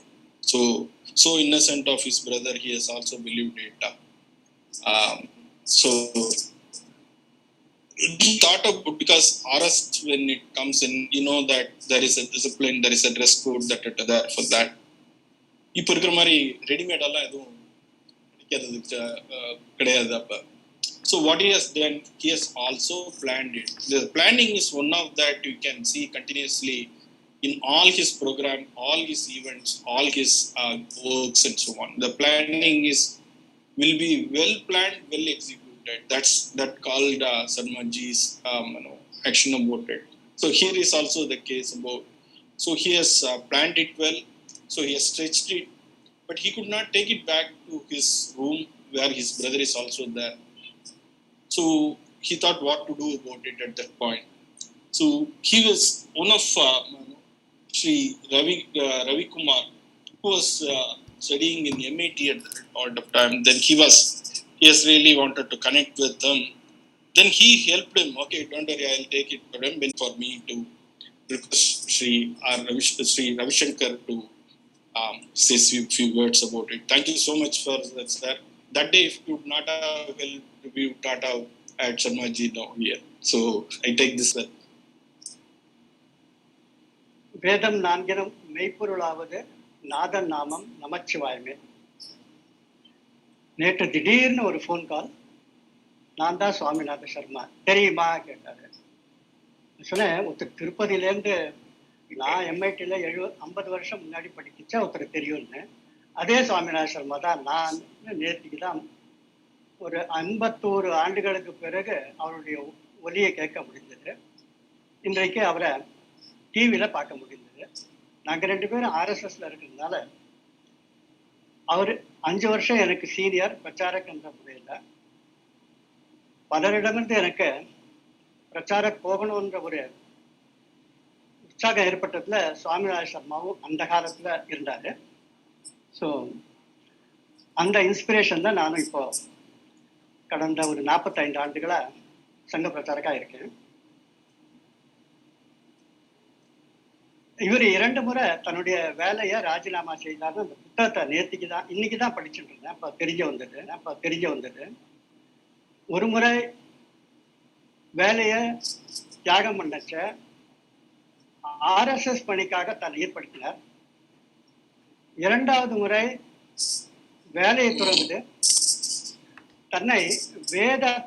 So innocent of his brother, he has also believed it. So he thought of, because RS, when it comes in, you know that there is a discipline, there is a dress code that there for that. இப்போ இருக்கிற மாதிரி ரெடிமேடெல்லாம் எதுவும் கிடையாது அப்போ. So what he has done, he has also planned it. The planning is one of that you can see continuously in all his program, all his events, all his works and so on. The planning will be well planned, well executed. That's called Sarmaji's action about it. So here is also the case about. So he has planned it well. So he has stretched it, but he could not take it back to his room where his brother is also there. So he thought what to do about it at that point. So he was one of Sri Ravi Kumar, who was studying in MIT at that point of time. Then he has really wanted to connect with them. Then he helped him. Okay, don't worry, I'll take it for me to request Sri Ravi Shankar to say a few words about it. Thank you so much for that, sir. That day, if you would not have helped, we would not have had Sarmaji now here. So I take this well. வேதம் நான்கினும் மெய்ப்பொருளாவது நாதன் நாமம் நமச்சிவாயமே. நேற்று திடீர்னு ஒரு phone call, நான் தான் சுவாமிநாத சர்மா, தெரியுமா கேட்டாரு. சொன்னேன், ஒருத்தர் திருப்பதியிலேருந்து நான் எம்ஐடியில் 50 வருஷம் முன்னாடி படிக்கிச்சா ஒருத்தர் தெரியும்னு. அதே சுவாமிநாத சர்மா தான். நான் நேற்றுக்கு தான் ஒரு 51 ஆண்டுகளுக்கு பிறகு அவருடைய ஒலியை கேட்க முடிந்தது. இன்றைக்கு அவரை டிவியில் பார்க்க முடிந்தது. நாங்கள் 2 பேரும் ஆர்எஸ்எஸ்ல இருக்கிறதுனால அவர் 5 வருஷம் எனக்கு சீனியர் பிரச்சாரக் என்ற முறையில். பலரிடமிருந்து எனக்கு பிரச்சாரக் போகணுன்ற ஒரு உற்சாகம் ஏற்பட்டதுல சுவாமிநாத சர்மாவும் அந்த காலத்துல இருந்தாரு. ஸோ அந்த இன்ஸ்பிரேஷன் தான் நானும் இப்போ கடந்த ஒரு 45 ஆண்டுகளா சங்க பிரச்சாரக்கா இருக்கேன். இவர் 2 முறை தன்னுடைய வேலையை ராஜினாமா செய்தார்னு அந்த புத்தகத்தை இன்னைக்கு தான் படிச்சுட்டு இருந்தேன். அப்போ தெரிய வந்தது. ஒரு முறை வேலையை தியாகம் பண்ணச்ச ஆர்எஸ்எஸ் பணிக்காக தான் ஏற்படுத்தினார். 2வது முறை வேலையை துறந்து தன்னை வேதத்திற்காக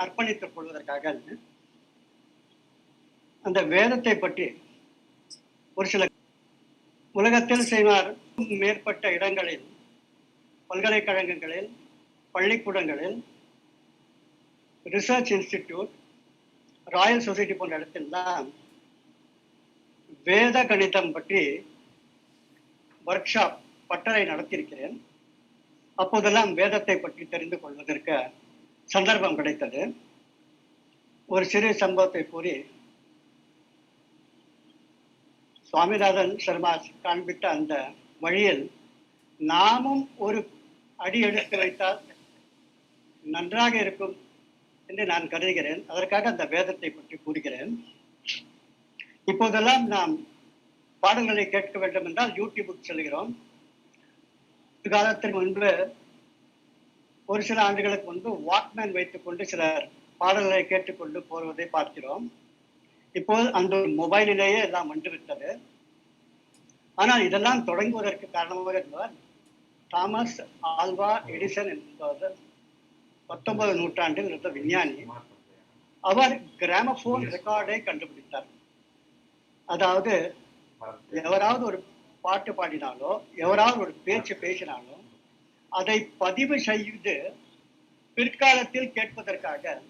அர்ப்பணித்துக் கொள்வதற்காக அந்த வேதத்தை பற்றி ஒரு சில உலகத்தில் செய்வார் மேற்பட்ட இடங்களில், பல்கலைக்கழகங்களில், பள்ளிக்கூடங்களில், ரிசர்ச் இன்ஸ்டிடியூட், ராயல் சொசைட்டி போன்ற இடத்தில்தான் வேத கணிதம் பற்றி ஒர்க் ஷாப் பட்டறை நடத்தியிருக்கிறேன். அப்போதெல்லாம் வேதத்தை பற்றி தெரிந்து கொள்வதற்கு சந்தர்ப்பம் கிடைத்தது. ஒரு சிறு சம்பவத்தை கூறி சுவாமிநாதன் சர்மா காண்பித்த அந்த வழியில் நாமும் ஒரு அடி எடுத்து வைத்தால் நன்றாக இருக்கும் என்று நான் கருதுகிறேன். அதற்காக அந்த வேதத்தை பற்றி கூறுகிறேன். இப்போதெல்லாம் நாம் பாடல்களை கேட்க வேண்டும் என்றால் யூடியூபுக்கு செல்கிறோம். காலத்திற்கு முன்பு, ஒரு சில ஆண்டுகளுக்கு முன்பு வாக்மேன் வைத்துக்கொண்டு சிலர் பாடல்களை கேட்டுக்கொண்டு போவதை பார்க்கிறோம். இப்போது அந்த மொபைலிலேயே எல்லாம் வந்துவிட்டது. ஆனால் இதெல்லாம் தொடங்குவதற்கு காரணமாக இருந்தவர் தாமஸ் ஆல்வா எடிசன் என்பவர் 19வது நூற்றாண்டில் இருந்த விஞ்ஞானி. அவர் கிராமபோன் ரெக்கார்டை கண்டுபிடித்தார். அதாவது எவராவது ஒரு பாட்டு பாடினாலோ, எவராவது ஒரு பேச்சு பேசினாலோ அதை பதிவு செய்து பிற்காலத்தில் கேட்பதற்காக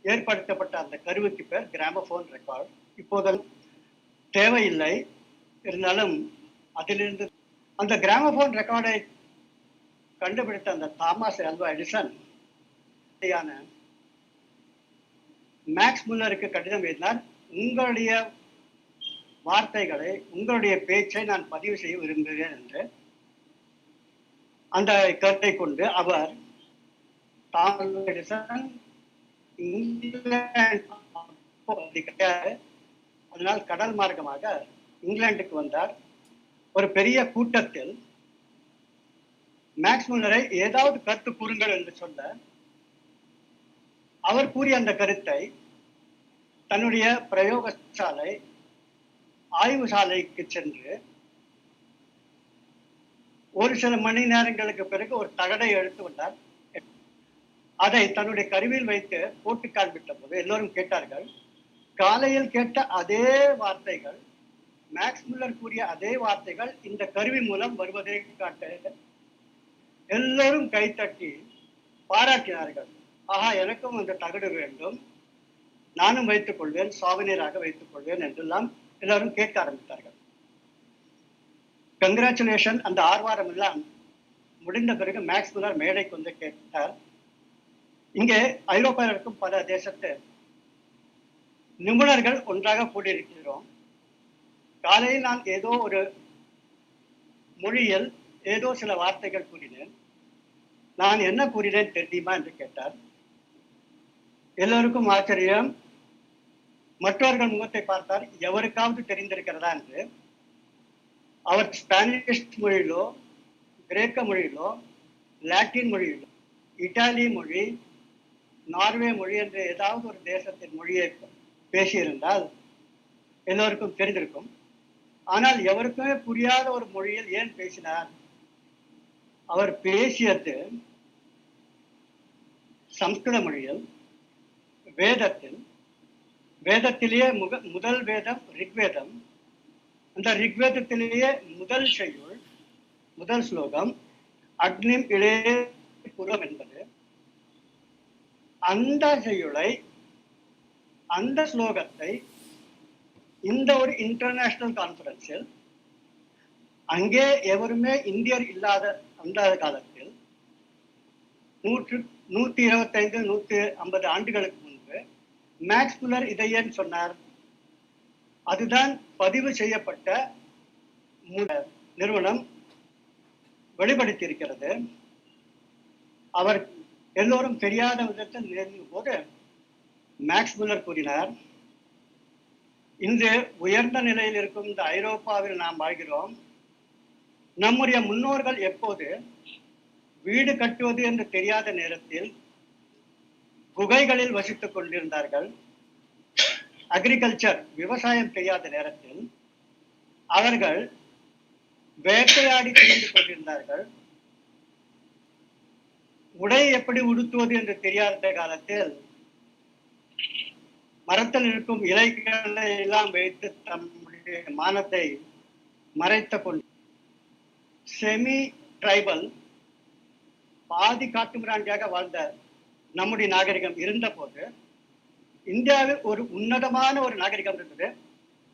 ஏற்படுத்தப்பட்ட அந்த கருவிக்கு பேர் கிராமபோன் ரெக்கார்டு. இப்போதெல்லாம் தேவையில்லை. இருந்தாலும் அதிலிருந்து அந்த கிராமபோன் ரெக்கார்டை கண்டுபிடித்த அந்த தாமஸ் ஆல்வா எடிசன் மேக்ஸ் முல்லருக்கு கடிதம் எழுதினார். உங்களுடைய வார்த்தைகளை, உங்களுடைய பேச்சை நான் பதிவு செய்ய விரும்புகிறேன் என்று. அந்த கருத்தை கொண்டு அவர் தாமஸ் எடிசன் அதனால் கடல் மார்க்கமாக இங்கிலாந்துக்கு வந்தார். ஒரு பெரிய கூட்டத்தில் மேக்ஸ் முல்லரை ஏதாவது கருத்து கூறுங்கள் என்று சொல்ல, அவர் கூறிய அந்த கருத்தை தன்னுடைய பிரயோகசாலை, ஆய்வு சாலைக்கு சென்று ஒரு சில மணி நேரங்களுக்கு பிறகு ஒரு தகடை எடுத்து வந்தார். அதை தன்னுடைய கருவியில் வைத்து போட்டு காண்பித்த போது எல்லோரும் கேட்டார்கள். காலையில் கேட்ட அதே வார்த்தைகள், மேக்ஸ் முல்லர் கூறிய அதே வார்த்தைகள் இந்த கருவி மூலம் வருவதை காட்ட எல்லோரும் கைத்தட்டி பாராட்டினார்கள். ஆஹா, எனக்கும் அந்த தகடு வேண்டும், நானும் வைத்துக் கொள்வேன், சாவனீராக வைத்துக் கொள்வேன் என்றெல்லாம் எல்லாரும் கேட்க ஆரம்பித்தார்கள். கங்க்ராச்சுலேஷன். அந்த ஆர்வாரம் எல்லாம் முடிந்த பிறகு மேக்ஸ் முல்லர் மேடைக்கு வந்து கேட்டார். இங்கே ஐரோப்பாவில் இருக்கும் பல தேசத்து நிபுணர்கள் ஒன்றாக கூடியிருக்கிறோம். காலையில் நான் ஏதோ ஒரு மொழியில் ஏதோ சில வார்த்தைகள் கூறினேன். நான் என்ன கூறினேன் தெரியுமா என்று கேட்டார். எல்லோருக்கும் ஆச்சரியம். மற்றவர்கள் முகத்தை பார்த்தார். எவருக்காவது தெரிந்திருக்கிறதா என்று. அவர் ஸ்பானிஷ் மொழியிலோ, கிரேக்க மொழியிலோ, லாட்டின் மொழியிலோ இட்டாலி மொழி, நார்வே மொழி என்ற ஏதாவது ஒரு தேசத்தின் மொழியை பேசியிருந்தால் எல்லோருக்கும் தெரிந்திருக்கும். ஆனால் எவருக்குமே புரியாத ஒரு மொழியில் ஏன் பேசினார்? அவர் பேசியது சம்ஸ்கிருத மொழியில், வேதத்திலேயே முதல் வேதம் ரிக்வேதம். அந்த ரிக்வேதத்திலேயே முதல் செய்யுள், முதல் ஸ்லோகம் அக்னிம் இளைய புறம் என்பது. அந்த செய்யுளை, அந்த ஸ்லோகத்தை இந்த ஒரு இன்டர்நேஷனல் கான்ஃபரன்ஸில், அங்கே எவருமே இந்தியர் இல்லாத அந்த காலத்தில் 125 150 ஆண்டுகளுக்கு முன்பு மேக்ஸ் முல்லர் இதை ஏன் சொன்னார்? அதுதான் பதிவு செய்யப்பட்ட நிறுவனம் வெளிப்படுத்தியிருக்கிறது. அவர் எல்லோரும் தெரியாத விதத்தில் நிகழ்ந்த போது மேக்ஸ் முல்லர் கூறினார், இன்று உயர்ந்த நிலையில் இருக்கும் இந்த ஐரோப்பாவில் நாம் வாழ்கிறோம். நம்முடைய முன்னோர்கள் எப்போது வீடு கட்டுவது என்று தெரியாத நேரத்தில் குகைகளில் வசித்துக் கொண்டிருந்தார்கள். அக்ரிகல்ச்சர், விவசாயம் தெரியாத நேரத்தில் அவர்கள் வேட்டையாடி திரிந்து கொண்டிருந்தார்கள். உடை எப்படி உடுத்துவது என்று தெரியாத காலத்தில் மரத்தில் இருக்கும் இலைகளை எல்லாம் வைத்து தம்முடைய மானத்தை மறைத்து கொண்டு செமி ட்ரைபல், பாதி காட்டுமிராண்டியாக வாழ்ந்த நம்முடைய நாகரிகம் இருந்த போது இந்தியாவில் ஒரு உன்னதமான ஒரு நாகரிகம் இருந்தது.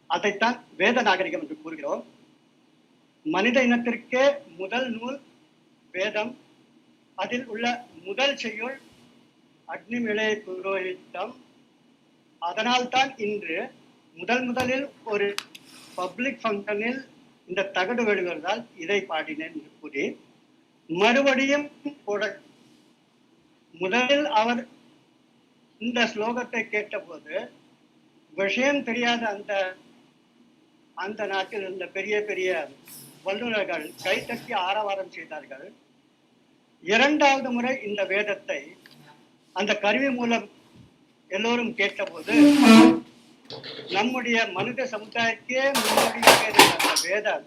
அதைத்தான் வேத நாகரிகம் என்று கூறுகிறோம். மனித இனத்திற்கே முதல் நூல் வேதம். அதில் உள்ள முதல் செய்யுள் அக்னிமிளை புரோஹிதம். அதனால்தான் இன்று முதலில் ஒரு பப்ளிக் ஃபங்க்ஷனில் இந்த தகடு வெளிவருவதால் இதை பாடினேன் என்று கூறி மறுபடியும் முதலில் அவர் இந்த ஸ்லோகத்தை கேட்டபோது விஷயம் தெரியாத அந்த நாட்டில் இருந்த பெரிய பெரிய வல்லுநர்கள் கைத்தட்டி ஆரவாரம் செய்தார்கள். இரண்டாவது முறை இந்த வேதத்தை அந்த கருவி மூலம் எல்லோரும் கேட்டபோது நம்முடைய மனித சமுதாயத்தையே முன்னோடியாக இருந்த அந்த வேதம்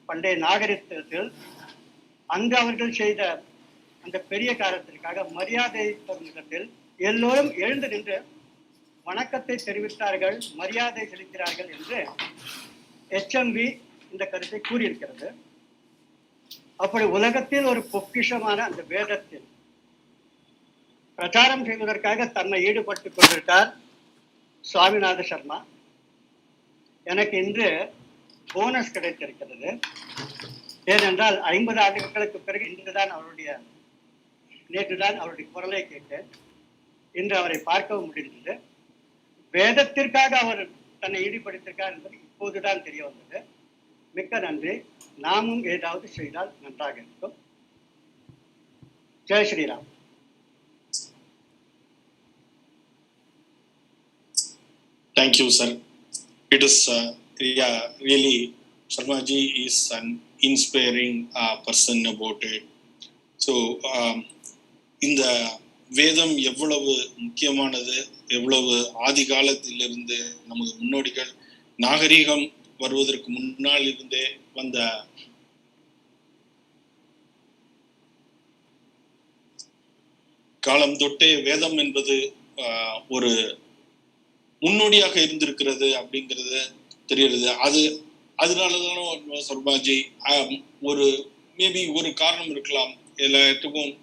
பண்டைய நாகரிகத்தில் அங்கு அவர்கள் செய்த அந்த பெரிய காரணத்திற்காக மரியாதை தருணத்தில் எல்லோரும் எழுந்து நின்று வணக்கத்தை தெரிவித்தார்கள், மரியாதை செலுத்தினார்கள் என்று HMV இந்த கருத்தை கூறியிருக்கிறது. அப்படி உலகத்தில் ஒரு பொக்கிஷமான அந்த வேதத்தில் பிரச்சாரம் செய்வதற்காக தன்னை ஈடுபட்டுக் கொண்டிருக்கார் சுவாமிநாத சர்மா. எனக்கு இன்று போனஸ் கிடைத்திருக்கிறது. ஏனென்றால் 50 ஆண்டுகளுக்கு பிறகு நேற்றுதான் அவருடைய குரலை கேட்டேன். இன்று அவரை பார்க்கவும் முடிந்தது. வேதத்திற்காக அவர் தன்னை ஈடுபடுத்திருக்கார் என்பது இப்போதுதான் தெரிய வந்தது. மிக்க நன்றி. நாமும் ஏதாவது செய்தால் நன்றாக இருக்கும். Jai Sriram. Thank you, sir. It is really, Sarmaji is an inspiring person about it. So, இந்த வேதம் எவ்வளவு முக்கியமானது, எவ்வளவு ஆதி காலத்திலிருந்து நமது முன்னோடிகள் நாகரிகம் வருவதற்கு முன்னால் இருந்தே வந்த காலம் தொட்டே வேதம் என்பது ஒரு முன்னோடியாக இருந்திருக்கிறது அப்படிங்கிறது தெரிகிறது. அதனாலதான் சர்மாஜி ஒரு மேபி ஒரு காரணம் இருக்கலாம். எல்லாத்துக்கும்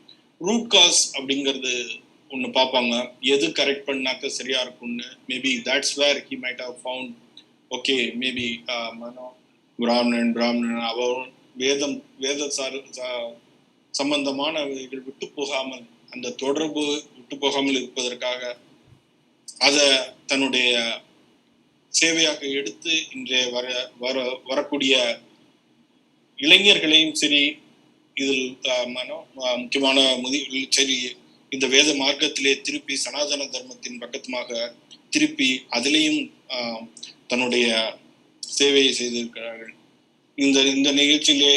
ரூட் காஸ் அப்படிங்கிறது ஒன்று பார்ப்பாங்க, எது கரெக்ட் பண்ணாக்க சரியா இருக்கும்னு. Maybe that's where he might have found okay maybe பிராமணன் அவரும் வேத சம்பந்தமானவைகள் விட்டு போகாமல், அந்த தொடர்பு விட்டு போகாமல் இருப்பதற்காக அதை தன்னுடைய சேவையாக எடுத்து இன்றைய வரக்கூடிய இளைஞர்களையும் சரி, இதில் முக்கியமான சரி, இந்த வேத மார்க்கத்திலே திருப்பி சனாதன தர்மத்தின் பக்கத்துமாக திருப்பி அதிலேயும் தன்னுடைய சேவையை செய்திருக்கிறார்கள். இந்த நிகழ்ச்சியிலே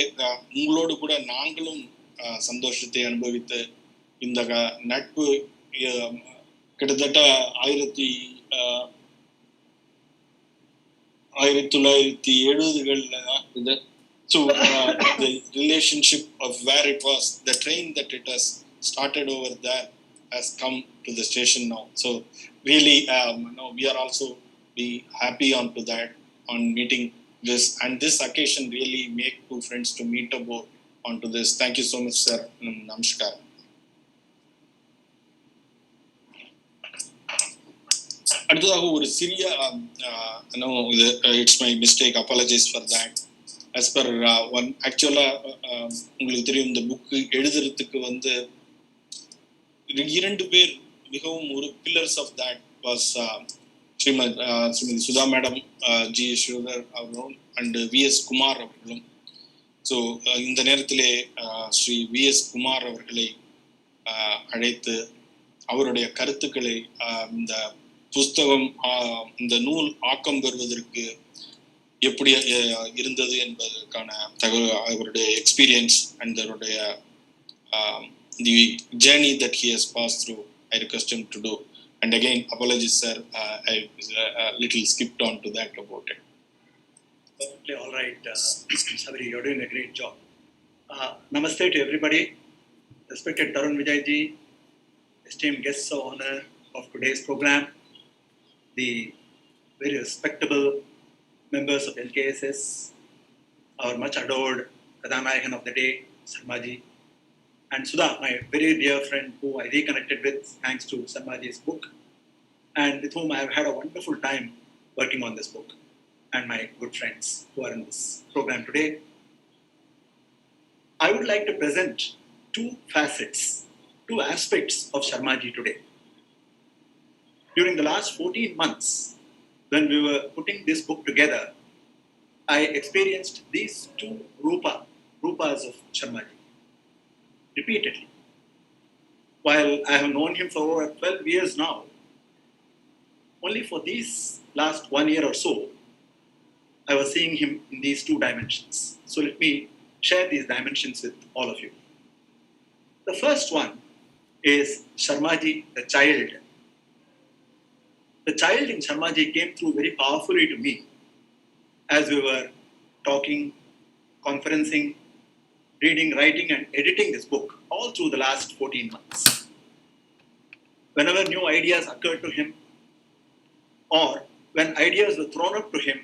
உங்களோடு கூட நாங்களும் சந்தோஷத்தை அனுபவித்து இந்த நட்பு கிட்டத்தட்ட 1970களில் இது. So the relationship of where it was, the train that it has started over there has come to the station now. So really, we are also be happy onto that on meeting this, and this occasion really make two friends to meet about onto this. Thank you so much, sir. Namaskar. அடுத்ததாக ஒரு சிறிய it's my mistake, apologise for that. As per one ஆக்சுவலாக உங்களுக்கு தெரியும், இந்த book எழுதுறதுக்கு வந்து 2 பேர் மிகவும் ஒரு pillars of that was Shrimati Sudha madam, G Sridhar அவர்களும் அண்ட் விஎஸ் குமார் அவர்களும். ஸோ இந்த நேரத்திலே ஸ்ரீ விஎஸ் குமார் அவர்களை அழைத்து அவருடைய கருத்துக்களை இந்த புஸ்தகம், இந்த நூல் ஆக்கம் பெறுவதற்கு எப்படி இருந்தது என்பதற்கான தகவல், அவருடைய எக்ஸ்பீரியன்ஸ் அண்ட் அவருடைய the journey that he has pass through, I request him to do. And again, apologies, sir, I little skipped on to that about it. Okay, all right, Sabri, you're doing a great job. Namaste to everybody. Respected Tarun Vijay ji, esteemed guests of honor of today's program, the very respectable members of LKSS, our much adored Kadanayakan of the day, Sarma ji, and Sudha, my very dear friend who I reconnected with thanks to Sarma ji's book, and with whom I have had a wonderful time working on this book, and my good friends who are in this program today. I would like to present 2 facets, 2 aspects of Sarma ji today. During the last 14 months, when we were putting this book together, I experienced these 2 rupas of Sarma ji repeatedly. While I have known him for over 12 years now, only for these last 1 year or so, I was seeing him in these 2 dimensions. So let me share these dimensions with all of you. The first one is Sarma ji, the child. The child in Sarma ji came through very powerfully to me as we were talking, conferencing, reading, writing, and editing this book all through the last 14 months. Whenever new ideas occurred to him, or when ideas were thrown up to him,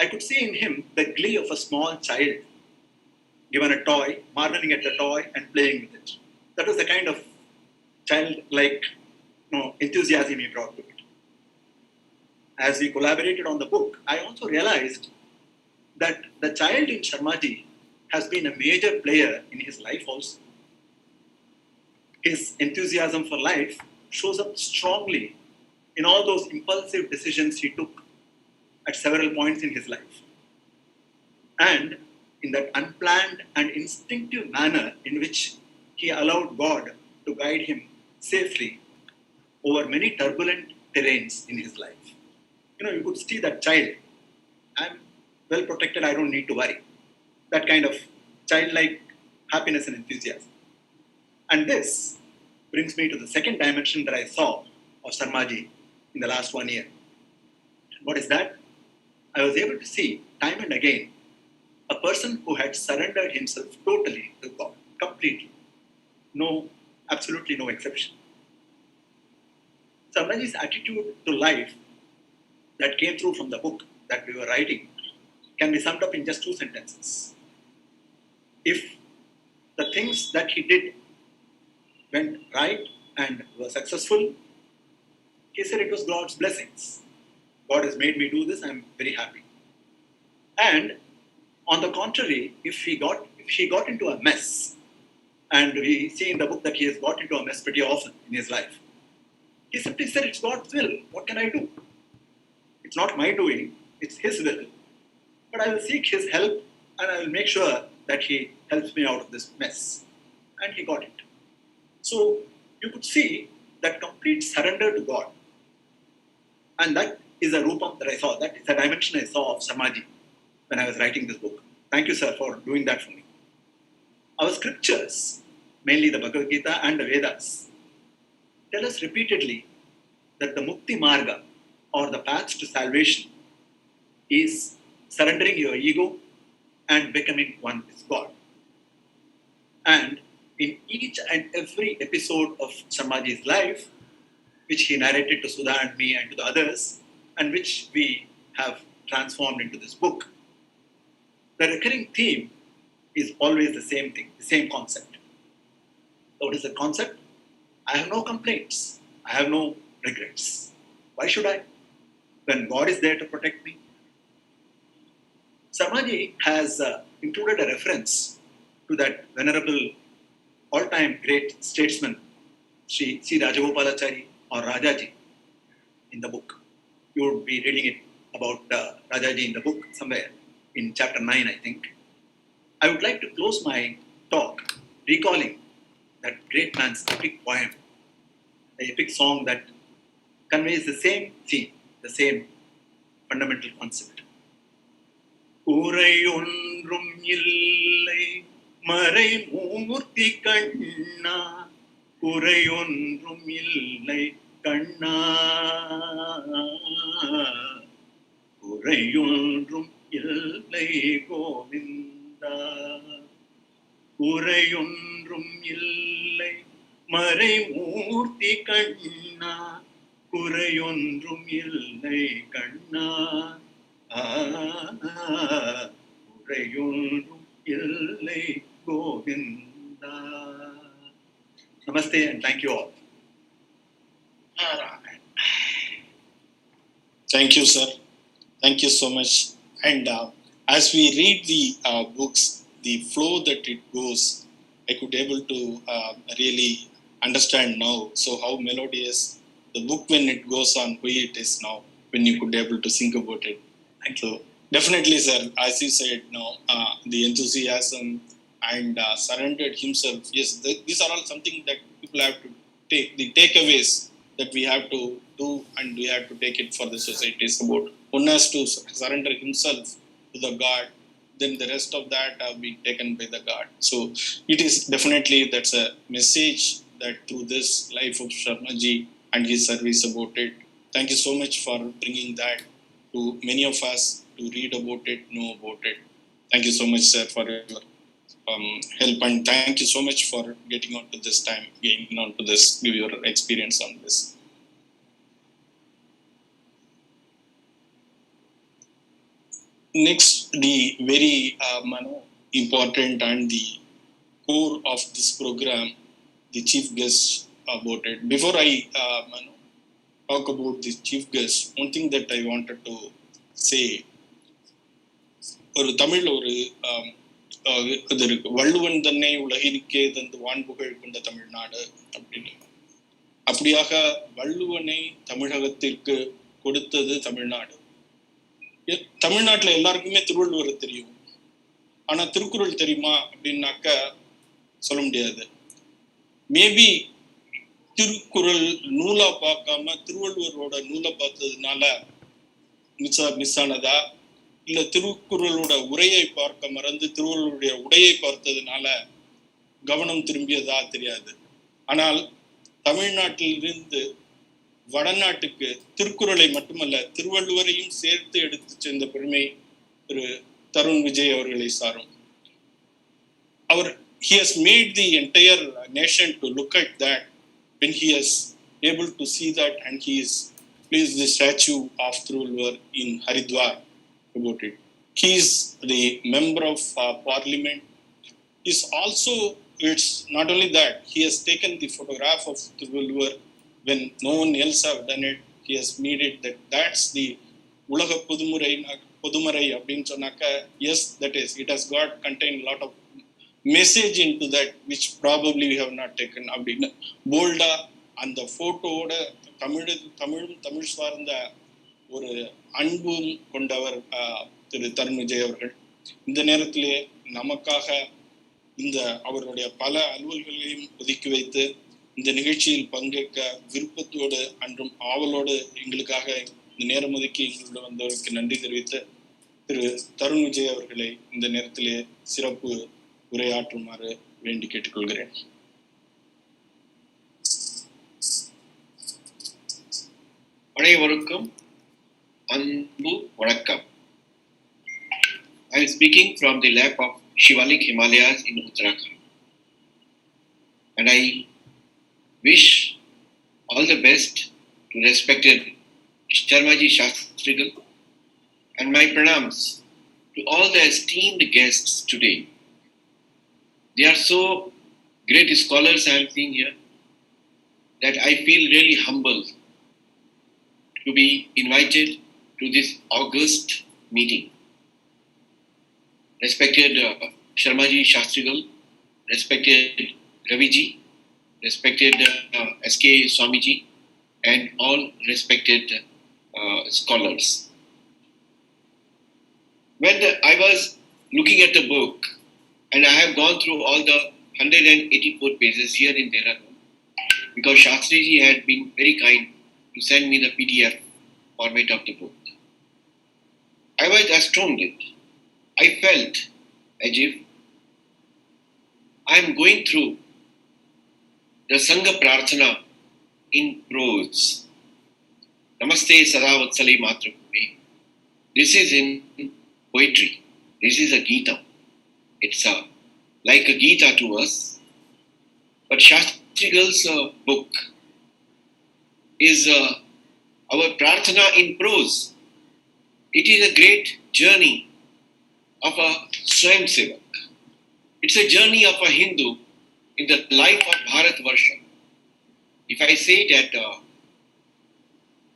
I could see in him the glee of a small child, given a toy, marveling at the toy and playing with it. That was the kind of childlike enthusiasm he brought to it. As we collaborated on the book, I also realized that the child in Sarma ji has been a major player in his life also. His enthusiasm for life shows up strongly in all those impulsive decisions he took at several points in his life. And in that unplanned and instinctive manner in which he allowed God to guide him safely over many turbulent terrains in his life. You could see that child. I'm well protected, I don't need to worry. That kind of childlike happiness and enthusiasm. And this brings me to the second dimension that I saw of Sarma ji in the last 1 year. What is that? I was able to see time and again a person who had surrendered himself totally to God, completely. Absolutely no exception. Sarma ji's attitude to life that came through from the book that we were writing can be summed up in just 2 sentences. If the things that he did went right and were successful, he said it was God's blessings. God has made me do this, I'm very happy. And on the contrary, if he got into a mess, and we see in the book that he has got into a mess pretty often in his life, he simply said, it's God's will, what can I do? It's not my doing, it's his will. But I will seek his help and I will make sure that he helps me out of this mess. And he got it. So you could see that complete surrender to God. And that is a rupam that I saw. That is a dimension I saw of Sarma ji when I was writing this book. Thank you, sir, for doing that for me. Our scriptures mainly the Bhagavad Gita and the Vedas, tell us repeatedly that the Mukti Marga, or the path to salvation, is surrendering your ego and becoming one with God. And in each and every episode of Sarmaji's life, which he narrated to Sudha and me and to the others, and which we have transformed into this book, the recurring theme is always the same thing, the same concept. So what is the concept? I have no complaints. I have no regrets. Why should I? When God is there to protect me. Sarmaji has included a reference to that venerable all-time great statesman, Sri C. Rajagopalachari or Rajaji, in the book. You would be reading it about Rajaji in the book somewhere in chapter 9, I think. I would like to close my talk recalling that great man's epic poem, the epic song that conveys the same theme, the same fundamental concept. Kurayondrum illai marai moorthi kanna, kurayondrum illai kanna, kurayondrum illai govinda, kurayondrum illai marai moorthi kanna, kurayondrum illai kanna, kurayondrum illai govinda. Namaste and thank you all. Thank you, sir. Thank you so much. And as we read the books, the flow that it goes, I could able to really understand now. So how melodious the book when it goes on, where it is now, when you could able to think about it. Thank you. Definitely, sir. As you said, now the enthusiasm and surrendered himself. Yes, these are all something that people have to take. The takeaways that we have to do, and we have to take it for the society. It's about one has to surrender himself to the God. Then the rest of that have been taken by the God. So it is definitely that's a message that through this life of Sarmaji and his service about it. Thank you so much for bringing that to many of us to read about it, know about it. Thank you so much, sir, for your help, and thank you so much for getting on to this time, getting on to this, give your experience on this. Next, the very important and the core of this program, the chief guest about it. Before I talk about the chief guest, one thing that I wanted to say, ஒரு தமிழ்ல ஒரு இது இருக்கு, வள்ளுவன் தன்னை உலகிற்கே தந்து வான்புகழ் கொண்ட தமிழ்நாடு அப்படின்னு. அப்படியாக வள்ளுவனை தமிழகத்திற்கு கொடுத்தது தமிழ்நாடு. தமிழ்நாட்டுல எல்லாருக்குமே திருவள்ளுவர் தெரியும், ஆனா திருக்குறள் தெரியுமா அப்படின்னாக்க சொல்ல முடியாது. மேபி திருக்குறள் நூலா பார்க்காம திருவள்ளுவரோட நூலை பார்த்ததுனால மிஸ் ஆனதா, இல்ல திருக்குறளோட உரையை பார்க்க மறந்து திருவள்ளுவருடைய உடையை பார்த்ததுனால கவனம் திரும்பியதா தெரியாது. ஆனால் தமிழ்நாட்டிலிருந்து வடநாட்டுக்கு திருக்குறளை மட்டுமல்ல திருவள்ளுவரையும் சேர்த்து எடுத்து சென்ற பெருமை திரு தருண் விஜய் அவர்களை சாரும். அவர் he has made the entire nation to look at that when he is able to see that, and he is placed the statue of Thiruvallur in Haridwar about it. He is the member of parliament. Is also, it's not only that, he has taken the photograph of Thiruvallur when no one else have done it. He has made it that that's the Ulaga Pudumarai அப்படின்னு சொன்னாக்க, yes, that is, it has got contained a lot of message into that which probably we have not taken அப்படின்னு போல்டா அந்த போட்டோட தமிழ் சார்ந்த ஒரு அன்பும் கொண்டவர் திரு தருண் விஜய் அவர்கள். இந்த நேரத்திலே நமக்காக இந்த அவர்களுடைய பல அலுவல்களையும் ஒதுக்கி வைத்து இந்த நிகழ்ச்சியில் பங்கேற்க விருப்பத்தோடு அன்றும் ஆவலோடு எங்களுக்காக இந்த நேரம் ஒதுக்கி எங்களோட வந்தவருக்கு நன்றி தெரிவித்து திரு தருண் விஜய் அவர்களை இந்த நேரத்திலே சிறப்பு உரையாற்றுமாறு வேண்டி கேட்டுக்கொள்கிறேன். அனைவருக்கும் அன்பு வணக்கம். I am speaking from the lap of Shivalik Himalayas in Uttarakhand. And I wish all the best to respected Sarma Sastrigal and my pranams to all the esteemed guests today. They are so great scholars I am seeing here that I feel really humbled to be invited to this august meeting. Respected Sharmaji Sastrigal, respected Raviji, respected SK Swamiji, and all respected scholars. When I was looking at the book, and I have gone through all the 184 pages here in Dehradun, because Shastriji had been very kind to send me the PDF format of the book. I was astounded. I felt as if I am going through the Sangha Prarthana in prose. Namaste Sadavatsali Matrabhumi. This is in poetry. This is a Gita. It's like a Gita to us. But Shastrigal's book is our Prarthana in prose. It is a great journey of a Swayam Sevak. It's a journey of a Hindu in the life of Bharatvarsha. If I say that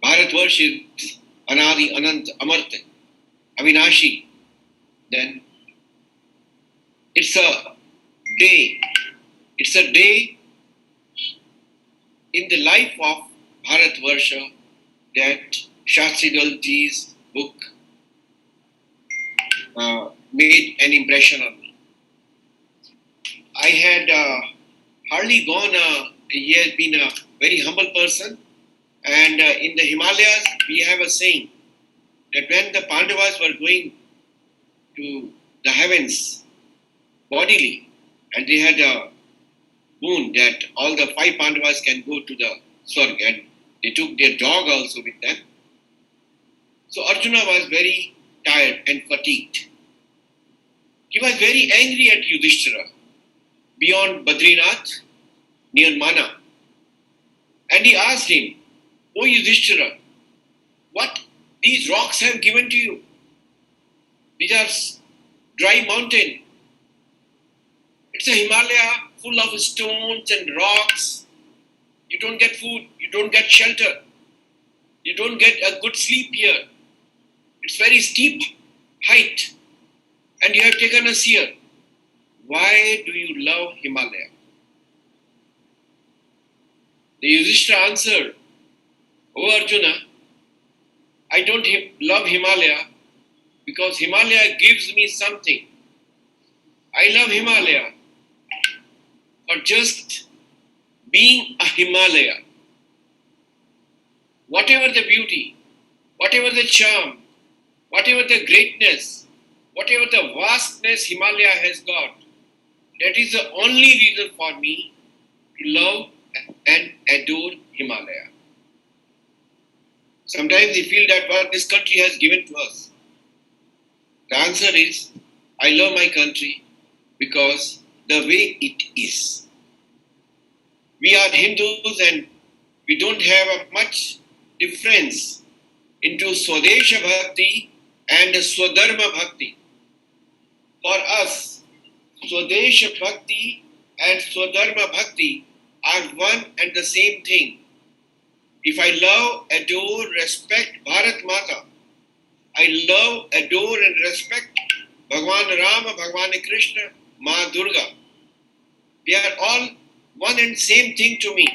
Bharatvarsha is Anadi, Anant, Amarta, Avinashi, then it's a day. It's a day in the life of Bharatvarsha that Shastrigal ji's book made an impression on me. I had hardly gone, he has been a very humble person, and in the Himalayas we have a saying that when the Pandavas were going to the heavens bodily, and they had a boon that all the 5 Pandavas can go to the Swarg, and they took their dog also with them. So Arjuna was very tired and fatigued. He was very angry at Yudhishthira beyond Badrinath, near Mana. And he asked him, "O Yudhishthira, what these rocks have given to you? These are dry mountain. It's a Himalaya full of stones and rocks. You don't get food, you don't get shelter, you don't get a good sleep here. It's very steep height, and you have taken us here. Why do you love Himalaya?" The Yudhishthira answered, "O Arjuna, I don't love Himalaya because Himalaya gives me something. I love Himalaya for just being a Himalaya. Whatever the beauty, whatever the charm, whatever the greatness, whatever the vastness Himalaya has got, that is the only reason for me to love and adore Himalaya." Sometimes we feel that what this country has given to us. The answer is, I love my country because the way it is. We are Hindus and we don't have a much difference into Swadesha Bhakti and Swadharma Bhakti. For us, Swadesha Bhakti and Swadharma Bhakti are one and the same thing. If I love, adore, respect Bharat Mata, I love, adore and respect Bhagwan Rama, Bhagwan Krishna, Ma Durga. They are all one and same thing to me.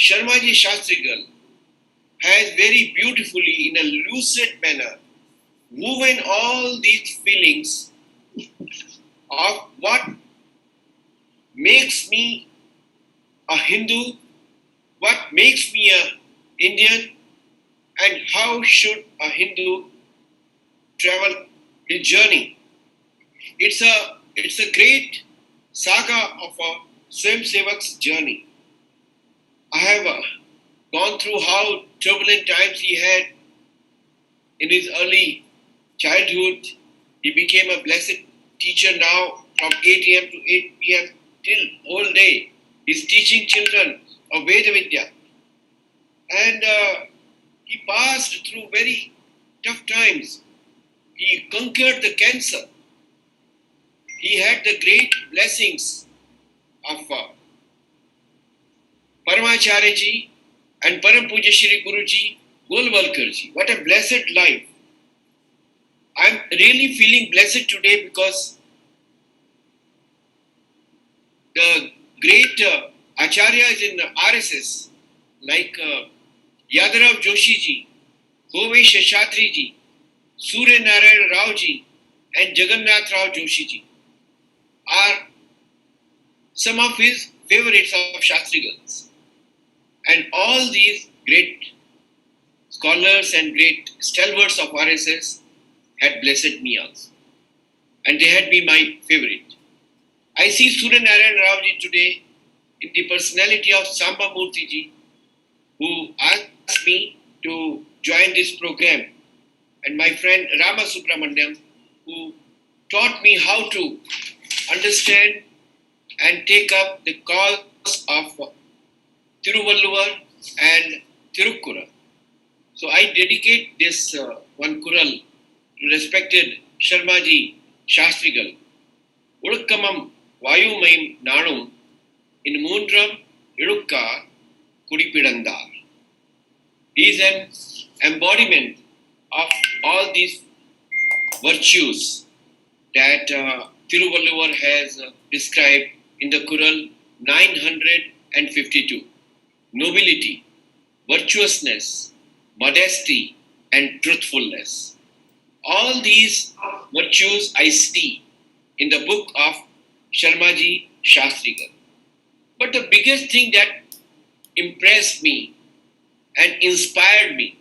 Sharmaji Sastrigal has very beautifully, in a lucid manner, woven all these feelings of what makes me a Hindu, what makes me an Indian, and how should a Hindu travel his journey. It's a great saga of a Swayam Sevak's journey. I have gone through how turbulent times he had in his early childhood. He became a blessed teacher now from 8 a.m. to 8 p.m. till whole day. He's teaching children of Veda Vidya. And he passed through very tough times. He conquered the cancer. He had the great blessings of Paramacharya ji and Param Puja Shri Guruji Golwalkar ji. What a blessed life. I'm really feeling blessed today because the great acharyas in RSS like Yadarav Joshi ji, Govesh Shatri ji, Surya Narayan Rao ji and Jagannath Rao Joshi ji are some of his favorites of Sastrigals. And all these great scholars and great stalwarts of RSS had blessed me also. And they had been my favorite. I see Surya Narayan Rao ji today in the personality of Samba Murthy ji, who asked me to join this program, and my friend Rama Subramaniam, who taught me how to understand and take up the cause of Tiruvalluvar and Tirukkural. So I dedicate this one Kural to respected Sharmaji Sastrigal. Ulukkamam Vayumayim Nanum in Mundram Ilukkar Kudipidandar. He is an embodiment of all these virtues that Tiruvalluvar has described in the Kural 952. Nobility, virtuousness, modesty, and truthfulness. All these virtues I see in the book of Sharmaji Sastrigal. But the biggest thing that impressed me and inspired me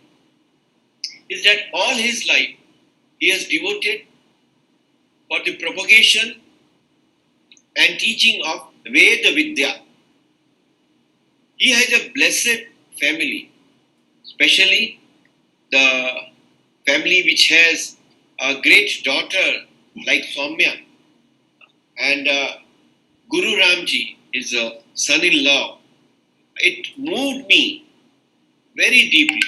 is that all his life he has devoted for the propagation and teaching of Veda Vidya. He has a blessed family, especially the family which has a great daughter like Soumya. And Guru Ramji is a son-in-law. It moved me very deeply.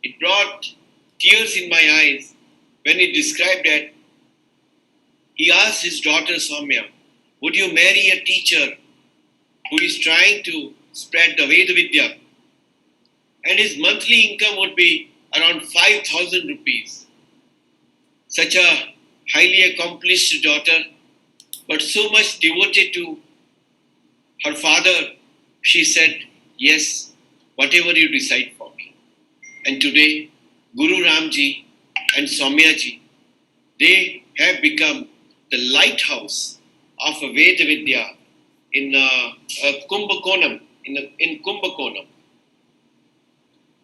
It brought tears in my eyes when he described that he asked his daughter Soumya, would you marry a teacher who is trying to spread the Veda Vidya? And his monthly income would be around 5,000 rupees. Such a highly accomplished daughter, but so much devoted to her father, she said, yes, whatever you decide for me. And today, Guru Ramji and Soumya-ji, they have become the lighthouse of a Veda Vidya in Kumbakonam. In Kumbakonam.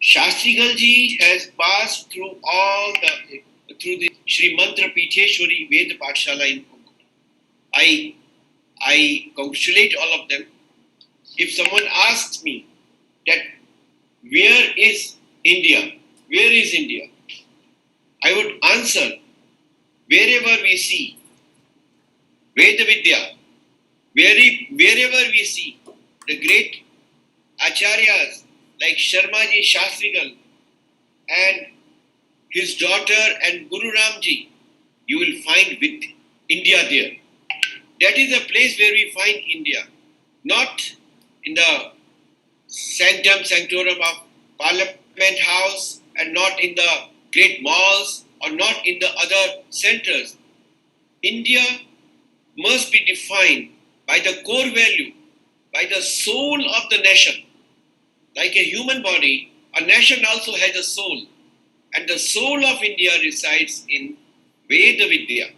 Sastrigal ji has passed through through the Sri Mantra Pitheshwari Veda Pathshala in Kumbakonam. I congratulate all of them. If someone asks me that where is India, I would answer, wherever we see Veda Vidya, wherever we see the great acharyas like Sharmaji Sastrigal and his daughter and Guru Ramji, you will find with India there. That is the place where we find India, not in the sanctum sanctorum of Parliament House and not in the great malls or not in the other centers. India must be defined by the core value, by the soul of the nation. Like a human body, a nation also has a soul. And the soul of India resides in Veda Vidya.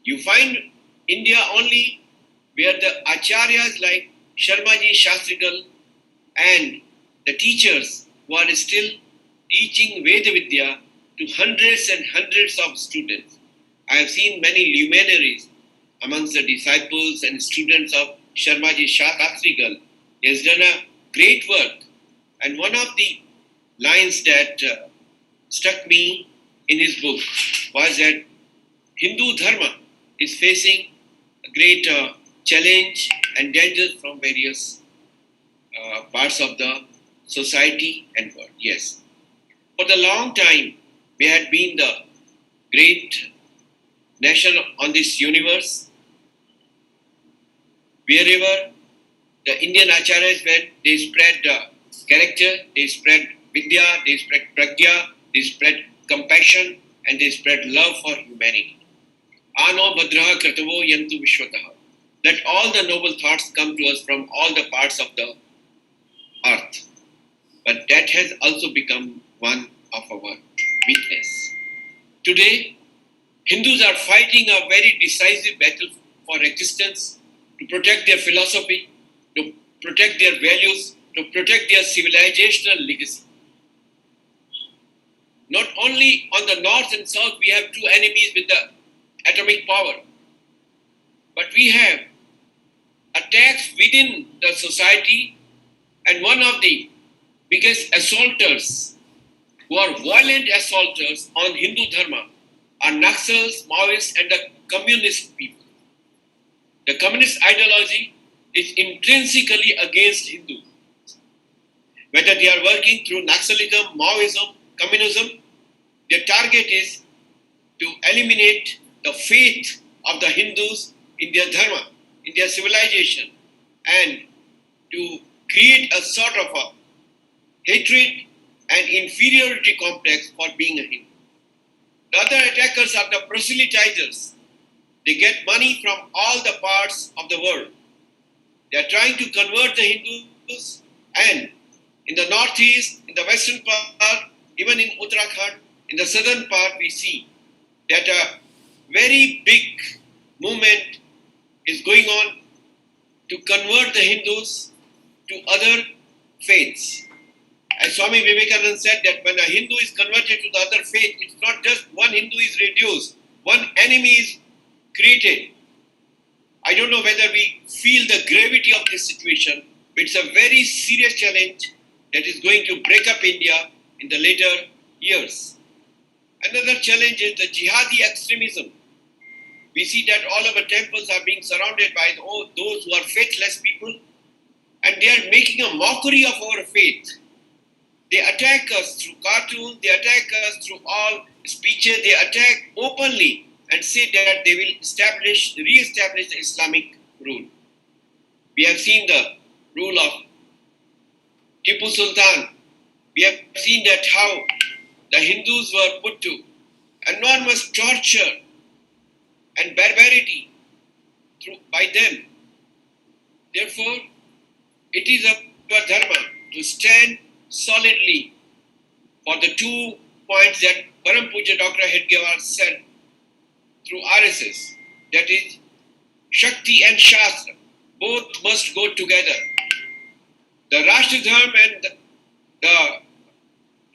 You find India only where the acharyas like Sharmaji Sastrigal and the teachers who are still teaching Veda Vidya to hundreds and hundreds of students. I have seen many luminaries amongst the disciples and students of Sharmaji Sastrigal. He has done a great work And one of the lines that struck me in his book was that Hindu Dharma is facing a great challenge and dangers from various parts of the society and world. Yes. For the long time, we had been the great nation on this universe. Wherever the Indian acharyas went, they spread character, they spread vidya, they spread pragya, they spread compassion, and they spread love for humanity. Ano bhadraha kratavo yantu vishwataha. Let all the noble thoughts come to us from all the parts of the earth. But that has also become one of our weakness. Today, Hindus are fighting a very decisive battle for existence, to protect their philosophy, to protect their values, to protect their civilizational legacy. Not only on the north and south we have two enemies with the atomic power, but we have attacks within the society, and one of the biggest assaulters, who are violent assaulters on Hindu Dharma, are Naxals, Maoists, and the communist people. The communist ideology is intrinsically against Hindus. Whether they are working through Naxalism, Maoism, communism, their target is to eliminate the faith of the Hindus in their dharma, in their civilization, and to create a sort of a hatred and inferiority complex for being a Hindu. The other attackers are the proselytizers. They get money from all the parts of the world. They are trying to convert the Hindus, and in the northeast, in the western part, even in Uttarakhand, in the southern part, we see that a very big movement is going on to convert the Hindus to other faiths. As Swami Vivekananda said, that when a Hindu is converted to the other faith, it's not just one Hindu is reduced, one enemy is created. I don't know whether we feel the gravity of this situation, but it's a very serious challenge that is going to break up India in the later years. Another challenge is the jihadi extremism. We see that all our temples are being surrounded by those who are faithless people, and they are making a mockery of our faith. They attack us through cartoons, they attack us through all speeches, they attack openly and say that they will re-establish the Islamic rule. We have seen the rule of Tipu Sultan. We have seen that how the Hindus were put to enormous torture and barbarity by them. Therefore, it is our dharma to stand solidly for the 2 points that Param Puja Dr. Hedgewar said through RSS, that is, Shakti and Shastra, both must go together. The Rashtra Dharma and the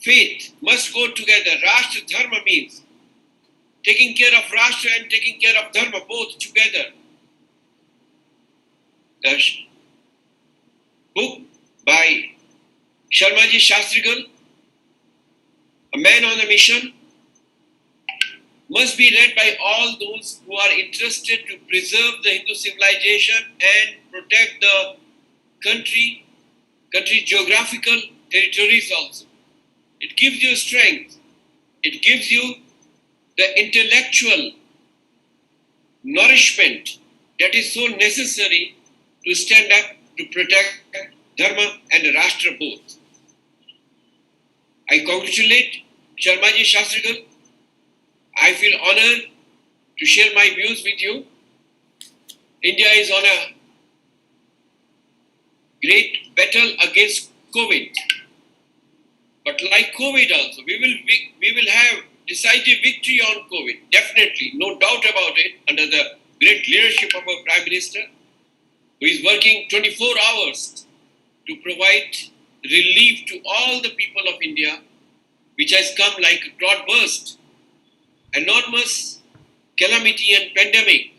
faith must go together. Rashtra Dharma means taking care of Rashtra and taking care of Dharma, both together. The book by Sarma Sastrigal, A Man on a Mission, must be read by all those who are interested to preserve the Hindu civilization and protect the country geographical territories also. It gives you strength. It gives you the intellectual nourishment that is so necessary to stand up to protect Dharma and Rashtra both. I congratulate Sarmaji Sastrigal. I feel honored to share my views with you. India is on a great battle against COVID. But like COVID also, we will have decisive victory on COVID. Definitely, no doubt about it, under the great leadership of our Prime Minister, who is working 24 hours to provide relief to all the people of India, which has come like a cloudburst, enormous calamity and pandemic,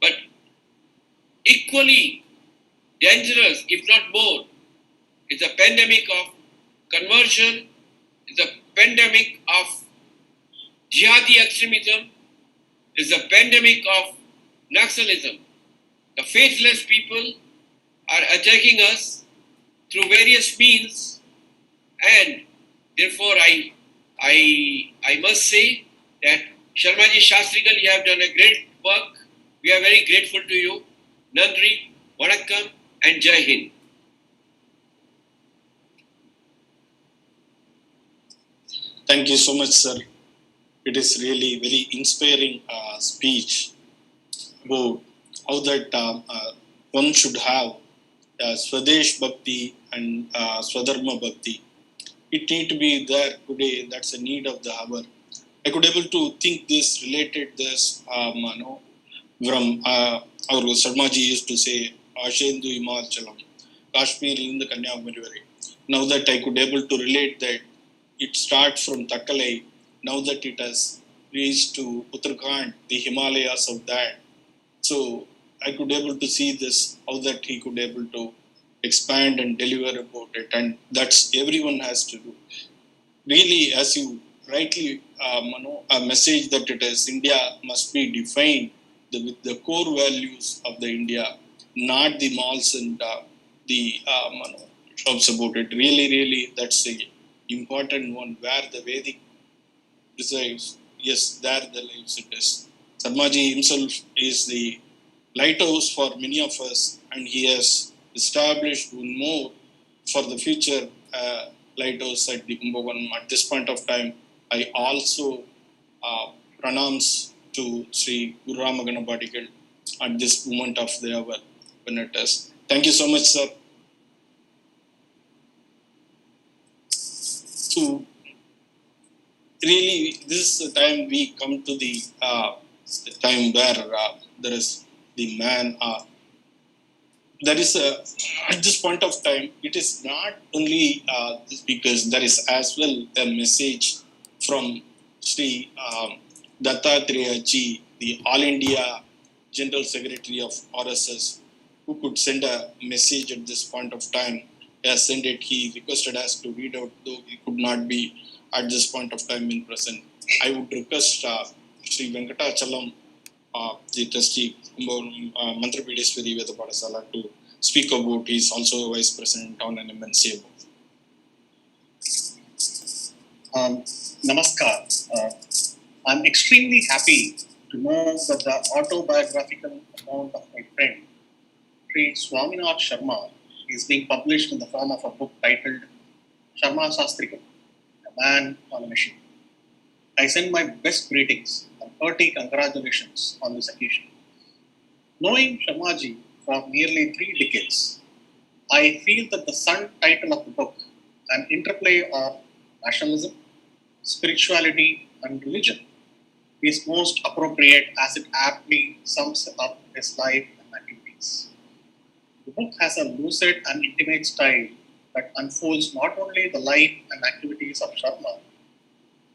but equally dangerous, if not more, It's a pandemic of conversion. It's a pandemic of jihadi extremism. It's a pandemic of nationalism. The faithless people are attacking us through various means, and therefore I must say that Sarma Sastrigal, you have done a great work. We are very grateful to you. Nandri, Vanakkam, and Jai Hind. Thank you so much, sir. It is really very inspiring speech about how that one should have Swadesh Bhakti and Swadharma Bhakti. It need to be there today. That's a need of the hour. I could able to think this, related this, from our Sarmaji used to say, Ashendu Himachalam, Kashmir in the Kanyakumari. Now that I could able to relate that it starts from Takalai, now that it has reached to Uttarakhand, the Himalayas of that. So I could able to see this, how that he could able to expand and deliver about it, and that's everyone has to do. Really, as you rightly, a message that it is India must be defined with the core values of the India, not the malls and the shops about it. Really, that's a important one where the Vedic resides. Yes, there the lives it is. Sarmaji himself is the lighthouse for many of us, and he has established one more for the future lighthouse at the Kumbhakonam. At this point of time, I also pranams to Sri Guru Ramaganapatikal at this moment of the hour when it is. Thank you so much, sir. So, really, this is the time we come to the time where there is the man. There is at this point of time, it is not only this, because there is as well a message from Sri Dattatreya Ji, the All India General Secretary of RSS, who could send a message at this point of time. He has sent it. He requested us to read out, though he could not be at this point of time in present. I would request Sri Venkatachalam, the trustee, Mantrapideswari Vedapadasala, to speak about. He is also Vice President on an MNC. Namaskar. I'm extremely happy to know that the autobiographical account of my friend, Sri Swaminath Sharma, is being published in the form of a book titled Sarma Sastrigal, A Man on a Mission. I send my best greetings and hearty congratulations on this occasion. Knowing Sharmaji for nearly 3 decades, I feel that the subtitle of the book, an interplay of nationalism, spirituality, and religion, is most appropriate as it aptly sums up his life and activities. The book has a lucid and intimate style that unfolds not only the life and activities of Sharma,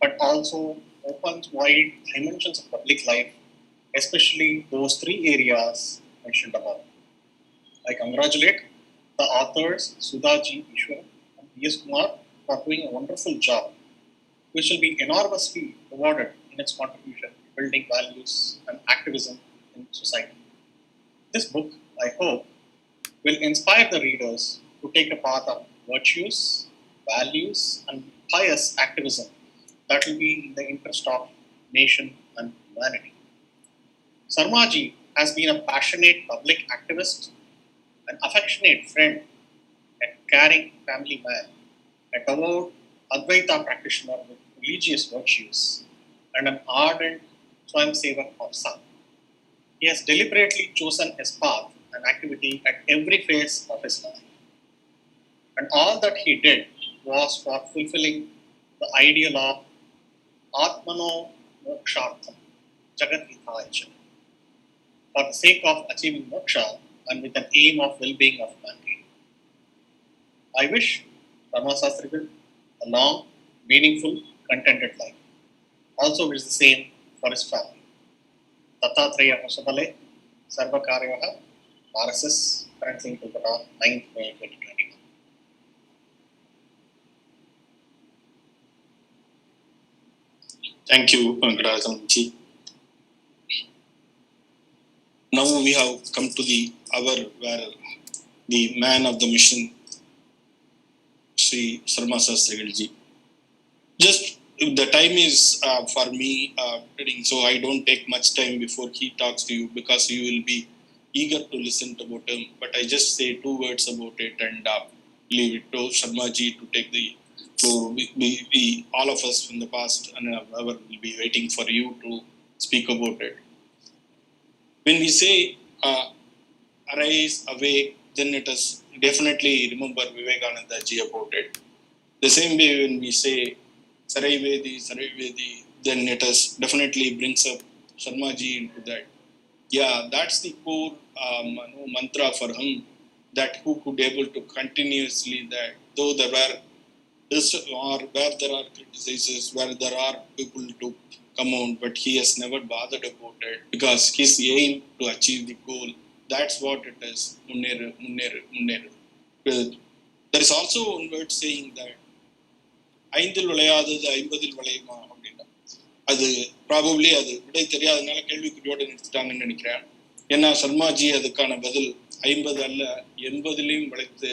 but also opens wide dimensions of public life, especially those 3 areas mentioned above. I congratulate the authors Sudhaji Ishwaran and B.S. Kumar for doing a wonderful job, which will be enormously rewarded in its contribution to building values and activism in society. This book, I hope, will inspire the readers to take a path of virtues, values, and pious activism that will be in the interest of nation and humanity. Sarmaji has been a passionate public activist, an affectionate friend, a caring family man, a devout Advaita practitioner with religious virtues, and an ardent Swayamsevak of Sangh. He has deliberately chosen his path and activity at every phase of his life. And all that he did was for fulfilling the ideal of Atmano Mokshartham, Jagat Hitaya, for the sake of achieving moksha and with an aim of well-being of mankind. I wish Sarma Sastrigal a long, meaningful, contented life. Also wish the same for his family. Dattatreya Hosabale, Sarva Karyaha, RSS, currently in Kolkata, 9th May 2021. Thank you, Venkataramanji. Now we have come to the hour where the man of the mission, Sri Sarma Sastrigal ji. Just the time is for me reading, so I don't take much time before he talks to you because you will be eager to listen about him. But I just say 2 words about it and leave it to Sarma ji to take the floor. We all of us from the past and ever will be waiting for you to speak about it. When we say arise, awake, then it is definitely remember Vivekananda ji about it. The same way when we say Saraivedi, then it is definitely brings up Sarma ji into that. Yeah, that's the core mantra for him, that who could able to continuously that, though there were this or where there are criticisms, where there are people to come on, but he has never bothered about it because his aim to achieve the goal, that's what it is. Munneru. There is also one word saying that ஐந்தில் விளையாதது 50 விளையுமா அப்படின்னா, அது probably அது விடை தெரியாதனால கேள்விக்குறியோடு நிறுத்திட்டாங்கன்னு நினைக்கிறேன். ஏன்னா சர்மாஜி அதுக்கான பதில் 50 அல்ல 80 விளைத்து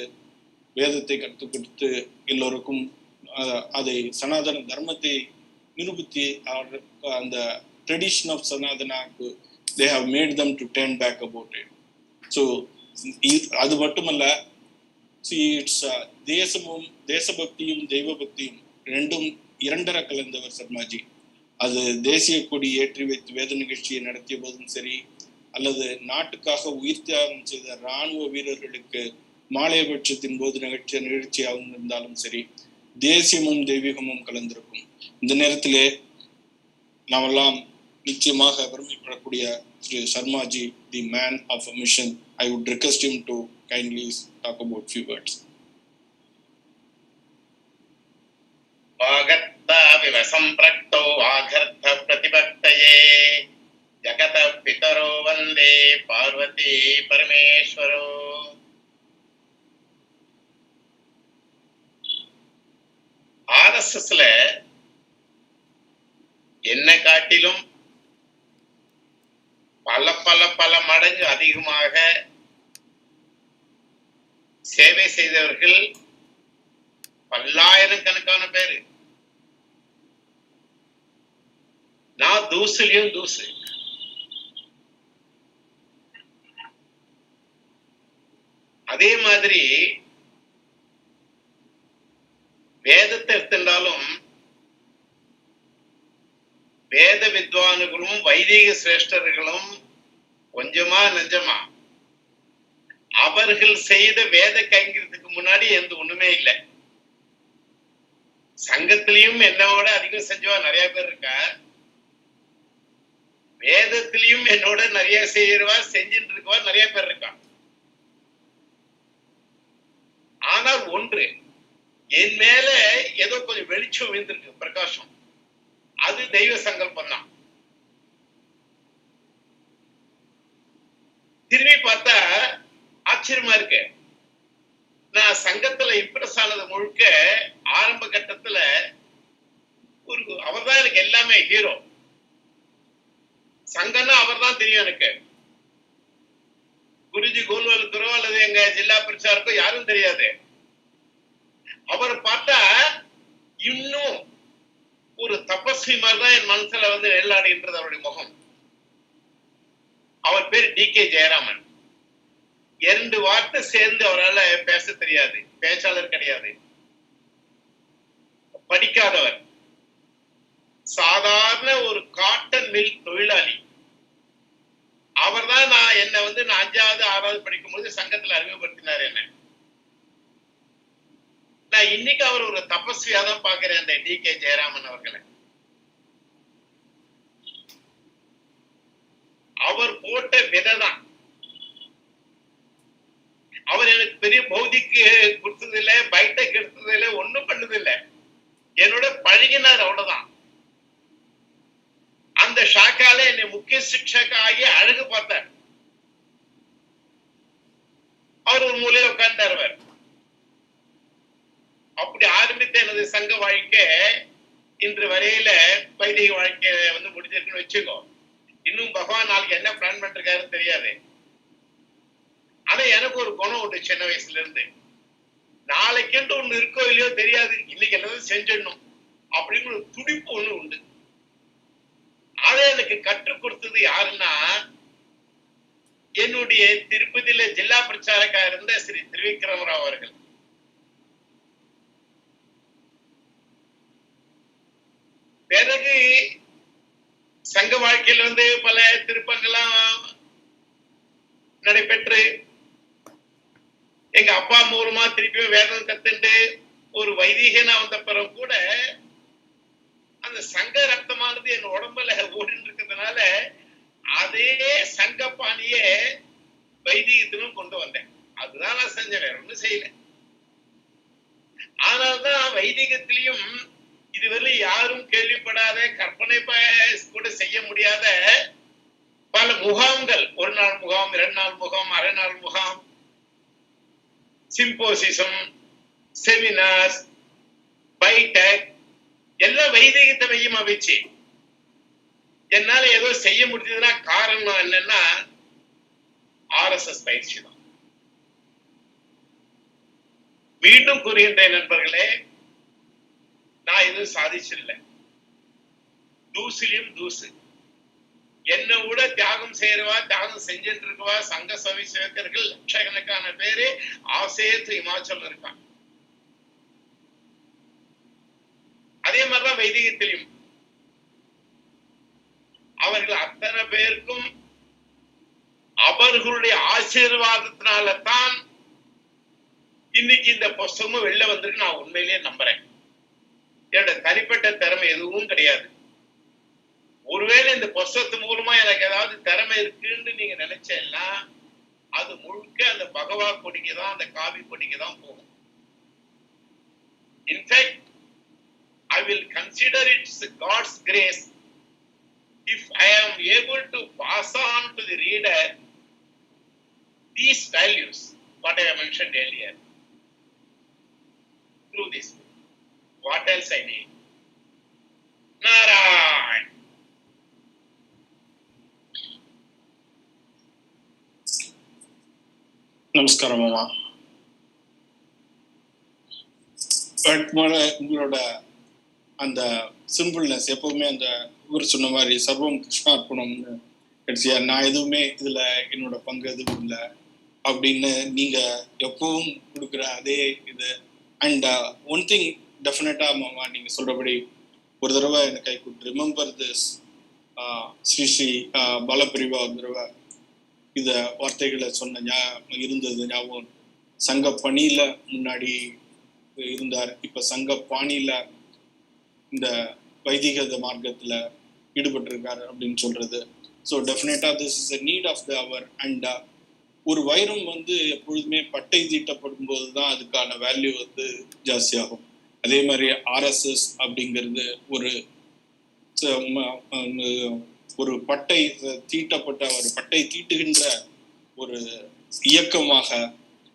வேதத்தை கற்றுக் கொடுத்து எல்லோருக்கும் அதை சனாதன தர்மத்தை நிரூபித்து அந்த ட்ரெடிஷன் ஆஃப் சனாதனாக்கு they have made them to turn back about it. So அது மட்டுமல்ல, இட்ஸ் தேசமும் தேசபக்தியும் தெய்வ பக்தியும் ரெண்டும் இரண்டரை கலந்தவர் சர்மாஜி. அது தேசிய கொடி ஏற்றி வைத்து வேத நிகழ்ச்சியை நடத்திய போதும் சரி, அல்லது நாட்டுக்காக உயிர் தியாகம் செய்த இராணுவ வீரர்களுக்கு மாலையபட்சத்தின் போது நிகழ்ச்சியாக இருந்தாலும் சரி, தேசியமும் தெய்வீகமும் கலந்திருக்கும். இந்த நேரத்திலே நாமெல்லாம் நிச்சயமாக பெருமைப்படக்கூடிய திரு Sharmaji, the man of a mission, I would request him to kindly talk about few words. Vagatta vivasamprakto aghartha pratipaktaye jagata pitaro vande parvati parameshwaro. RSSல என்ன காட்டிலும் பல மடங்கு அதிகமாக சேவை செய்தவர்கள் பல்லாயிரக்கணக்கான பேரு. நான் தூசுலயும் தூசு. அதே மாதிரி வேதத்தை எடுத்துட்டாலும் வேத வித்வான்களும் வைதிக சிரேஷ்டர்களும் கொஞ்சமா நெஞ்சமா அவர்கள் செய்த வேத கைங்கிறதுக்கு முன்னாடி எந்த ஒண்ணுமே இல்லை. சங்கத்திலையும் என்னோட அதிகம் செஞ்சவா நிறைய பேர் இருக்கா, வேதத்திலையும் என்னோட நிறைய செய்யறவா செஞ்சுட்டு இருக்கவா நிறைய பேர் இருக்கா. ஆனால் ஒன்று, என் மேல ஏதோ கொஞ்சம் வெளிச்சம் விழுந்திருக்கு, பிரகாசம். அது தெய்வ சங்கல்பம் தான். திரும்பி பார்த்தா ஆச்சரியமா இருக்கு. நான் சங்கத்துல இம்ப்ரெஸ் ஆனது முழுக்க ஆரம்ப கட்டத்துல அவர் தான் எனக்கு எல்லாமே ஹீரோ. சங்கம்னா அவர் தான் தெரியும் எனக்கு. குருஜி கோல்வாலுக்கரோ அல்லது எங்க ஜில்லா பிரச்சாரக்கோ யாரும் தெரியாது. அவரை பார்த்தா இன்னும் ஒரு தபஸ்வி மாதிரிதான் என் மனசுல நெல்லாடுகின்றது அவருடைய முகம். அவர் பேர் DK ஜெயராமன். 2 வார்த்தை சேர்ந்து அவரால் பேச தெரியாது, பேச்சாளர் கிடையாது, படிக்காதவர், சாதாரண ஒரு காட்டன் மில் தொழிலாளி. அவர் தான் நான் 5வது 6வது படிக்கும் போது சங்கத்துல அறிமுகப்படுத்தினார் என்ன. நான் இன்னைக்கு அவர் ஒரு தபஸ்வியா தான் பாக்குறேன், அந்த DK ஜெயராமன் அவர்களை. அவர் போட்ட விதைதான். அவர் எனக்கு பெரிய பௌதிக்கு கொடுத்தது இல்லை, பைடெக் எடுத்தது இல்லை, ஒண்ணும் பண்ணது இல்லை. என்னோட பழகினார், அவ்வளவுதான். அந்த ஷாக்கால என்னை முக்கிய சிக்ஷகா ஆகி அழகு பார்த்தார். அவர் ஒரு மூலையில உட்கார்ந்தார். அப்படி ஆரம்பித்த எனது சங்க வாழ்க்கை இன்று வரையில வைதிக வாழ்க்கைய வந்து முடிஞ்சிருக்குன்னு வச்சுக்கோ. இன்னும் பகவான் நாளைக்கு என்ன பிளான் பண்ணிருக்காருன்னு தெரியாது. ஆனா எனக்கு ஒரு குணம் உண்டு சின்ன வயசுல இருந்து. நாளைக்குன்ட்டு ஒண்ணு இருக்கோ இல்லையோ தெரியாது, இன்னைக்கு எல்லாரும் செஞ்சிடணும் அப்படின்னு ஒரு துடிப்பு ஒண்ணு உண்டு. அதை எனக்கு கற்றுக் கொடுத்தது யாருன்னா, என்னுடைய திருப்பதியில ஜில்லா பிரச்சாரக்கா இருந்த ஸ்ரீ திரிவிக்ரமராவ் அவர்கள். பிறகு சங்க வாழ்க்கையில வந்து பல திருப்பங்கள்லாம் நடைபெற்று எங்க அப்பா மூலமா திருப்பியும் வேதம் கத்துண்டு ஒரு வைதிகனா வந்த பிறகு கூட அந்த சங்க ரத்தமானது என் உடம்புல ஓடிட்டு இருக்கிறதுனால அதே சங்க பாணியே வைதிகத்திலும் கொண்டு வந்தேன். அதுதான் நான் செஞ்சேன், வேற ஒண்ணும் செய்யல. ஆனால்தான் வைதிகத்திலையும் இதுவரை யாரும் கேள்விப்படாத, கற்பனை கூட செய்ய முடியாத பல முகாம்கள், ஒரு நாள் முகாம், 2 நாள் முகாம், அரை நாள் முகாம், சிம்போசிசம், செமினார்ஸ், பைடெக் எல்லாம் வைதிகத்தை மையமா வச்சு என்னால ஏதோ செய்ய முடிஞ்சதுன்னா காரணம் என்னன்னா RSS பயிற்சி தான். மீண்டும் கூறுகின்றேன் நண்பர்களே, நான் எதுவும் சாதிச்சில்ல. தூசிலையும் தூசு. என்னை விட தியாகம் செய்யறவா, தியாகம் செஞ்சுட்டு இருக்கவா சங்க சபை சேவகர்கள் லட்சக்கணக்கான பேரு ஆசேத்து இமாச்சல் இருக்காங்க. அதே மாதிரிதான் வைதிகத்திலையும் அவர்கள் அத்தனை பேருக்கும் அவர்களுடைய ஆசீர்வாதத்தினால தான் இன்னைக்கு இந்த புஸ்தகமும் வெளில வந்திருக்கு. நான் உண்மையிலேயே நம்புறேன். என்னோட தனிப்பட்ட திறமை எதுவும் கிடையாது. ஒருவேளை இந்த புஸ்தகத்து மூலமா எனக்கு ஏதாவது திறமை இருக்குன்னு நீங்க நினைச்சேன்னா அது முழுக்க அந்த பகவா கொடிக்கு தான், அந்த காவி கொடிக்கு தான் போகும். In fact I will consider it God's grace if I am able to pass on to the reader these values, what I have mentioned earlier, through this. What else I need? Narayan. நமஸ்காரம் மாமா. உங்களோட அந்த சிம்பிள்னஸ் எப்பவுமே அந்த இவர் சொன்ன மாதிரி சர்வம் கிருஷ்ணார்ப்பணம்னு கடைசியா நான் எதுவுமே இதுல என்னோட பங்கு எதுவும் இல்லை அப்படின்னு நீங்க எப்பவும் கொடுக்குற அதே இது. அண்ட் ஒன் திங் டெஃபினட்டா மாமா நீங்க சொல்றபடி ஒரு தடவை எனக்கு I could remember this Shri Shri பாலபிரிவா ஒரு தடவை இத வார்த்தைகளை சொன்ன இருந்தது ஞாபகம். சங்க பணியில முன்னாடி இருந்தார், இப்ப சங்க பாணியில இந்த வைதிக மார்க்கத்துல ஈடுபட்டிருக்காரு அப்படின்னு சொல்றது. So definitely this is a need of the hour. அண்ட் ஒரு வைரம் வந்து எப்பொழுதுமே பட்டை தீட்டப்படும் போது தான் அதுக்கான வேல்யூ வந்து ஜாஸ்தியாகும். அதே மாதிரி RSS அப்படிங்கிறது ஒரு பட்டை தீட்டப்பட்ட ஒரு பட்டை தீட்டுகின்ற ஒரு இயக்கமாக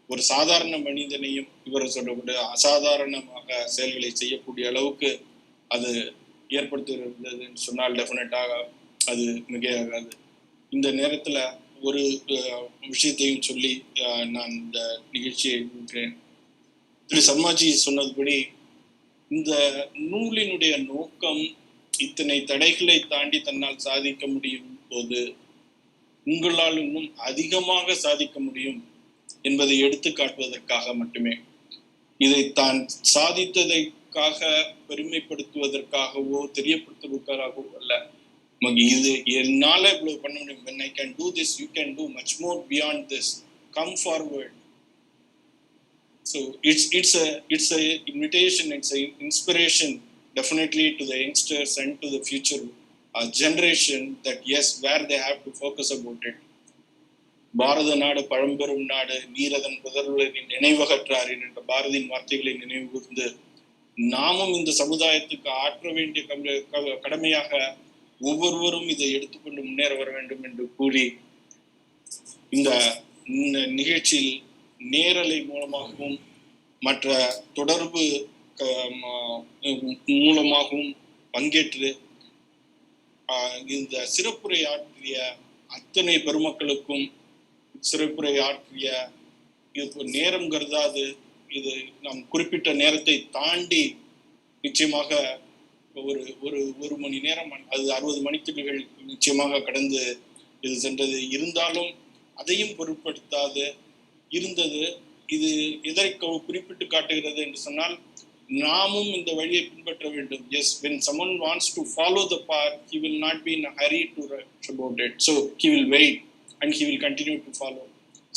ஒரு சாதாரண மனிதனையும் இவர் சொல்லக்கூடிய அசாதாரணமாக செயல்களை செய்யக்கூடிய அளவுக்கு அது ஏற்படுத்தியிருந்ததுன்னு சொன்னால் டெஃபினட்டாக அது மிகையாகாது. இந்த நேரத்துல ஒரு விஷயத்தையும் சொல்லி நான் இந்த நிகழ்ச்சியை இருக்கிறேன். திரு சர்மாஜி சொன்னதுபடி இந்த நூலினுடைய நோக்கம் இத்தனை தடைகளை தாண்டி தன்னால் சாதிக்க முடியும் போது உங்களால் இன்னும் அதிகமாக சாதிக்க முடியும் என்பதை எடுத்து காட்டுவதற்காக மட்டுமே. இதை தான் சாதித்ததற்காக பெருமைப்படுத்துவதற்காகவோ தெரியப்படுத்துவதற்காகவோ அல்ல. இது என்னால இவ்வளவு பண்ண முடியும். when I can do this, you can do much more beyond this. Come forward. So it's a invitation, it's a inspiration definitely to the youngsters and to the future generation that yes, where they have to focus about it. பாரத நாடு பழம்பெரும் நாடு, நீரதன் புதல்வரின் நினைவகற்றாரின் என்ற பாரதியின் வார்த்தைகளை நினைவு கூர்ந்து நாமும் இந்த சமுதாயத்துக்கு ஆற்ற வேண்டிய கடமையாக ஒவ்வொருவரும் இதை எடுத்துக்கொண்டு முன்னேற வர வேண்டும் என்று கூறி இந்த நிகழ்ச்சியில் நேரலை மூலமாகவும் மற்ற தொடர்பு மூலமாகவும் பங்கேற்று இந்த சிறப்புரை ஆற்றிய அத்தனை பெருமக்களுக்கும், சிறப்புரை ஆற்றிய இது நேரம் கருதாது, இது நம் குறிப்பிட்ட நேரத்தை தாண்டி நிச்சயமாக ஒரு மணி நேரம், அது 60 மணித்துளிகள் நிச்சயமாக கடந்து இது சென்றது. இருந்தாலும் அதையும் பொருட்படுத்தாது இருந்தது. இது எதை குறிப்பிட்டு காட்டுகிறது என்று சொன்னால், நாமும் இந்த வழியை பின்பற்ற வேண்டும். Yes, when someone wants to follow the path, he will not be in a hurry to rush about it. So he will wait and he will continue to follow.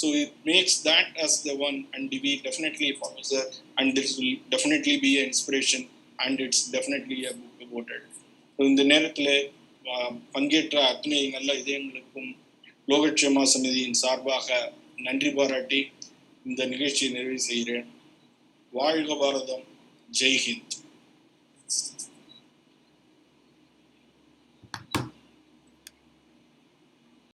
So it makes that as the one, and we definitely follows that, and this will definitely be an inspiration, and it's definitely a book about it. So இந்த நேரத்தில் பங்கேற்ற அத்தனை நல்ல இதயங்களுக்கும் லோகக்ஷேமா சமிதியின் சார்பாக நன்றி பாராட்டி இந்த நிகழ்ச்சியை நிறைவு செய்கிறேன். வாழ்க பாரதம், ஜெய் ஹிந்த்.